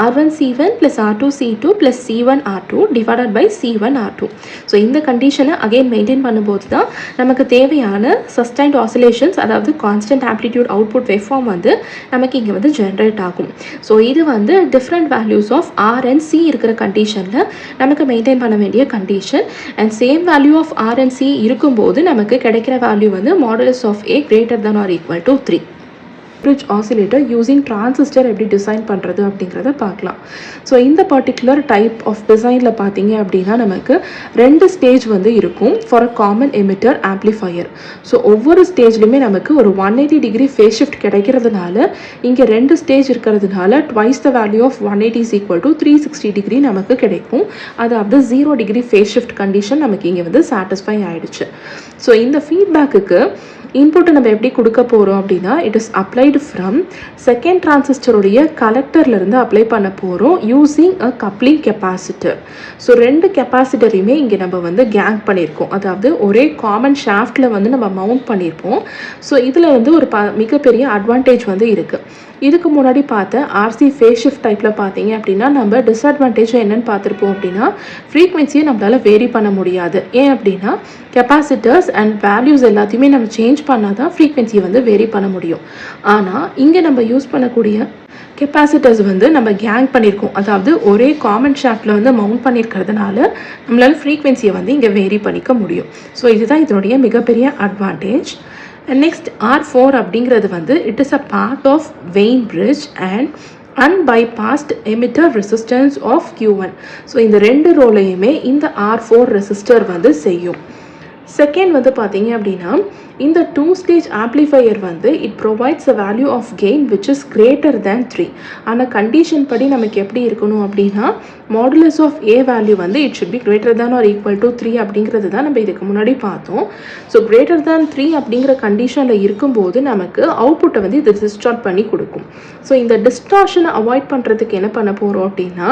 R1 C1 plus R2 C2 plus C1 R2 divided by C1 R2. So இந்த கண்டிஷனை அகெயின் மெயின்டைன் பண்ணும்போது தான் நமக்கு தேவையான சஸ்டைன்ட் ஆசிலேஷன்ஸ், அதாவது கான்ஸ்டன்ட் ஆம்ப்ளிடியூட் அவுட்புட் வேவ்ஃபார்ம் வந்து நமக்கு இங்கே வந்து ஜென்ரேட் ஆகும். ஸோ இது வந்து different values of R and C இருக்கிற கண்டிஷனில் நமக்கு மெயின்டைன் பண்ண வேண்டிய condition. And same value of R and C இருக்கும்போது நமக்கு கிடைக்கிற வேல்யூ வந்து modulus of A greater than or equal to 3. Bridge oscillator using transistor எப்படி டிசைன் பண்ணுறது அப்படிங்கிறத பார்க்கலாம். ஸோ இந்த பர்டிகுலர் டைப் ஆஃப் டிசைனில் பார்த்தீங்க அப்படின்னா நமக்கு 2 ஸ்டேஜ் வந்து இருக்கும் for a common emitter amplifier. So ஒவ்வொரு ஸ்டேஜ்லையுமே நமக்கு ஒரு 180 டிகிரி ஃபேஸ் ஷிஃப்ட் கிடைக்கிறதுனால இங்கே 2 ஸ்டேஜ் இருக்கிறதுனால twice the value of 180 is equal to 360 degree நமக்கு கிடைக்கும். அதாவது 0 டிகிரி ஃபேஸ் ஷிஃப்ட் கண்டிஷன் நமக்கு இங்கே வந்து சாட்டிஸ்ஃபை ஆகிடுச்சு. ஸோ இந்த ஃபீட்பேக்குக்கு இன்புட்டை நம்ம எப்படி கொடுக்க போகிறோம் அப்படின்னா it is applied from second டிரான்சிஸ்டருடைய கலெக்டர்லேருந்து அப்ளை பண்ண போகிறோம் using a coupling capacitor. So ரெண்டு கெப்பாசிட்டரையுமே இங்கே நம்ம வந்து கேங் பண்ணியிருக்கோம், அதாவது ஒரே காமன் ஷாஃப்டில் வந்து நம்ம மவுண்ட் பண்ணியிருப்போம். ஸோ இதில் வந்து ஒரு மிகப்பெரிய அட்வான்டேஜ் வந்து இருக்குது. இதுக்கு முன்னாடி பார்த்த ஆர்சி ஃபேஸ் ஷிஃப்ட் டைப்பில் பார்த்தீங்க அப்படின்னா நம்ம டிஸ்அட்வான்டேஜ் என்னென்னு பார்த்துருப்போம் அப்படின்னா ஃப்ரீக்வன்சியை நம்மளால் வேரி பண்ண முடியாது. ஏன் அப்படின்னா கெப்பாசிட்டர்ஸ் அண்ட் வேல்யூஸ் எல்லாத்தையுமே நம்ம சேஞ்ச் பண்ணால் தான் ஃப்ரீக்வன்சியை வந்து வேரி பண்ண முடியும். ஆனால் இங்கே நம்ம யூஸ் பண்ணக்கூடிய கெப்பாசிட்டர்ஸ் வந்து நம்ம கேங் பண்ணியிருக்கோம், அதாவது ஒரே காமன் ஷாஃப்டில் வந்து மவுண்ட் பண்ணியிருக்கிறதுனால நம்மளால் ஃப்ரீக்வன்சியை வந்து இங்கே வேரி பண்ணிக்க முடியும். ஸோ இதுதான் இதனுடைய மிகப்பெரிய அட்வான்டேஜ். நெக்ஸ்ட் R4 அப்படிங்கிறது வந்து it is a part of Wien bridge and unbypassed emitter resistance of Q1. So இந்த ரெண்டு ரோலையுமே இந்த R4 ரெசிஸ்டர் வந்து செய்யும். செகண்ட் வந்து பார்த்தீங்க அப்படின்னா இந்த 2-stage ஆம்ப்ளிஃபையர் வந்து it provides a value of gain which is greater than 3. ஆனால் கண்டிஷன் படி நமக்கு எப்படி இருக்கணும் அப்படின்னா மாடுலஸ் ஆஃப் ஏ வேல்யூ வந்து it should be greater than or equal to 3 அப்படிங்கிறது தான் நம்ம இதுக்கு முன்னாடி பார்த்தோம். ஸோ கிரேட்டர் தேன் 3 அப்படிங்கிற கண்டிஷனில் இருக்கும்போது நமக்கு அவுட்புட்டை வந்து இது டிஸ்டார்ட் பண்ணி கொடுக்கும். ஸோ இந்த டிஸ்டார்ஷனை அவாய்ட் பண்ணுறதுக்கு என்ன பண்ண போகிறோம் அப்படின்னா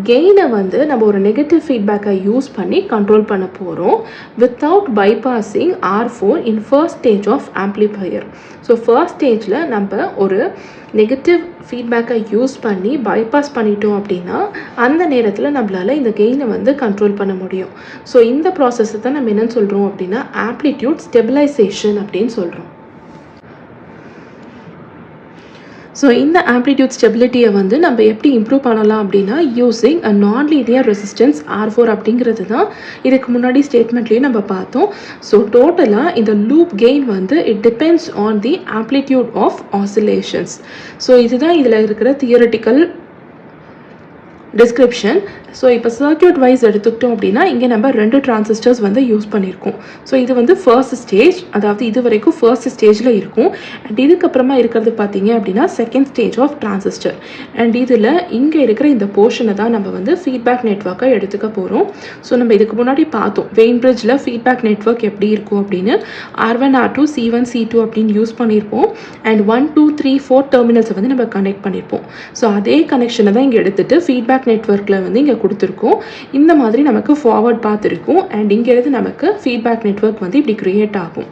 கெயினை வந்து நம்ம ஒரு நெகட்டிவ் ஃபீட்பேக்கை யூஸ் பண்ணி கண்ட்ரோல் பண்ண போகிறோம் without bypassing R4 in first stage of amplifier. So first ஸ்டேஜில் நம்ம ஒரு நெகட்டிவ் ஃபீட்பேக்கை யூஸ் பண்ணி பைபாஸ் பண்ணிட்டோம் அப்படின்னா அந்த நேரத்தில் நம்மளால் இந்த கெயினை வந்து கண்ட்ரோல் பண்ண முடியும். ஸோ இந்த ப்ராசஸை தான் நம்ம என்னென்னு சொல்கிறோம் அப்படின்னா ஆம்ப்ளிடியூட் ஸ்டெபிலைசேஷன் அப்படின்னு சொல்கிறோம். ஸோ இந்த ஆம்ப்ளிடியூட் ஸ்டெபிலிட்டியை வந்து நம்ம எப்படி இம்ப்ரூவ் பண்ணலாம் அப்படின்னா யூஸிங் அ நான் லீனியர் ரெசிஸ்டன்ஸ் R4 அப்படிங்கிறது தான் இதுக்கு முன்னாடி ஸ்டேட்மெண்ட்லேயே நம்ம பார்த்தோம். ஸோ டோட்டலாக இந்த லூப் கெயின் வந்து it depends on the amplitude of oscillations. So இதுதான் இதில் இருக்கிற தியரட்டிக்கல் டிஸ்கிரிப்ஷன். ஸோ இப்போ சர்க்யூட் வைஸ் எடுத்துக்கிட்டோம் அப்படின்னா இங்கே நம்ம ரெண்டு டிரான்சிஸ்டர்ஸ் வந்து யூஸ் பண்ணியிருக்கோம். ஸோ இது வந்து ஃபர்ஸ்ட் ஸ்டேஜ், அதாவது இது வரைக்கும் ஃபர்ஸ்ட் ஸ்டேஜில் இருக்கும். அண்ட் இதுக்கப்புறமா இருக்கிறது பார்த்தீங்க அப்படின்னா second stage of transistor. And இதில் இங்கே இருக்கிற இந்த போர்ஷனை தான் நம்ம வந்து ஃபீட்பேக் நெட்வொர்க்கை எடுத்துக்க போகிறோம். ஸோ நம்ம இதுக்கு முன்னாடி பார்த்தோம் வெயின் பிரிட்ஜில் ஃபீட்பேக் நெட்வொர்க் எப்படி இருக்கும் அப்படின்னு R1 R2 C1 C2 அப்படின்னு யூஸ் பண்ணியிருப்போம். அண்ட் 1 2 3 4 டெர்மினல்ஸை வந்து நம்ம கனெக்ட் பண்ணியிருப்போம். ஸோ அதே கனெக்ஷனை தான் இங்கே எடுத்துகிட்டு ஃபீட்பேக் நெட்வொர்க்கில் வந்து இங்கே கொடுத்துருக்கோம். இந்த மாதிரி நமக்கு ஃபார்வர்ட் பாத் இருக்கும். அண்ட் இங்கேருந்து நமக்கு ஃபீட்பேக் நெட்வொர்க் வந்து இப்படி க்ரியேட் ஆகும்.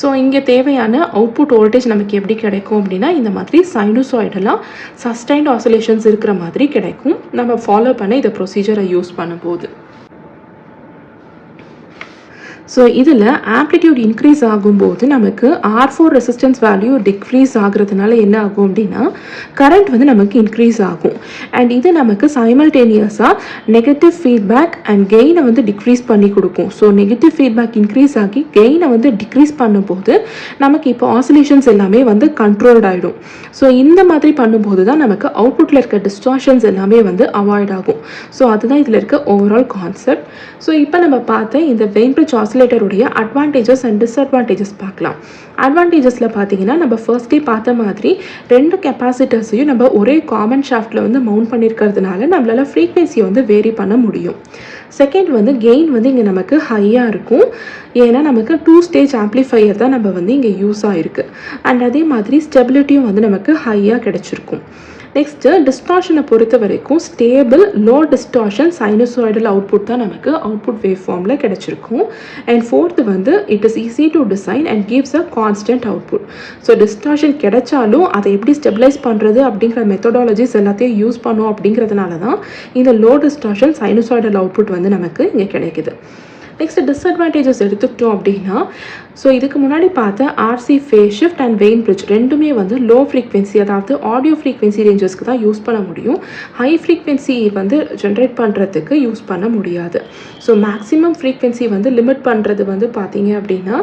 ஸோ இங்கே தேவையான அவுட்புட் வோல்டேஜ் நமக்கு எப்படி கிடைக்கும் அப்படின்னா இந்த மாதிரி சைனூசாய்டெல்லாம் சஸ்டைன்ட் ஆசிலேஷன்ஸ் இருக்கிற மாதிரி கிடைக்கும் நம்ம ஃபாலோ பண்ண இந்த ப்ரொசீஜரை யூஸ் பண்ணும்போது. ஸோ இதில் ஆம்ப்ளிடியூட் இன்க்ரீஸ் ஆகும்போது நமக்கு R4 ரெசிஸ்டன்ஸ் வேல்யூ டிக்ரீஸ் ஆகுறதுனால என்ன ஆகும் அப்படின்னா கரண்ட் வந்து நமக்கு இன்க்ரீஸ் ஆகும். அண்ட் இது நமக்கு சைமல்டேனியஸாக நெகட்டிவ் ஃபீட்பேக் அண்ட் கெயினை வந்து டிக்ரீஸ் பண்ணி கொடுக்கும். ஸோ நெகட்டிவ் ஃபீட்பேக் இன்க்ரீஸ் ஆகி கெயினை வந்து டிக்ரீஸ் பண்ணும்போது நமக்கு இப்போ ஆசிலேஷன்ஸ் எல்லாமே வந்து கண்ட்ரோல்ட் ஆகிடும். ஸோ இந்த மாதிரி பண்ணும்போது தான் நமக்கு அவுட்புட்டில் இருக்க டிஸ்டார்ஷன்ஸ் எல்லாமே வந்து அவாய்ட் ஆகும். ஸோ அதுதான் இதில் இருக்க ஓவரால் கான்செப்ட். ஸோ இப்போ நம்ம பார்த்த இந்த வெயின் பிரிட்ஜ் ஆசிலேட்டருடைய அட்வான்டேஜஸ் அண்ட் டிஸ்அட்வான்டேஜஸ் பார்க்கலாம். அட்வான்டேஜஸில் பார்த்தீங்கன்னா நம்ம ஃபர்ஸ்டே பார்த்த மாதிரி ரெண்டு கெப்பாசிட்டர்ஸையும் நம்ம ஒரே காமன் ஷாஃப்டில் வந்து மவுண்ட் பண்ணியிருக்கிறதுனால நம்மளால் ஃப்ரீக்வன்சியை வந்து வேரி பண்ண முடியும். செகண்ட் வந்து கெயின் வந்து இங்கே நமக்கு ஹையாக இருக்கும், ஏன்னா நமக்கு 2-ஸ்டேஜ் ஆம்ப்ளிஃபையர் தான் நம்ம வந்து இங்கே யூஸ் ஆகிருக்கு. அண்ட் அதே மாதிரி ஸ்டெபிலிட்டியும் வந்து நமக்கு ஹையாக கிடச்சிருக்கும். நெக்ஸ்ட்டு டிஸ்டார்ஷனை பொறுத்த வரைக்கும் stable low distortion sinusoidal output தான் நமக்கு அவுட்புட் வேவ் ஃபார்மில் கிடச்சிருக்கும். அண்ட் ஃபோர்த்து வந்து it is easy to design and gives a constant output. So distortion கிடைச்சாலும் அதை எப்படி ஸ்டெபிலைஸ் பண்ணுறது அப்படிங்கிற மெத்தடாலஜிஸ் எல்லாத்தையும் யூஸ் பண்ணோம் அப்படிங்கிறதுனால தான் இந்த லோ டிஸ்டார்ஷன் சைனூசாய்டல் அவுட்புட் வந்து நமக்கு இங்கே கிடைக்குது. நெக்ஸ்ட் டிஸ்அட்வான்டேஜஸ் எடுத்துக்கிட்டோம் அப்படின்னா ஸோ இதுக்கு முன்னாடி பார்த்த RC phase shift and Wien bridge ரெண்டுமே வந்து லோ ஃப்ரீக்வன்சி, அதாவது ஆடியோ ஃப்ரீக்வன்சி ரேஞ்சஸ்க்கு தான் யூஸ் பண்ண முடியும். ஹை ஃப்ரீக்வன்சி வந்து ஜென்ரேட் பண்ணுறதுக்கு யூஸ் பண்ண முடியாது. ஸோ மேக்ஸிமம் ஃப்ரீக்வன்சி வந்து லிமிட் பண்ணுறது வந்து பார்த்தீங்க அப்படின்னா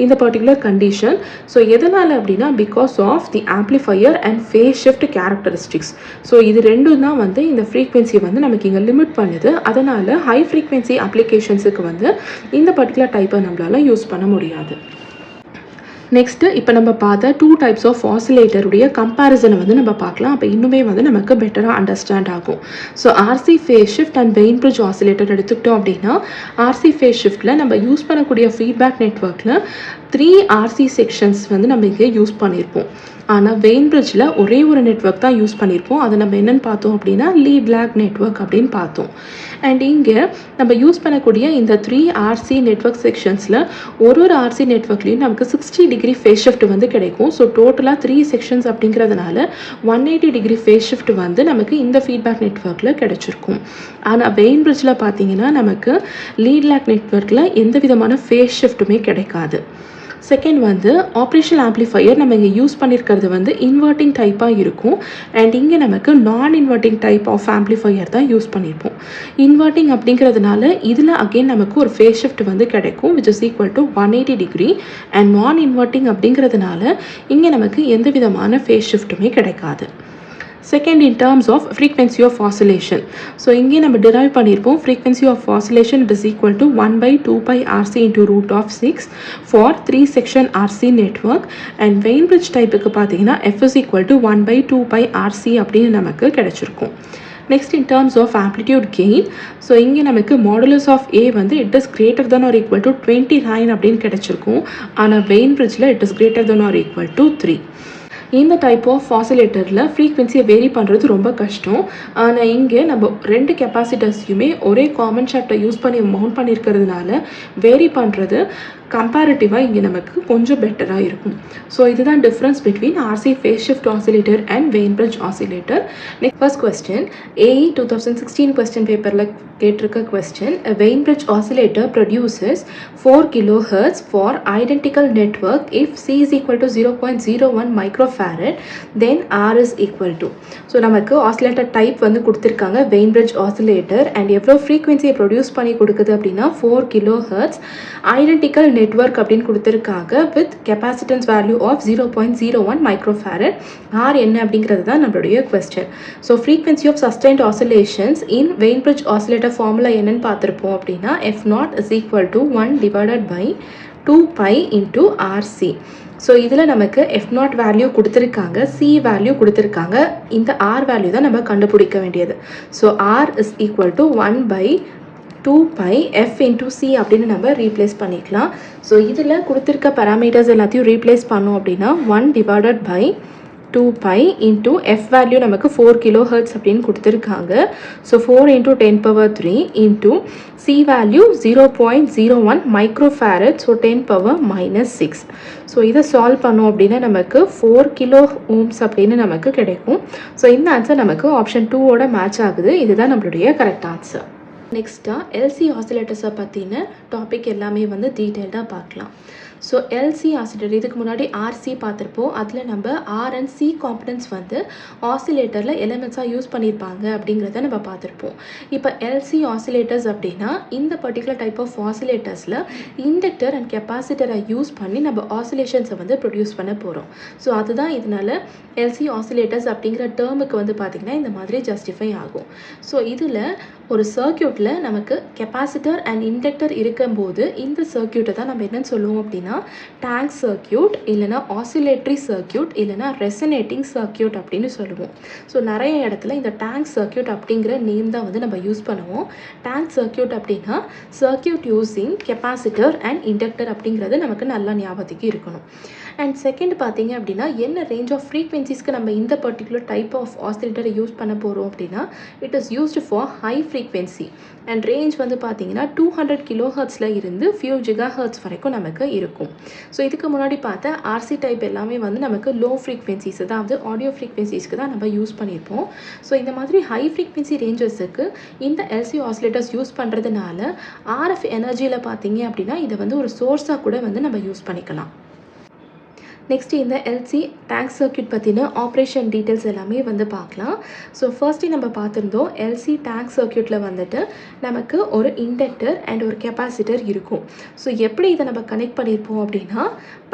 இந்த பர்டிகுலர் கண்டிஷன். ஸோ எதனால் அப்படின்னா because of the amplifier and phase shift characteristics. So இது ரெண்டும் தான் வந்து இந்த ஃப்ரீக்வன்சி வந்து நமக்கு இங்கே லிமிட் பண்ணுது. அதனால் ஹை ஃப்ரீக்வன்சி அப்ளிகேஷன்ஸுக்கு வந்து இந்த பர்டிகுலர் டைப்பை நம்மளால் யூஸ் பண்ண முடியாது. நெக்ஸ்ட்டு இப்போ நம்ம பார்த்த 2 டைப்ஸ் ஆஃப் ஆசிலேட்டருடைய கம்பேரிசனை வந்து நம்ம பார்க்கலாம். அப்போ இன்னுமே வந்து நமக்கு பெட்டராக அண்டர்ஸ்டாண்ட் ஆகும். So RC phase shift and Wien bridge oscillator எடுத்துக்கிட்டோம் அப்படின்னா, ஆர்சி ஃபேஸ் ஷிஃப்ட்டில் நம்ம யூஸ் பண்ணக்கூடிய ஃபீட்பேக் நெட்வொர்க்கில் 3 ஆர்சி செக்ஷன்ஸ் வந்து நம்ம இங்கே யூஸ் பண்ணியிருப்போம். ஆனால் வெயின் பிரிட்ஜில் ஒரே ஒரு நெட்வொர்க் தான் யூஸ் பண்ணியிருப்போம். அதை நம்ம என்னென்னு பார்த்தோம் அப்படின்னா லீட் லேக் நெட்வொர்க் அப்படின்னு பார்த்தோம். அண்ட் இங்கே நம்ம யூஸ் பண்ணக்கூடிய இந்த 3 ஆர்சி நெட்வொர்க் செக்ஷன்ஸில் ஒரு ஆர்சி நெட்வொர்க்லேயும் நமக்கு 60 டிகிரி ஃபேஸ் ஷிஃப்ட் வந்து கிடைக்கும். ஸோ டோட்டலாக 3 செக்ஷன்ஸ் அப்படிங்கிறதுனால 180 டிகிரி ஃபேஸ் ஷிஃப்ட் வந்து நமக்கு இந்த ஃபீட்பேக் நெட்வொர்க்கில் கிடைச்சிருக்கும். ஆனால் வெயின் பிரிட்ஜில் பார்த்தீங்கன்னா நமக்கு லீட் லேக் நெட்வொர்க்கில் எந்த விதமான ஃபேஸ் ஷிஃப்ட்டுமே கிடைக்காது. செகண்ட் வந்து ஆப்ரேஷனல் ஆம்ப்ளிஃபையர் நம்ம இங்கே யூஸ் பண்ணியிருக்கிறது வந்து இன்வெர்ட்டிங் டைப்பாக இருக்கும். அண்ட் இங்கே நமக்கு நான் இன்வெர்ட்டிங் டைப் ஆஃப் ஆம்ப்ளிஃபையர் தான் யூஸ் பண்ணியிருப்போம். இன்வெர்ட்டிங் அப்படிங்கிறதுனால இதில் அகெயின் நமக்கு ஒரு ஃபேஸ் ஷிஃப்ட் வந்து கிடைக்கும் which is equal to 180 degree. And நான் இன்வெர்ட்டிங் அப்படிங்கிறதுனால இங்கே நமக்கு எந்த விதமான ஃபேஸ் ஷிஃப்ட்டுமே கிடைக்காது. Second in terms of frequency of oscillation. So இங்கே நம்ம derive பண்ணியிருப்போம் frequency of oscillation it is equal to 1/2 pi RC into root of 6 for 3 section RC network. and Wien bridge டைப்புக்கு பார்த்தீங்கன்னா F is equal to 1/2 pi RC அப்படின்னு நமக்கு கிடைச்சிருக்கும். Next in terms of amplitude gain. So இங்கே நமக்கு மாடுலஸ் ஆஃப் A வந்து it is greater than or equal to 29 அப்படின்னு கிடைச்சிருக்கும். ஆனால் வெயின் பிரிட்ஜில் it is greater than or equal to 3. இந்த டைப் ஆஃப் ஆசிலேட்டரில் ஃப்ரீக்வன்சியை வேரி பண்ணுறது ரொம்ப கஷ்டம். ஆனால் இங்கே நம்ம 2 கெப்பாசிட்டர்ஸையுமே ஒரே காமன் ஷாஃப்ட்டை யூஸ் பண்ணி மவுண்ட் பண்ணியிருக்கிறதுனால வேரி பண்ணுறது கம்பேரிட்டிவாக இங்கே நமக்கு கொஞ்சம் பெட்டராக இருக்கும். ஸோ இதுதான் difference between RC phase shift oscillator and Wien bridge oscillator. Next first question AE 2016 question பேப்பரில் கேட்டிருக்க question Wien bridge oscillator produces 4 kilohertz for identical network if C is equal to 0.01 microfarad then R is equal to. So நமக்கு ஆசிலேட்டர் டைப் வந்து கொடுத்துருக்காங்க வெயின் பிரிட்ஜ் ஆசிலேட்டர் அண்ட் எவ்வளோ ஃப்ரீக்வன்சியை ப்ரொடியூஸ் பண்ணி கொடுக்குது அப்படின்னா 4 கிலோஹெர்ட்ஸ் ஐடென்டிக்கல் நெட்வொர்க் அப்படின்னு கொடுத்துருக்காங்க with capacitance value of 0.01 microfarad. R என்ன அப்படிங்கிறது தான் நம்மளுடைய question. So frequency of sustained oscillations in Wien bridge oscillator formula என்னன்னு பார்த்துருப்போம் அப்படின்னா F0 is equal to 1 divided by 2 pi into RC. So இதில் நமக்கு F0 வேல்யூ கொடுத்துருக்காங்க, C வேல்யூ கொடுத்துருக்காங்க. இந்த R வேல்யூ தான் நம்ம கண்டுபிடிக்க வேண்டியது. So R is equal to 1 by 2 pi F into C அப்படின்னு நம்ம ரீப்ளேஸ் பண்ணிக்கலாம். ஸோ இதில் கொடுத்துருக்க பேராமீட்டர்ஸ் எல்லாத்தையும் ரீப்ளேஸ் பண்ணோம் அப்படின்னா 1 divided by 2 pi into F value நமக்கு 4 கிலோஹெர்ட்ஸ் அப்படின்னு கொடுத்துருக்காங்க. So 4 into 10 power 3 into C value 0.01 microfarad. So 10 power minus 6. So இதை சால்வ் பண்ணோம் அப்படின்னா நமக்கு 4 கிலோ ஓம்ஸ் அப்படின்னு நமக்கு கிடைக்கும். ஸோ இந்த ஆன்சர் நமக்கு ஆப்ஷன் 2ஓட மேட்ச் ஆகுது. இதுதான் நம்மளுடைய கரெக்ட் ஆன்சர். நெக்ஸ்ட்டாக எல்சி ஆசிலேட்டர்ஸை பற்றின டாபிக் எல்லாமே வந்து டீட்டெயில்டாக பார்க்கலாம். ஸோ எல்சி ஆசிலேட்டர் இதுக்கு முன்னாடி ஆர்சி பார்த்துருப்போம். அதில் நம்ம ஆர் அண்ட் சி காம்பனன்ட்ஸ் வந்து ஆசிலேட்டரில் எலிமெண்ட்ஸாக யூஸ் பண்ணியிருப்பாங்க அப்படிங்கிறத நம்ம பார்த்துருப்போம். இப்போ எல்சி ஆசிலேட்டர்ஸ் அப்படின்னா இந்த பர்டிகுலர் டைப் ஆஃப் ஆசிலேட்டர்ஸில் இண்டக்டர் அண்ட் கெப்பாசிட்டரை யூஸ் பண்ணி நம்ம ஆசிலேஷன்ஸை வந்து ப்ரொடியூஸ் பண்ண போகிறோம். ஸோ அதுதான் இதனால் எல்சி ஆசிலேட்டர்ஸ் அப்படிங்கிற டேர்முக்கு வந்து பார்த்திங்கன்னா இந்த மாதிரி ஜஸ்டிஃபை ஆகும். ஸோ இதில் ஒரு சர்க்யூட்டில் நமக்கு கெப்பாசிட்டர் அண்ட் இண்டக்டர் இருக்கும்போது இந்த சர்க்யூட்டை தான் நம்ம என்னன்னு சொல்லுவோம் அப்படின்னா டேங்க் சர்க்யூட் இல்லைனா ஆசிலேட்டரி சர்க்யூட் இல்லைனா ரெசனேட்டிங் சர்க்யூட் அப்படின்னு சொல்லுவோம். ஸோ நிறைய இடத்துல இந்த டேங்க் சர்க்யூட் அப்படிங்கிற நேம் தான் வந்து நம்ம யூஸ் பண்ணுவோம். டேங்க் சர்க்யூட் அப்படின்னா circuit using capacitor and inductor அப்படிங்கிறது நமக்கு நல்லா ஞாபகத்துக்கு இருக்கணும். அண்ட் செகண்ட் பார்த்தீங்க அப்படின்னா என்ன ரேஞ்ச் ஆஃப் ஃப்ரீக்வன்சிஸ்க்கு நம்ம இந்த பர்டிகுலர் டைப் ஆஃப் ஆசிலேட்டரை யூஸ் பண்ண போகிறோம் அப்படின்னா it is used for high frequency and range வந்து பார்த்தீங்கன்னா 200 கிலோஹெர்ட்ஸில் இருந்து ஃபியூ ஜிகாஹெர்ட்ஸ் வரைக்கும் நமக்கு இருக்கும். ஸோ இதுக்கு முன்னாடி பார்த்த ஆர்சி டைப் எல்லாமே வந்து நமக்கு லோ ஃப்ரீக்வன்சிஸ், அதாவது ஆடியோ ஃப்ரீக்வன்சிஸ்க்கு தான் நம்ம யூஸ் பண்ணியிருப்போம். ஸோ இந்த மாதிரி ஹை ஃப்ரீக்வன்சி ரேஞ்சஸுக்கு இந்த எல்சி ஆசிலேட்டர்ஸ் யூஸ் பண்ணுறதுனால ஆர்எஃப் எனர்ஜியில் பார்த்தீங்க அப்படின்னா இதை வந்து ஒரு சோர்ஸாக கூட வந்து நம்ம யூஸ் பண்ணிக்கலாம். நெக்ஸ்ட் இந்த எல்சி டேங்க் சர்க்யூட் பற்றின ஆப்ரேஷன் டீட்டெயில்ஸ் எல்லாமே வந்து பார்க்கலாம். ஸோ ஃபர்ஸ்ட்டு நம்ம பார்த்துருந்தோம் எல்சி டேங்க் சர்க்யூட்டில் வந்துட்டு நமக்கு ஒரு இண்டக்டர் அண்ட் ஒரு கெப்பாசிட்டர் இருக்கும். ஸோ எப்படி இதை நம்ம கனெக்ட் பண்ணியிருப்போம் அப்படின்னா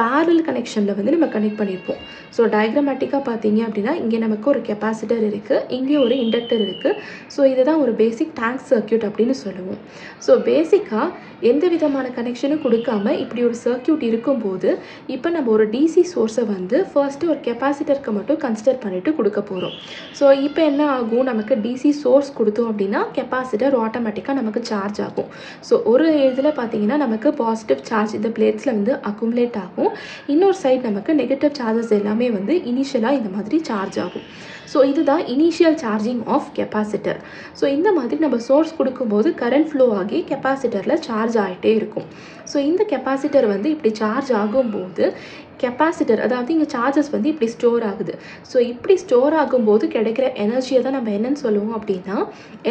பேரல் கனெக்ஷனில் வந்து நம்ம கனெக்ட் பண்ணியிருப்போம். ஸோ டயக்ராமேட்டிக்காக பார்த்தீங்க அப்படின்னா இங்கே நமக்கு ஒரு கெப்பாசிட்டர் இருக்குது, இங்கே ஒரு இண்டக்டர் இருக்குது. ஸோ இதுதான் ஒரு பேசிக் டேங்க் சர்க்யூட் அப்படின்னு சொல்லுவோம். ஸோ பேசிக்காக எந்த விதமான கனெக்ஷனும் கொடுக்காம இப்படி ஒரு சர்க்யூட் இருக்கும்போது இப்போ நம்ம ஒரு டிசி சோர்ஸை வந்து ஃபர்ஸ்ட்டு ஒரு கெப்பாசிட்டருக்கு மட்டும் கன்சிடர் பண்ணிவிட்டு கொடுக்க போகிறோம். ஸோ இப்போ என்ன ஆகும், நமக்கு டிசி சோர்ஸ் கொடுத்தோம் அப்படின்னா கெப்பாசிட்டர் ஆட்டோமேட்டிக்காக நமக்கு சார்ஜ் ஆகும். ஸோ ஒரு இதில் பார்த்தீங்கன்னா நமக்கு பாசிட்டிவ் சார்ஜ் இந்த பிளேட்ஸில் வந்து அக்குமுலேட் ஆகும், இன்னொரு சைடு நமக்கு நெகட்டிவ் சார்ஜஸ் எல்லாமே வந்து இனிஷியலாக இந்த மாதிரி சார்ஜ் ஆகும். ஸோ இதுதான் initial charging of capacitor. So இந்த மாதிரி நம்ம சோர்ஸ் கொடுக்கும்போது கரண்ட் ஃப்ளோ ஆகி கெப்பாசிட்டரில் சார்ஜ் ஆகிட்டே இருக்கும். ஸோ இந்த கெப்பாசிட்டர் வந்து இப்படி சார்ஜ் ஆகும்போது கெப்பாசிட்டர் அதாவது இங்கே சார்ஜஸ் வந்து இப்படி ஸ்டோர் ஆகுது. ஸோ இப்படி ஸ்டோர் ஆகும்போது கிடைக்கிற எனர்ஜியை தான் நம்ம என்னென்னு சொல்லுவோம் அப்படின்னா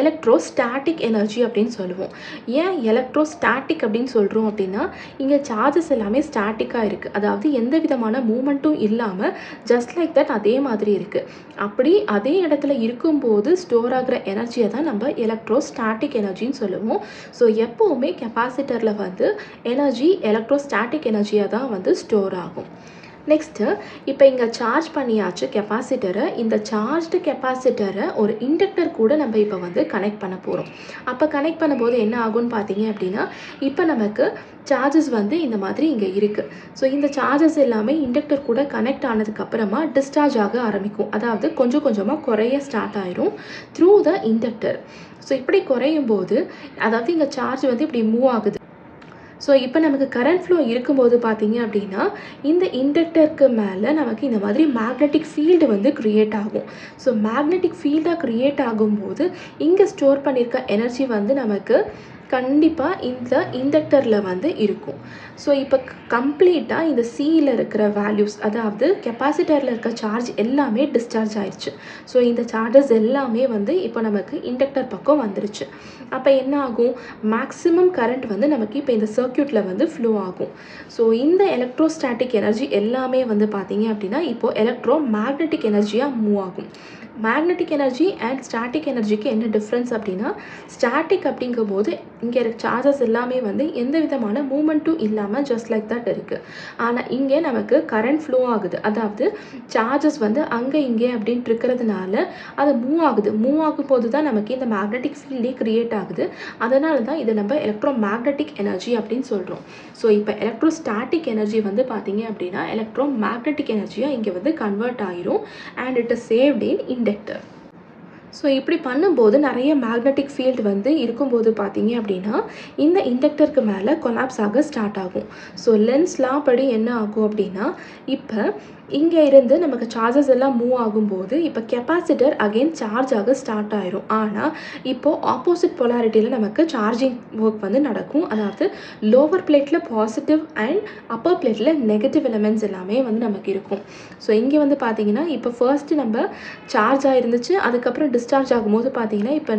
எலக்ட்ரோஸ்டாட்டிக் எனர்ஜி அப்படின்னு சொல்லுவோம். ஏன் எலக்ட்ரோஸ்டாட்டிக் அப்படின்னு சொல்கிறோம் அப்படின்னா இங்கே சார்ஜஸ் எல்லாமே ஸ்டாட்டிக்காக இருக்குது, அதாவது எந்த விதமான மூமெண்ட்டும் இல்லாமல் ஜஸ்ட் லைக் தட் அதே மாதிரி இருக்குது. அப்படி அதே இடத்துல இருக்கும்போது ஸ்டோர் ஆகிற எனர்ஜியை தான் நம்ம எலக்ட்ரோஸ்டாட்டிக் எனர்ஜின்னு சொல்லுவோம். ஸோ எப்போவுமே கெப்பாசிட்டரில் வந்து எனர்ஜி எலக்ட்ரோஸ்டாட்டிக் எனர்ஜியாக தான் வந்து ஸ்டோர் ஆகும். நெக்ஸ்ட்டு இப்போ இங்கே சார்ஜ் பண்ணியாச்சு கெப்பாசிட்டரை. இந்த சார்ஜ்டு கெப்பாசிட்டரை ஒரு இண்டக்டர் கூட நம்ம இப்போ வந்து கனெக்ட் பண்ண போகிறோம். அப்போ கனெக்ட் பண்ணும்போது என்ன ஆகும்னு பார்த்தீங்க அப்படின்னா இப்போ நமக்கு சார்ஜஸ் வந்து இந்த மாதிரி இங்கே இருக்குது. ஸோ இந்த சார்ஜஸ் எல்லாமே இண்டக்டர் கூட கனெக்ட் ஆனதுக்கப்புறமா டிஸ்சார்ஜ் ஆக ஆரம்பிக்கும், அதாவது கொஞ்சம் கொஞ்சமாக குறைய ஸ்டார்ட் ஆயிரும் த்ரூ த இண்டக்டர். ஸோ இப்படி குறையும் போது அதாவது இங்கே சார்ஜ் வந்து இப்படி மூவ் ஆகுது. ஸோ இப்போ நமக்கு கரண்ட் ஃப்ளோ இருக்கும்போது பார்த்தீங்க அப்படின்னா இந்த இண்டக்டருக்கு மேலே நமக்கு இந்த மாதிரி மேக்னெட்டிக் ஃபீல்டு வந்து க்ரியேட் ஆகும். ஸோ மேக்னெட்டிக் ஃபீல்டாக க்ரியேட் ஆகும்போது இங்கே ஸ்டோர் பண்ணியிருக்க எனர்ஜி வந்து நமக்கு கண்டிப்பாக இந்த இண்டக்டரில் வந்து இருக்கும். ஸோ இப்போ கம்ப்ளீட்டாக இந்த சியில் இருக்கிற வேல்யூஸ் அதாவது கெப்பாசிட்டரில் இருக்க சார்ஜ் எல்லாமே டிஸ்சார்ஜ் ஆயிடுச்சு. ஸோ இந்த சார்ஜஸ் எல்லாமே வந்து இப்போ நமக்கு இண்டக்டர் பக்கம் வந்துருச்சு. அப்போ என்ன ஆகும், மேக்ஸிமம் கரண்ட் வந்து நமக்கு இப்போ இந்த சர்க்யூட்டில் வந்து ஃப்ளோ ஆகும். ஸோ இந்த எலக்ட்ரோஸ்டாட்டிக் எனர்ஜி எல்லாமே வந்து பார்த்தீங்க அப்படின்னா இப்போது எலக்ட்ரோ மேக்னெட்டிக் எனர்ஜியாக மூவ் ஆகும். மேக்னெட்டிக் எனர்ஜி அண்ட் ஸ்டாட்டிக் எனர்ஜிக்கு என்ன டிஃப்ரென்ஸ் அப்படின்னா ஸ்டாட்டிக் அப்படிங்கும்போது இங்கே இருக்க சார்ஜஸ் எல்லாமே வந்து எந்த விதமான மூமெண்ட்டும் இல்லாமல் ஜஸ்ட் லைக் தட் இருக்குது. ஆனால் இங்கே நமக்கு கரண்ட் ஃப்ளோ ஆகுது, அதாவது சார்ஜஸ் வந்து அங்கே இங்கே அப்படின்ட்டு இருக்கிறதுனால அது மூவ் ஆகுது. மூவ் ஆகும்போது தான் நமக்கு இந்த மேக்னெட்டிக் ஃபீல்டே க்ரியேட் ஆகுது. அதனால தான் இதை நம்ம எலக்ட்ரோ மேக்னெட்டிக் எனர்ஜி அப்படின்னு சொல்கிறோம். ஸோ இப்போ எலக்ட்ரோஸ்டாட்டிக் எனர்ஜி வந்து பார்த்தீங்க அப்படின்னா எலக்ட்ரோ மேக்னெட்டிக் எனர்ஜியாக இங்கே வந்து கன்வெர்ட் ஆகிரும் and it is saved in inductor. So இப்படி பண்ணும்போது நிறைய மேக்னெட்டிக் ஃபீல்டு வந்து இருக்கும்போது பார்த்தீங்க அப்படின்னா இந்த இண்டக்டருக்கு மேலே கொலாப்ஸ் ஆக ஸ்டார்ட் ஆகும். ஸோ லென்ஸ் லா படி என்ன ஆகும் அப்படின்னா இப்போ இங்கே இருந்து நமக்கு சார்ஜஸ் எல்லாம் மூவ் ஆகும்போது இப்போ கெப்பாசிட்டர் அகெயின் சார்ஜ் ஆக ஸ்டார்ட் ஆயிரும். ஆனால் இப்போது ஆப்போசிட் பொலாரிட்டியில் நமக்கு சார்ஜிங் ஒர்க் வந்து நடக்கும், அதாவது லோவர் பிளேட்டில் பாசிட்டிவ் அண்ட் அப்பர் பிளேட்டில் நெகட்டிவ் எலிமெண்ட்ஸ் எல்லாமே வந்து நமக்கு இருக்கும். ஸோ இங்கே வந்து பார்த்தீங்கன்னா இப்போ ஃபர்ஸ்ட்டு நம்ம சார்ஜ் ஆகிருந்துச்சு, அதுக்கப்புறம் டிஸ்சார்ஜ் ஆகும்போது பார்த்தீங்கன்னா இப்போ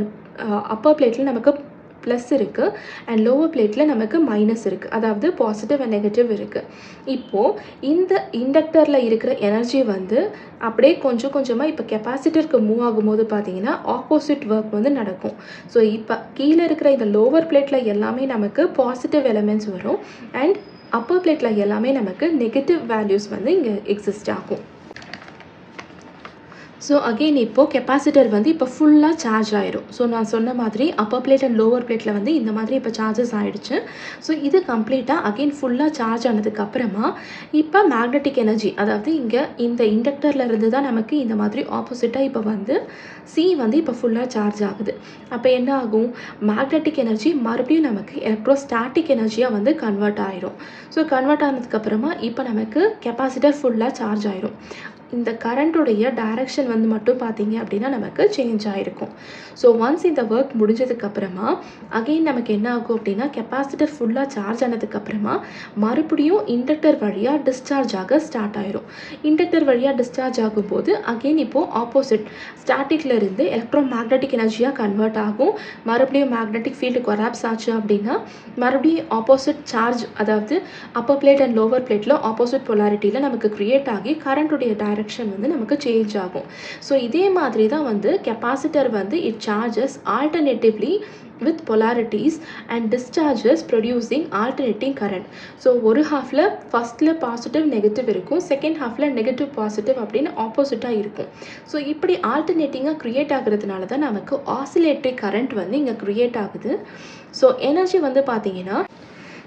அப்பர் பிளேட்டில் நமக்கு ப்ளஸ் இருக்குது அண்ட் லோவர் பிளேட்டில் நமக்கு மைனஸ் இருக்குது, அதாவது பாசிட்டிவ் அண்ட் நெகட்டிவ் இருக்குது. இப்போது இந்த இண்டக்டரில் இருக்கிற எனர்ஜி வந்து அப்படியே கொஞ்சம் கொஞ்சமாக இப்போ கெப்பாசிட்டருக்கு மூவ் ஆகும்போது பார்த்தீங்கன்னா ஆப்போசிட் ஒர்க் வந்து நடக்கும். ஸோ இப்போ கீழே இருக்கிற இந்த லோவர் பிளேட்டில் எல்லாமே நமக்கு பாசிட்டிவ் எலிமெண்ட்ஸ் வரும் அண்ட் அப்பர் பிளேட்டில் எல்லாமே நமக்கு நெகட்டிவ் வேல்யூஸ் வந்து இங்கே எக்ஸிஸ்ட் ஆகும். ஸோ அகெயின் இப்போது கெப்பாசிட்டர் வந்து இப்போ ஃபுல்லாக சார்ஜ் ஆயிரும். ஸோ நான் சொன்ன மாதிரி அப்பர் பிளேட் அண்ட் லோவர் பிளேட்டில் வந்து இந்த மாதிரி இப்போ சார்ஜஸ் ஆகிடுச்சு. ஸோ இது கம்ப்ளீட்டாக அகெயின் ஃபுல்லாக சார்ஜ் ஆனதுக்கப்புறமா இப்போ மேக்னெட்டிக் எனர்ஜி, அதாவது இங்கே இந்த இண்டக்டரில் இருந்து தான் நமக்கு இந்த மாதிரி ஆப்போசிட்டாக இப்போ வந்து சி வந்து இப்போ ஃபுல்லாக சார்ஜ் ஆகுது. அப்போ என்ன ஆகும், மேக்னெட்டிக் எனர்ஜி மறுபடியும் நமக்கு எலக்ட்ரோஸ்டாட்டிக் எனர்ஜியாக வந்து கன்வெர்ட் ஆயிரும். ஸோ கன்வெர்ட் ஆனதுக்கப்புறமா இப்போ நமக்கு கெப்பாசிட்டர் ஃபுல்லாக சார்ஜ் ஆயிரும். இந்த கரண்ட்டுடைய டைரக்ஷன் வந்து மட்டும் பார்த்தீங்க அப்படின்னா நமக்கு சேஞ்ச் ஆகிருக்கும். ஸோ ஒன்ஸ் இந்த ஒர்க் முடிஞ்சதுக்கப்புறமா அகெயின் நமக்கு என்ன ஆகும் அப்படின்னா கெப்பாசிட்டர் ஃபுல்லாக சார்ஜ் ஆனதுக்கப்புறமா மறுபடியும் இண்டக்டர் வழியாக டிஸ்சார்ஜ் ஆக ஸ்டார்ட் ஆயிரும். இண்டக்டர் வழியாக டிஸ்சார்ஜ் ஆகும்போது அகெயின் இப்போது ஆப்போசிட் ஸ்டாட்டிக்ல இருந்து எலக்ட்ரோ மேக்னெட்டிக் எனர்ஜியாக கன்வெர்ட் ஆகும். மறுபடியும் மேக்னெட்டிக் ஃபீல்டு கொலாப்ஸ் ஆச்சு அப்படின்னா மறுபடியும் ஆப்போசிட் சார்ஜ், அதாவது அப்பர் பிளேட் அண்ட் லோவர் பிளேட்டில் ஆப்போசிட் பொலாரிட்டியில் நமக்கு க்ரியேட் ஆகி கரண்ட்டுடைய டைரக்ஷன் வந்து நமக்கு சேஞ்ச் ஆகும். ஸோ இதே மாதிரி தான் வந்து கெப்பாசிட்டர் வந்து it charges alternatively with polarities and discharges producing alternating current. So ஒரு ஹாஃபில் ஃபஸ்ட்டில் பாசிட்டிவ் நெகட்டிவ் இருக்கும், செகண்ட் ஹாஃபில் நெகட்டிவ் பாசிட்டிவ் அப்படின்னு ஆப்போசிட்டாக இருக்கும். ஸோ இப்படி ஆல்டர்னேட்டிங்காக க்ரியேட் ஆகுறதுனால தான் நமக்கு ஆசிலேட்டரி கரண்ட் வந்து இங்கே க்ரியேட் ஆகுது. ஸோ எனர்ஜி வந்து பார்த்தீங்கன்னா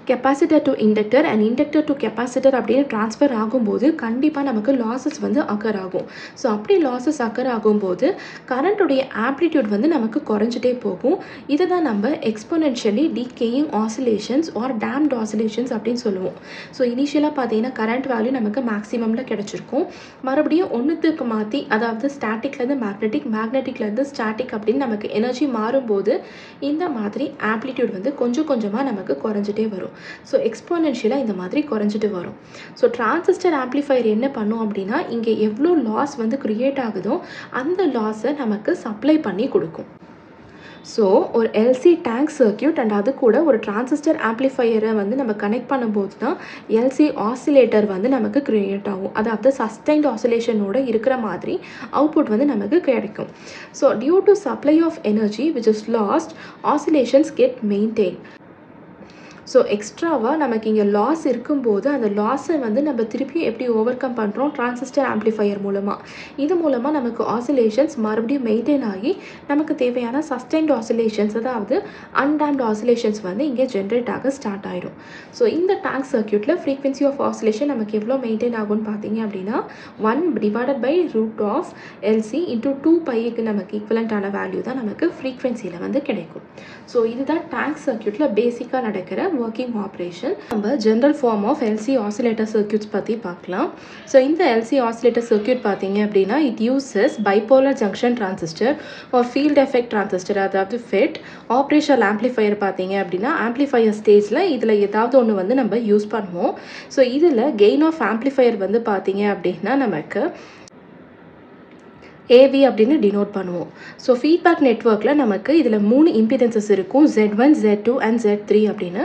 capacitor to inductor and inductor to capacitor அப்படின்னு ட்ரான்ஸ்ஃபர் ஆகும்போது கண்டிப்பாக நமக்கு லாஸஸ் வந்து அக்கர் ஆகும். ஸோ அப்படி லாஸஸ் அக்கர் ஆகும்போது கரண்ட்டுடைய ஆம்ப்ளிடியூட் வந்து நமக்கு குறைஞ்சிட்டே போகும். இதை தான் நம்ம எக்ஸ்போனென்ஷியலி டீகேயிங் ஆசிலேஷன்ஸ் ஆர் டேம்ட் ஆசிலேஷன்ஸ் அப்படின்னு சொல்லுவோம். ஸோ இனிஷியலாக பார்த்தீங்கன்னா கரண்ட் வேல்யூ நமக்கு மேக்ஸிமமில் கிடச்சிருக்கும். மறுபடியும் ஒன்றுத்துக்கு மாற்றி, அதாவது ஸ்டாட்டிக்லேருந்து மேக்னெட்டிக், மேக்னெட்டிக்லேருந்து ஸ்டாட்டிக் அப்படின்னு நமக்கு எனர்ஜி மாறும்போது இந்த மாதிரி ஆம்ப்ளிடியூட் வந்து கொஞ்சம் கொஞ்சமாக நமக்கு குறைஞ்சிட்டே வரும். ஸோ எக்ஸ்போனென்ஷியலாக இந்த மாதிரி குறைஞ்சிட்டு வரும். ஸோ டிரான்சிஸ்டர் ஆம்ப்ளிஃபையர் என்ன பண்ணும் அப்படின்னா இங்கே எவ்வளோ லாஸ் வந்து க்ரியேட் ஆகுதோ அந்த லாஸை நமக்கு சப்ளை பண்ணி கொடுக்கும். ஸோ ஒரு எல்சி டேங்க் சர்க்கியூட் அண்ட் அது கூட ஒரு டிரான்சிஸ்டர் ஆம்ப்ளிஃபையரை வந்து நம்ம கனெக்ட் பண்ணும்போது தான் எல்சி ஆசிலேட்டர் வந்து நமக்கு க்ரியேட் ஆகும். அதாவது சஸ்டைன்ட் ஆசிலேஷனோட இருக்கிற மாதிரி அவுட்புட் வந்து நமக்கு கிடைக்கும். So due to supply of energy which is lost, oscillations get maintain. So எக்ஸ்ட்ராவாக நமக்கு இங்கே லாஸ் இருக்கும்போது அந்த லாஸை வந்து நம்ம திருப்பியும் எப்படி ஓவர் கம் பண்ணுறோம், டிரான்சிஸ்டர் ஆம்ப்ளிஃபையர் மூலமாக. இது மூலமாக நமக்கு ஆசிலேஷன்ஸ் மறுபடியும் மெயின்டைன் ஆகி நமக்கு தேவையான சஸ்டைன்ட் ஆசிலேஷன்ஸ், அதாவது அன்டேம்ட் ஆசிலேஷன்ஸ் வந்து இங்கே ஜென்ரேட் ஆக ஸ்டார்ட் ஆயிடும். ஸோ இந்த டேங்க் சர்க்கியூட்டில் ஃப்ரீக்வன்சி ஆஃப் ஆசிலேஷன் நமக்கு எவ்வளோ மெயின்டைன் ஆகும்னு பார்த்தீங்க அப்படின்னா 1/√LC into 2πக்கு நமக்கு ஈக்குவலண்ட்டான வேல்யூ தான் நமக்கு ஃப்ரீக்வன்சியில் வந்து கிடைக்கும். ஸோ இதுதான் டேங்க் சர்க்கியூட்டில் பேசிக்காக நடக்கிற ஒர்க்கிங் ஆப்ரேஷன். நம்ம general form of LC oscillator circuits பற்றி பார்க்கலாம். ஸோ இந்த எல்சி ஆசிலேட்டர் சர்க்கியூட் பார்த்தீங்க அப்படின்னா it uses bipolar junction transistor or field effect transistor, அதாவது FET. ஆப்ரேஷனல் ஆம்ப்ளிஃபையர் பார்த்தீங்க அப்படின்னா ஆம்ப்ளிஃபையர் ஸ்டேஜில் இதில் ஏதாவது ஒன்று வந்து நம்ம யூஸ் பண்ணுவோம். ஸோ இதில் கெயின் ஆஃப் ஆம்ப்ளிஃபையர் வந்து பார்த்தீங்க அப்படின்னா நமக்கு AV அப்படின்னு டினோட் பண்ணுவோம். ஸோ ஃபீட்பேக் நெட்வொர்க்கில் நமக்கு இதில் 3 இம்பிடன்சஸ் இருக்கும், Z1, Z2 அண்ட் Z3 அப்படின்னு.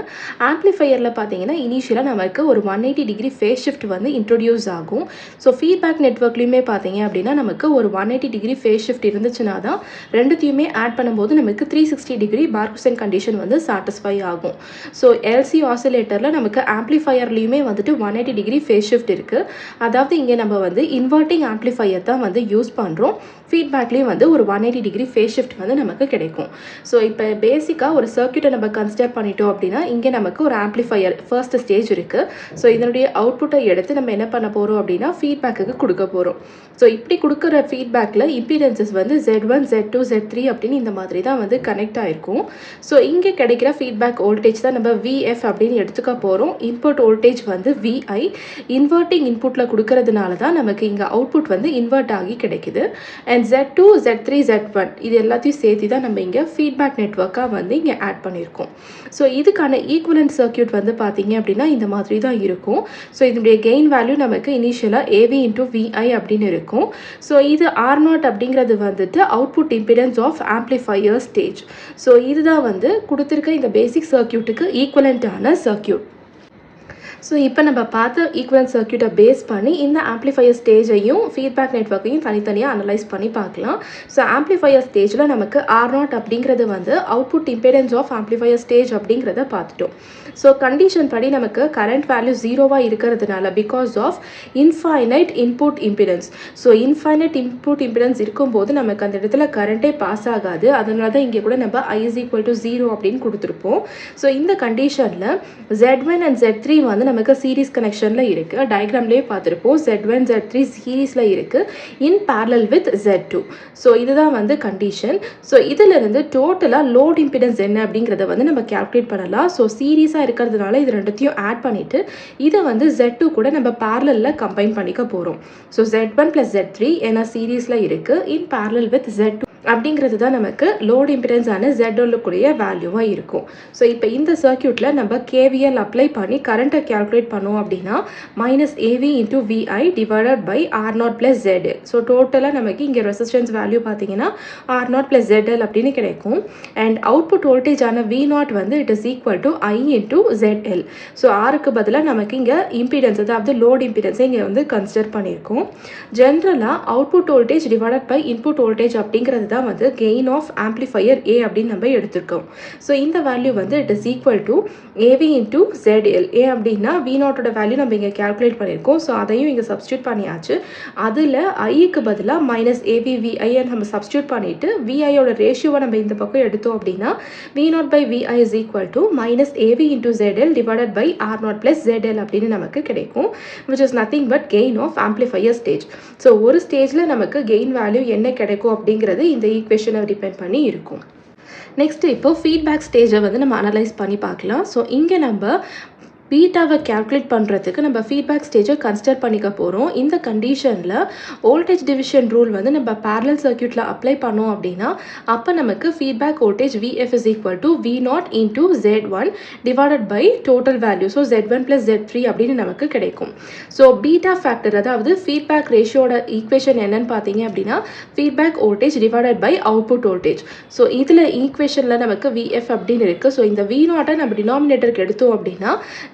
ஆம்ப்ளிஃபையரில் பார்த்தீங்கன்னா இனிஷியலாக நமக்கு ஒரு 180 டிகிரி ஃபேஸ் ஷிஃப்ட் வந்து இன்ட்ரொடியூஸ் ஆகும். ஸோ ஃபீட்பேக் நெட்வொர்க்லையுமே பார்த்தீங்க அப்படின்னா நமக்கு ஒரு 180 டிகிரி ஃபேஸ் ஷிஃப்ட் இருந்துச்சுன்னா தான் ரெண்டுத்தையுமே ஆட் பண்ணும்போது நமக்கு 360 டிகிரி பார்குசன் கண்டிஷன் வந்து சாட்டிஸ்ஃபை ஆகும். ஸோ எல்சி ஆசிலேட்டரில் நமக்கு ஆம்ப்ளிஃபையர்லேயுமே வந்துட்டு 180 டிகிரி ஃபேஸ் ஷிஃப்ட் இருக்குது. அதாவது இங்கே நம்ம வந்து இன்வெர்ட்டிங் ஆம்ப்ளிஃபையர் தான் வந்து யூஸ் பண்ணுறோம். ஃபீட்பேக்லேயும் வந்து ஒரு 180 டிகிரி ஃபேஸ் ஷிஃப்ட் வந்து நமக்கு கிடைக்கும். ஸோ இப்போ பேசிக்காக ஒரு சர்க்கியூட்டை நம்ம கன்சிடர் பண்ணிட்டோம் அப்படின்னா இங்கே நமக்கு ஒரு ஆம்ப்ளிஃபையர் ஃபர்ஸ்ட் ஸ்டேஜ் இருக்குது. ஸோ இதனுடைய அவுட்புட்டை எடுத்து நம்ம என்ன பண்ண போகிறோம் அப்படின்னா ஃபீட்பேக்குக்கு கொடுக்க போகிறோம். ஸோ இப்படி கொடுக்குற ஃபீட்பேக்கில் இம்பிடன்சஸ் வந்து Z1, Z2, Z3 அப்படின்னு இந்த மாதிரி தான் வந்து கனெக்ட் ஆகிருக்கும். ஸோ இங்கே கிடைக்கிற ஃபீட்பேக் வோல்டேஜ் தான் நம்ம VF அப்படின்னு எடுத்துக்க போகிறோம். இன்புட் வோல்டேஜ் வந்து VI. இன்வெர்ட்டிங் இன்புட்டில் கொடுக்கறதுனால தான் நமக்கு இங்கே அவுட்புட் வந்து இன்வெர்ட் ஆகி கிடைக்குது. அண்ட் Z2, Z3, Z1 இது எல்லாத்தையும் சேர்த்து தான் நம்ம இங்கே ஃபீட்பேக் நெட்வொர்க்காக வந்து இங்கே ஆட் பண்ணியிருக்கோம். ஸோ இதுக்கான ஈக்குவலன்ட் சர்க்கியூட் வந்து பார்த்தீங்க அப்படின்னா இந்த மாதிரி தான் இருக்கும். ஸோ இதனுடைய கெயின் வேல்யூ நமக்கு இனிஷியலாக AV into VI அப்படின்னு இருக்கும். ஸோ இது R0 அப்படிங்கிறது வந்துட்டு output impedance of amplifier stage. So இதுதான் வந்து கொடுத்துருக்க இந்த பேசிக் சர்க்கியூட்டுக்கு ஈக்குவலண்ட்டான சர்க்கியூட். ஸோ இப்போ நம்ம பார்த்த ஈக்குவலன்ட் சர்க்கியூட்டை பேஸ் பண்ணி இந்த ஆம்ப்ளிஃபையர் ஸ்டேஜையும் ஃபீட்பேக் நெட்வொர்க்கையும் தனித்தனியாக அனலைஸ் பண்ணி பார்க்கலாம். ஸோ ஆம்ப்ளிஃபையர் ஸ்டேஜில் நமக்கு R0 அப்படிங்கிறது வந்து output impedance of amplifier stage அப்படிங்கிறத பார்த்துட்டோம். ஸோ கண்டிஷன் படி நமக்கு கரண்ட் வேல்யூ 0வாக இருக்கிறதுனால because of infinite input impedance. So infinite input impedance இருக்கும்போது நமக்கு அந்த இடத்துல கரண்ட்டே பாஸ் ஆகாது. அதனால தான் இங்கே கூட நம்ம I = 0 அப்படின்னு கொடுத்துருப்போம். ஸோ இந்த கண்டிஷனில் Z1 அண்ட் Z3 வந்து நமக்கு சீரிஸ் கனெக்ஷனில் இருக்குது. டயக்ராம்லேயே பார்த்துருப்போம். Z1 Z3 சீரீஸில் இருக்குது இன் parallel with Z2. ஸோ இதுதான் வந்து கண்டிஷன். ஸோ இதிலிருந்து டோட்டலாக லோட் இம்பிடன்ஸ் என்ன அப்படிங்கிறத வந்து நம்ம கால்குலேட் பண்ணலாம். ஸோ சீரீஸாக இருக்கிறதுனால இது ரெண்டுத்தையும் ஆட் பண்ணிவிட்டு இதை வந்து Z2 கூட நம்ம parallelல கம்பைன் பண்ணிக்க போகிறோம். ஸோ Z1 + Z3 ஏன்னா சீரீஸில் இருக்குது இன் parallel with Z2 அப்படிங்கிறது தான் நமக்கு லோட் இம்பிடன்ஸான Z1க்குரிய வேல்யூவாக இருக்கும். ஸோ இப்போ இந்த சர்க்கியூட்டில் நம்ம KVL அப்ளை பண்ணி கரண்ட்டை கேல்குலேட் பண்ணோம் அப்படின்னா -AV × VI divided by R0 + ZL. So டோட்டலாக நமக்கு இங்கே ரெசிஸ்டன்ஸ் வேல்யூ பார்த்தீங்கன்னா R0 + ZL அப்படின்னு கிடைக்கும். அண்ட் அவுட்புட் வோல்டேஜான V0 வந்து it is equal to I × ZL. So ஆருக்கு பதிலாக நமக்கு இங்கே இம்பிடன்ஸ் அதாவது லோட் இம்பிடன்ஸை இங்கே வந்து கன்சிடர் பண்ணியிருக்கோம். ஜென்ரலாக output voltage divided by input voltage அப்படிங்கிறது தான் வந்து கெயின் ஆஃப் ஆம்ப்ளிஃபையர் A அப்படின்னு நம்ம எடுத்துருக்கோம். ஸோ இந்த வேல்யூ வந்து it is equal to AV × ZL. A அப்படின்னா V0ஓட வேல்யூ நம்ம இங்கே கேல்குலேட் பண்ணியிருக்கோம். ஸோ அதையும் இங்கே சப்ஸ்டியூட் பண்ணியாச்சு. அதில் ஐக்கு பதிலாக -AVVI நம்ம சப்ஸ்டியூட் பண்ணிவிட்டு VIயோட ரேஷியோவை நம்ம இந்த பக்கம் எடுத்தோம் அப்படின்னா V0/VI is equal to -AV × ZL divided by R0 + ZL அப்படின்னு நமக்கு கிடைக்கும். Which is nothing but gain of amplifier stage. So ஒரு ஸ்டேஜில் நமக்கு கெயின் வேல்யூ என்ன கிடைக்கும் அப்படிங்கிறது இந்த ஈக்குவேஷனை டிபெண்ட் பண்ணி இருக்கும். நெக்ஸ்ட் இப்போ ஃபீட்பேக் ஸ்டேஜை வந்து நம்ம அனலைஸ் பண்ணி பார்க்கலாம். ஸோ இங்கே நம்ம பீட்டாவை கேல்குலேட் பண்ணுறதுக்கு நம்ம ஃபீட்பேக் ஸ்டேஜை கன்சிடர் பண்ணிக்க போகிறோம். இந்த கண்டிஷனில் வோல்டேஜ் டிவிஷன் ரூல் வந்து நம்ம parallel சர்க்கியூட்டில் அப்ளை பண்ணோம் அப்படின்னா அப்போ நமக்கு feedback voltage VF is equal to V0 × Z1 divided by total value. So Z1 + Z3 அப்படின்னு நமக்கு கிடைக்கும். ஸோ பீட்டா ஃபேக்டர் அதாவது ஃபீட்பேக் ரேஷியோட ஈக்குவேஷன் என்னன்னு பார்த்தீங்க அப்படின்னா feedback voltage divided by output voltage. So இதில் ஈக்குவேஷனில் நமக்கு VF அப்படின்னு இருக்குது. ஸோ இந்த V0 நம்ம டினாமினேட்டருக்கு எடுத்தோம் அப்படின்னா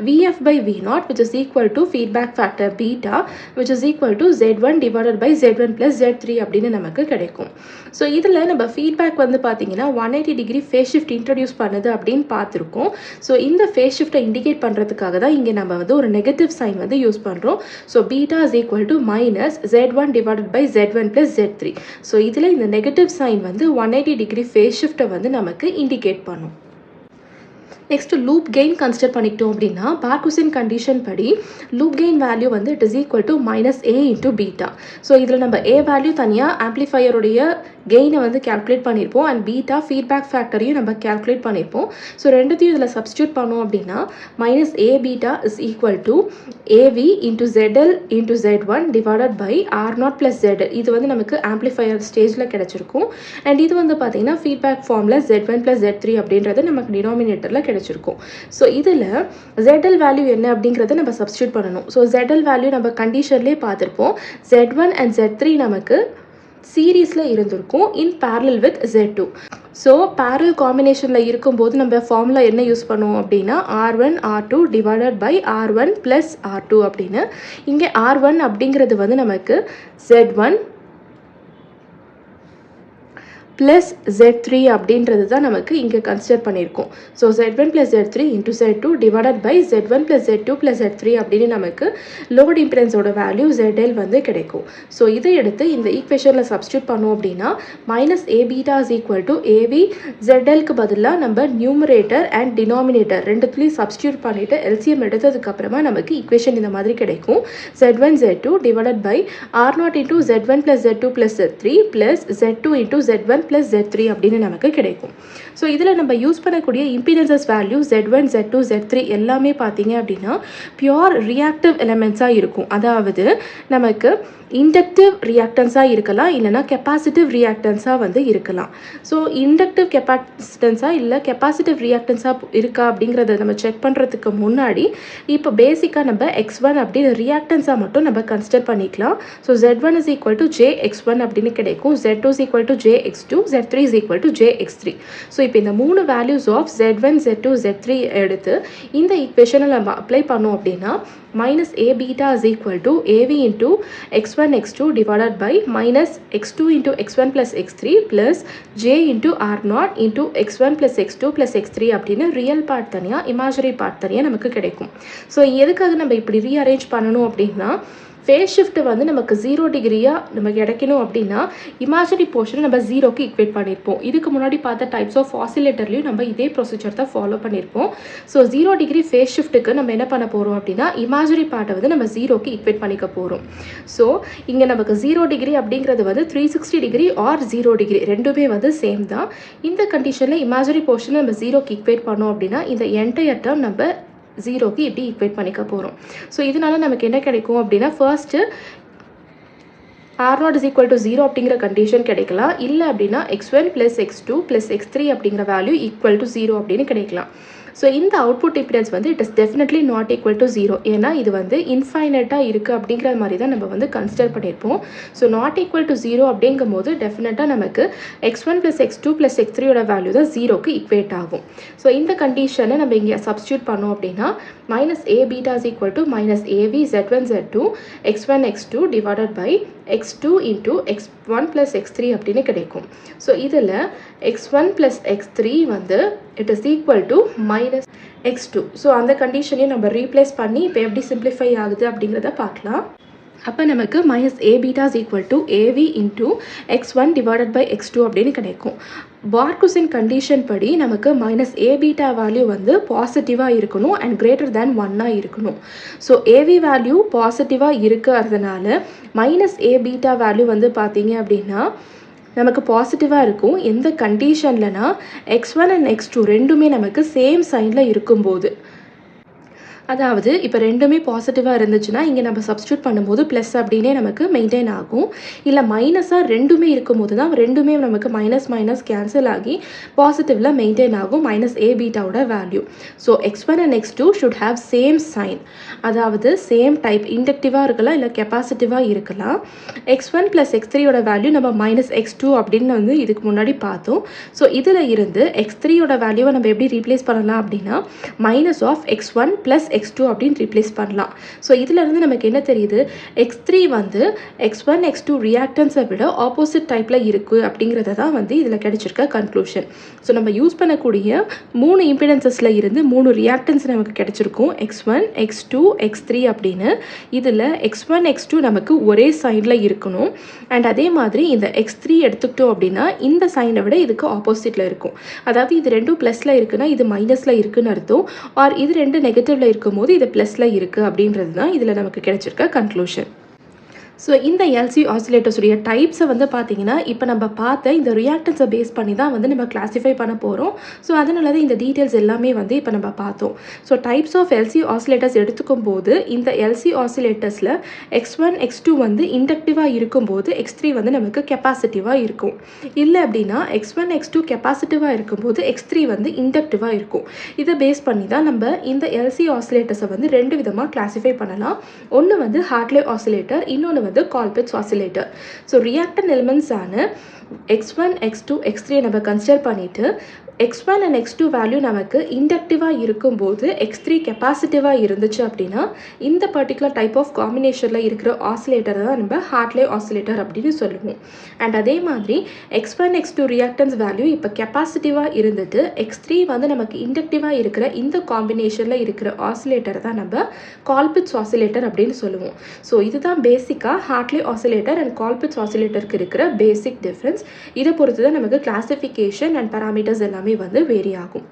VF/V0 which is equal to feedback factor beta which is equal to Z1 divided by Z1 + Z3 அப்படின்னு நமக்கு கிடைக்கும். ஸோ இதில் நம்ம ஃபீட்பேக் வந்து பார்த்தீங்கன்னா 180 டிகிரி ஃபேஸ் ஷிஃப்ட் இன்ட்ரடியூஸ் பண்ணுது அப்படின்னு பார்த்துருக்கோம். ஸோ இந்த ஃபேஸ் ஷிஃப்ட்டை இண்டிகேட் பண்ணுறதுக்காக தான் இங்கே நம்ம வந்து ஒரு நெகட்டிவ் சைன் வந்து யூஸ் பண்ணுறோம். So beta is equal to -Z1 divided by Z1 + Z3. So இதில் இந்த நெகட்டிவ் சைன் வந்து 180 டிகிரி ஃபேஸ் ஷிஃப்ட்டை வந்து நமக்கு இண்டிகேட் பண்ணும். நெக்ஸ்ட் லூப் கெயின் கன்சிடர் பண்ணிக்கிட்டோம் அப்படின்னா பார்குசின் கண்டிஷன் படி லூப் கெயின் வேல்யூ வந்து it is equal to -A × beta. So இதில் நம்ம A வேல்யூ தனியாக ஆம்ப்ளிஃபையருடைய கெயினை வந்து கேல்குலேட் பண்ணியிருப்போம் அண்ட் பீட்டா ஃபீட்பேக் ஃபேக்டரையும் நம்ம கேல்குலேட் பண்ணியிருப்போம். ஸோ ரெண்டுத்தையும் இதில் சப்ஸ்டியூட் பண்ணோம் அப்படின்னா -A beta is equal to AV × ZL × Z1 divided by R0 + ZL. இது வந்து நமக்கு ஆம்ப்ளிஃபையர் ஸ்டேஜில் கிடச்சிருக்கும். அண்ட் இது வந்து பார்த்தீங்கன்னா ஃபீட்பேக் ஃபார்மில் Z1 + Z3 அப்படின்றது நமக்கு டினாமினேட்டரில் கிடைச்சிருக்கும். ஸோ இதில் ZL வேல்யூ என்ன அப்படிங்கிறத நம்ம சப்ஸ்டியூட் பண்ணணும். ஸோ ZL வேல்யூ நம்ம கண்டிஷன்லேயே பார்த்துருப்போம். Z1 and Z3 நமக்கு சீரீஸில் இருந்திருக்கும் இன் parallel with Z2. So parallel காம்பினேஷனில் இருக்கும்போது நம்ம ஃபார்முலா என்ன யூஸ் பண்ணுவோம் அப்படின்னா R1 R2 divided by R1 + R2 அப்படின்னு. இங்கே R1 அப்படிங்கிறது வந்து நமக்கு Z1 ப்ளஸ் Z3 அப்படின்றது தான் நமக்கு இங்கே கன்சிடர் பண்ணியிருக்கோம். So Z1 + Z3 × Z2 divided by Z1 + Z2 + Z3 அப்படின்னு நமக்கு லோட் இம்பிடன்ஸோட வேல்யூ ZL வந்து கிடைக்கும். ஸோ இதை எடுத்து இந்த ஈக்குவேஷனில் சப்ஸ்டியூட் பண்ணோம் அப்படின்னா -A beta is equal to AV ZLக்கு பதிலாக நம்ம நியூமரேட்டர் அண்ட் டினாமினேட்டர் ரெண்டுத்துலேயும் சப்ஸ்டியூட் பண்ணிவிட்டு LCM எடுத்ததுக்கப்புறமா நமக்கு ஈக்குவேஷன் இந்த மாதிரி கிடைக்கும். Z1 Z2 divided by R0 × Z1 + Z2 + Z3 plus Z2 × Z1 + Z3 அப்படின்னு நமக்கு கிடைக்கும். ஸோ இதில் நம்ம யூஸ் பண்ணக்கூடிய இம்பிடன்சஸ் வேல்யூ Z1 Z2 Z3 எல்லாமே பார்த்தீங்க அப்படின்னா பியோர் ரியாக்டிவ் எலிமெண்ட்ஸாக இருக்கும். அதாவது நமக்கு இண்டக்டிவ் ரியாக்டன்ஸாக இருக்கலாம், இல்லைனா கெப்பாசிட்டிவ் ரியாக்டன்ஸாக வந்து இருக்கலாம். ஸோ இண்டக்டிவ் கெப்பாசிட்டன்ஸாக இல்லை கெப்பாசிட்டிவ் ரியாக்டன்ஸாக இருக்கா அப்படிங்கிறத நம்ம செக் பண்ணுறதுக்கு முன்னாடி இப்போ பேசிக்காக நம்ம X1 அப்படின்னு ரியாக்டன்ஸாக மட்டும் நம்ம கன்சிடர் பண்ணிக்கலாம். So Z1 is equal to JX1 அப்படின்னு கிடைக்கும். Z2 is equal to JX2, Z3 is equal to JX3. So இப்போ இந்த மூணு values of Z1 Z2 Z3 எடுத்து இந்த ஈக்குவேஷனை நம்ம அப்ளை பண்ணோம் அப்படின்னா -A beta is equal to AV into X1 X2 divided by -X2 into X1 plus X3 plus J into R0 into X1 plus X2 plus X3 அப்படின்னு ரியல் பார்ட் தனியாக இமேஜினரி பார்ட் தனியாக நமக்கு கிடைக்கும். ஸோ எதுக்காக நம்ம இப்படி ரீஅரேஞ்ச் பண்ணணும் அப்படின்னா ஃபேஸ் ஷிஃப்ட் வந்து நமக்கு 0 டிகிரியாக நமக்கு கிடைக்கணும் அப்படின்னா இமேஜினரி போர்ஷனை நம்ம 0க்கு ஈக்குவேட் பண்ணியிருப்போம். இதுக்கு முன்னாடி பார்த்த டைப்ஸ் ஆஃப் ஆசிலேட்டர்லையும் நம்ம இதே ப்ரொசீஜர் தான் ஃபாலோ பண்ணியிருப்போம். ஸோ 0 டிகிரி ஃபேஸ் ஷிஃப்ட்டுக்கு நம்ம என்ன பண்ண போகிறோம் அப்படின்னா இமேஜினரி பார்ட்டை வந்து நம்ம 0க்கு ஈக்குவேட் பண்ணிக்க போகிறோம். ஸோ இங்கே நமக்கு 0 டிகிரி அப்படிங்கிறது வந்து 360 டிகிரி ஆர் 0 டிகிரி ரெண்டுமே வந்து சேம் தான். இந்த கண்டிஷனில் இமேஜினரி போர்ஷனை நம்ம 0க்கு ஈக்குவேட் பண்ணோம் அப்படின்னா இந்த என்டையர் டேர்ம் நம்ம 0க்கு இப்படி ஈக்குவேட் பண்ணிக்க போகிறோம். ஸோ இதனால நமக்கு என்ன கிடைக்கும் அப்படின்னா first r0 is equal to 0 அப்படிங்கிற கண்டிஷன் கிடைக்கலாம். இல்லை அப்படின்னா x1 plus x2 plus x3 அப்படிங்கிற வேல்யூ ஈக்குவல் டு 0 அப்படின்னு கிடைக்கலாம். ஸோ இந்த அவுட்புட் இம்பிடன்ஸ் வந்து it is definitely not equal to 0. ஏன்னா இது வந்து இன்ஃபைனட்டாக இருக்குது அப்படிங்கிற மாதிரி தான் நம்ம வந்து கன்சிடர் பண்ணியிருப்போம். ஸோ நாட் ஈக்குவல் டு 0 அப்படிங்கும் போது டெஃபினட்டாக நமக்கு x1 plus x2 plus x3யோட value தான் 0க்கு ஈக்குவேட் ஆகும். ஸோ இந்த கண்டிஷனை நம்ம இங்கே சப்ஸ்டியூட் பண்ணோம் அப்படின்னா minus a beta is equal to minus av z1 z2 x1 x2 divided by x2 into x1 plus x3 அப்படின்னு கிடைக்கும். ஸோ இதில் x1 plus x3 வந்து it is equal to minus x2. So அந்த கண்டிஷனையும் நம்ம ரீப்ளேஸ் பண்ணி இப்போ எப்படி சிம்பிளிஃபை ஆகுது அப்படிங்கிறத பார்க்கலாம். அப்போ நமக்கு minus a beta is equal to av into x1 divided by x2 அப்படின்னு கிடைக்கும். பார்குசின் கண்டிஷன் படி நமக்கு minus a beta வேல்யூ வந்து பாசிட்டிவாக இருக்கணும் அண்ட் கிரேட்டர் தேன் 1 இருக்கணும். ஸோ av வேல்யூ பாசிட்டிவாக இருக்கிறதுனால minus a beta வேல்யூ வந்து பார்த்தீங்க அப்படின்னா நமக்கு பாசிட்டிவாக இருக்கும். எந்த கண்டிஷன்லனா x1 அண்ட் x2 ரெண்டுமே நமக்கு சேம் சைனில் இருக்கும்போது, அதாவது இப்போ ரெண்டுமே பாசிட்டிவாக இருந்துச்சுன்னா இங்கே நம்ம சப்ஸ்டியூட் பண்ணும்போது ப்ளஸ் அப்படின்னே நமக்கு மெயின்டைன் ஆகும். இல்லை மைனஸாக ரெண்டுமே இருக்கும்போது தான் ரெண்டுமே நமக்கு மைனஸ் மைனஸ் கேன்சல் ஆகி பாசிட்டிவில் மெயின்டைன் ஆகும் மைனஸ் ஏ பீட்டாவோட value. So x1 and x2 should have same sign, அதாவது சேம் டைப், இண்டக்டிவாக இருக்கலாம் இல்லை கெப்பாசிட்டிவாக இருக்கலாம். x1 ப்ளஸ் x3யோட வேல்யூ நம்ம மைனஸ் x2 அப்படின்னு வந்து இதுக்கு முன்னாடி பார்த்தோம். ஸோ இதில் இருந்து x3யோட வேல்யூவை நம்ம எப்படி ரீப்ளேஸ் பண்ணலாம் அப்படின்னா minus of x1 plus x2 அப்படின்னு ரீப்ளேஸ் பண்ணலாம். ஸோ இதில் இருந்து நமக்கு என்ன தெரியுது, x3 வந்து x1 x2 ரியாக்டன்ஸை விட ஆப்போசிட் டைப்பில் இருக்குது அப்படிங்கிறத தான் வந்து இதில் கிடைச்சிருக்க கன்க்ளூஷன். ஸோ நம்ம யூஸ் பண்ணக்கூடிய 3 இம்பிடன்சஸில் இருந்து 3 ரியாக்டன்ஸ் நமக்கு கிடைச்சிருக்கும், x1 x2 x3 அப்படின்னு. இதில் x1 x2 நமக்கு ஒரே சைடில் இருக்கணும். அண்ட் அதே மாதிரி இந்த x3 எடுத்துக்கிட்டோம் அப்படின்னா இந்த சைனை விட இதுக்கு ஆப்போசிட்டில் இருக்கும். அதாவது இது ரெண்டும் ப்ளஸில் இருக்குன்னா இது மைனஸில் இருக்குன்னு அர்த்தம், ஆர் இது ரெண்டு நெகட்டிவில் இருக்கும்போது இது ப்ளஸில் இருக்குது அப்படின்றது தான் இதில் நமக்கு கிடைச்சிருக்க கன்க்ளூஷன். ஸோ இந்த எல்சி ஆசிலேட்டர்ஸுடைய டைப்ஸை வந்து பார்த்தீங்கன்னா இப்போ நம்ம பார்த்த இந்த ரியாக்டன்ஸை பேஸ் பண்ணி தான் வந்து நம்ம கிளாஸிஃபை பண்ண போகிறோம். ஸோ அதனால தான் இந்த டீட்டெயில்ஸ் எல்லாமே வந்து இப்போ நம்ம பார்த்தோம். So types of LC oscillators எடுத்துக்கும் போது இந்த எல்சி ஆசிலேட்டர்ஸில் x1 x2 வந்து இண்டக்டிவாக இருக்கும்போது x3 வந்து நமக்கு கெப்பாசிட்டிவாக இருக்கும். இல்லை அப்படின்னா x1 x2 கெப்பாசிட்டிவாக இருக்கும்போது x3 வந்து இண்டக்டிவாக இருக்கும். இதை பேஸ் பண்ணி தான் நம்ம இந்த எல்சி ஆசிலேட்டர்ஸை வந்து 2 விதமாக கிளாஸிஃபை பண்ணலாம். ஒன்று வந்து ஹார்ட்லே ஆசிலேட்டர், இன்னொன்று வந்து கால்பிட்ஸ் ஆசிலேட்டர். ஸோ ரியாக்டன் எலிமெண்ட்ஸ் ஆன x1 x2 x3 நம்ம கன்சிடர் பண்ணிட்டு x1 and x2 வேல்யூ நமக்கு இண்டக்டிவாக இருக்கும்போது x3 கெப்பாசிட்டிவாக இருந்துச்சு அப்படின்னா இந்த பர்டிகுலர் டைப் ஆஃப் காம்பினேஷனில் இருக்கிற ஆசிலேட்டர் தான் நம்ம ஹார்ட்லே ஆசிலேட்டர் அப்படின்னு சொல்லுவோம். அண்ட் அதே மாதிரி x1 x2 ரியாக்டன்ஸ் வேல்யூ இப்போ கெப்பாசிட்டிவாக இருந்துட்டு x3 வந்து நமக்கு இண்டக்டிவாக இருக்கிற இந்த காம்பினேஷனில் இருக்கிற ஆசிலேட்டர் தான் நம்ம கால்பிட்ஸ் ஆசிலேட்டர் அப்படின்னு சொல்லுவோம். ஸோ இதுதான் பேசிக்காக ஹார்ட்லே ஆசிலேட்டர் அண்ட் கால்பிட்ஸ் ஆசிலேட்டருக்கு இருக்கிற பேசிக் டிஃப்ரென்ஸ். இதை பொறுத்து தான் நமக்கு கிளாசிஃபிகேஷன் அண்ட் பராமீட்டர்ஸ் எல்லாமே வந்து வேரி ஆகும்.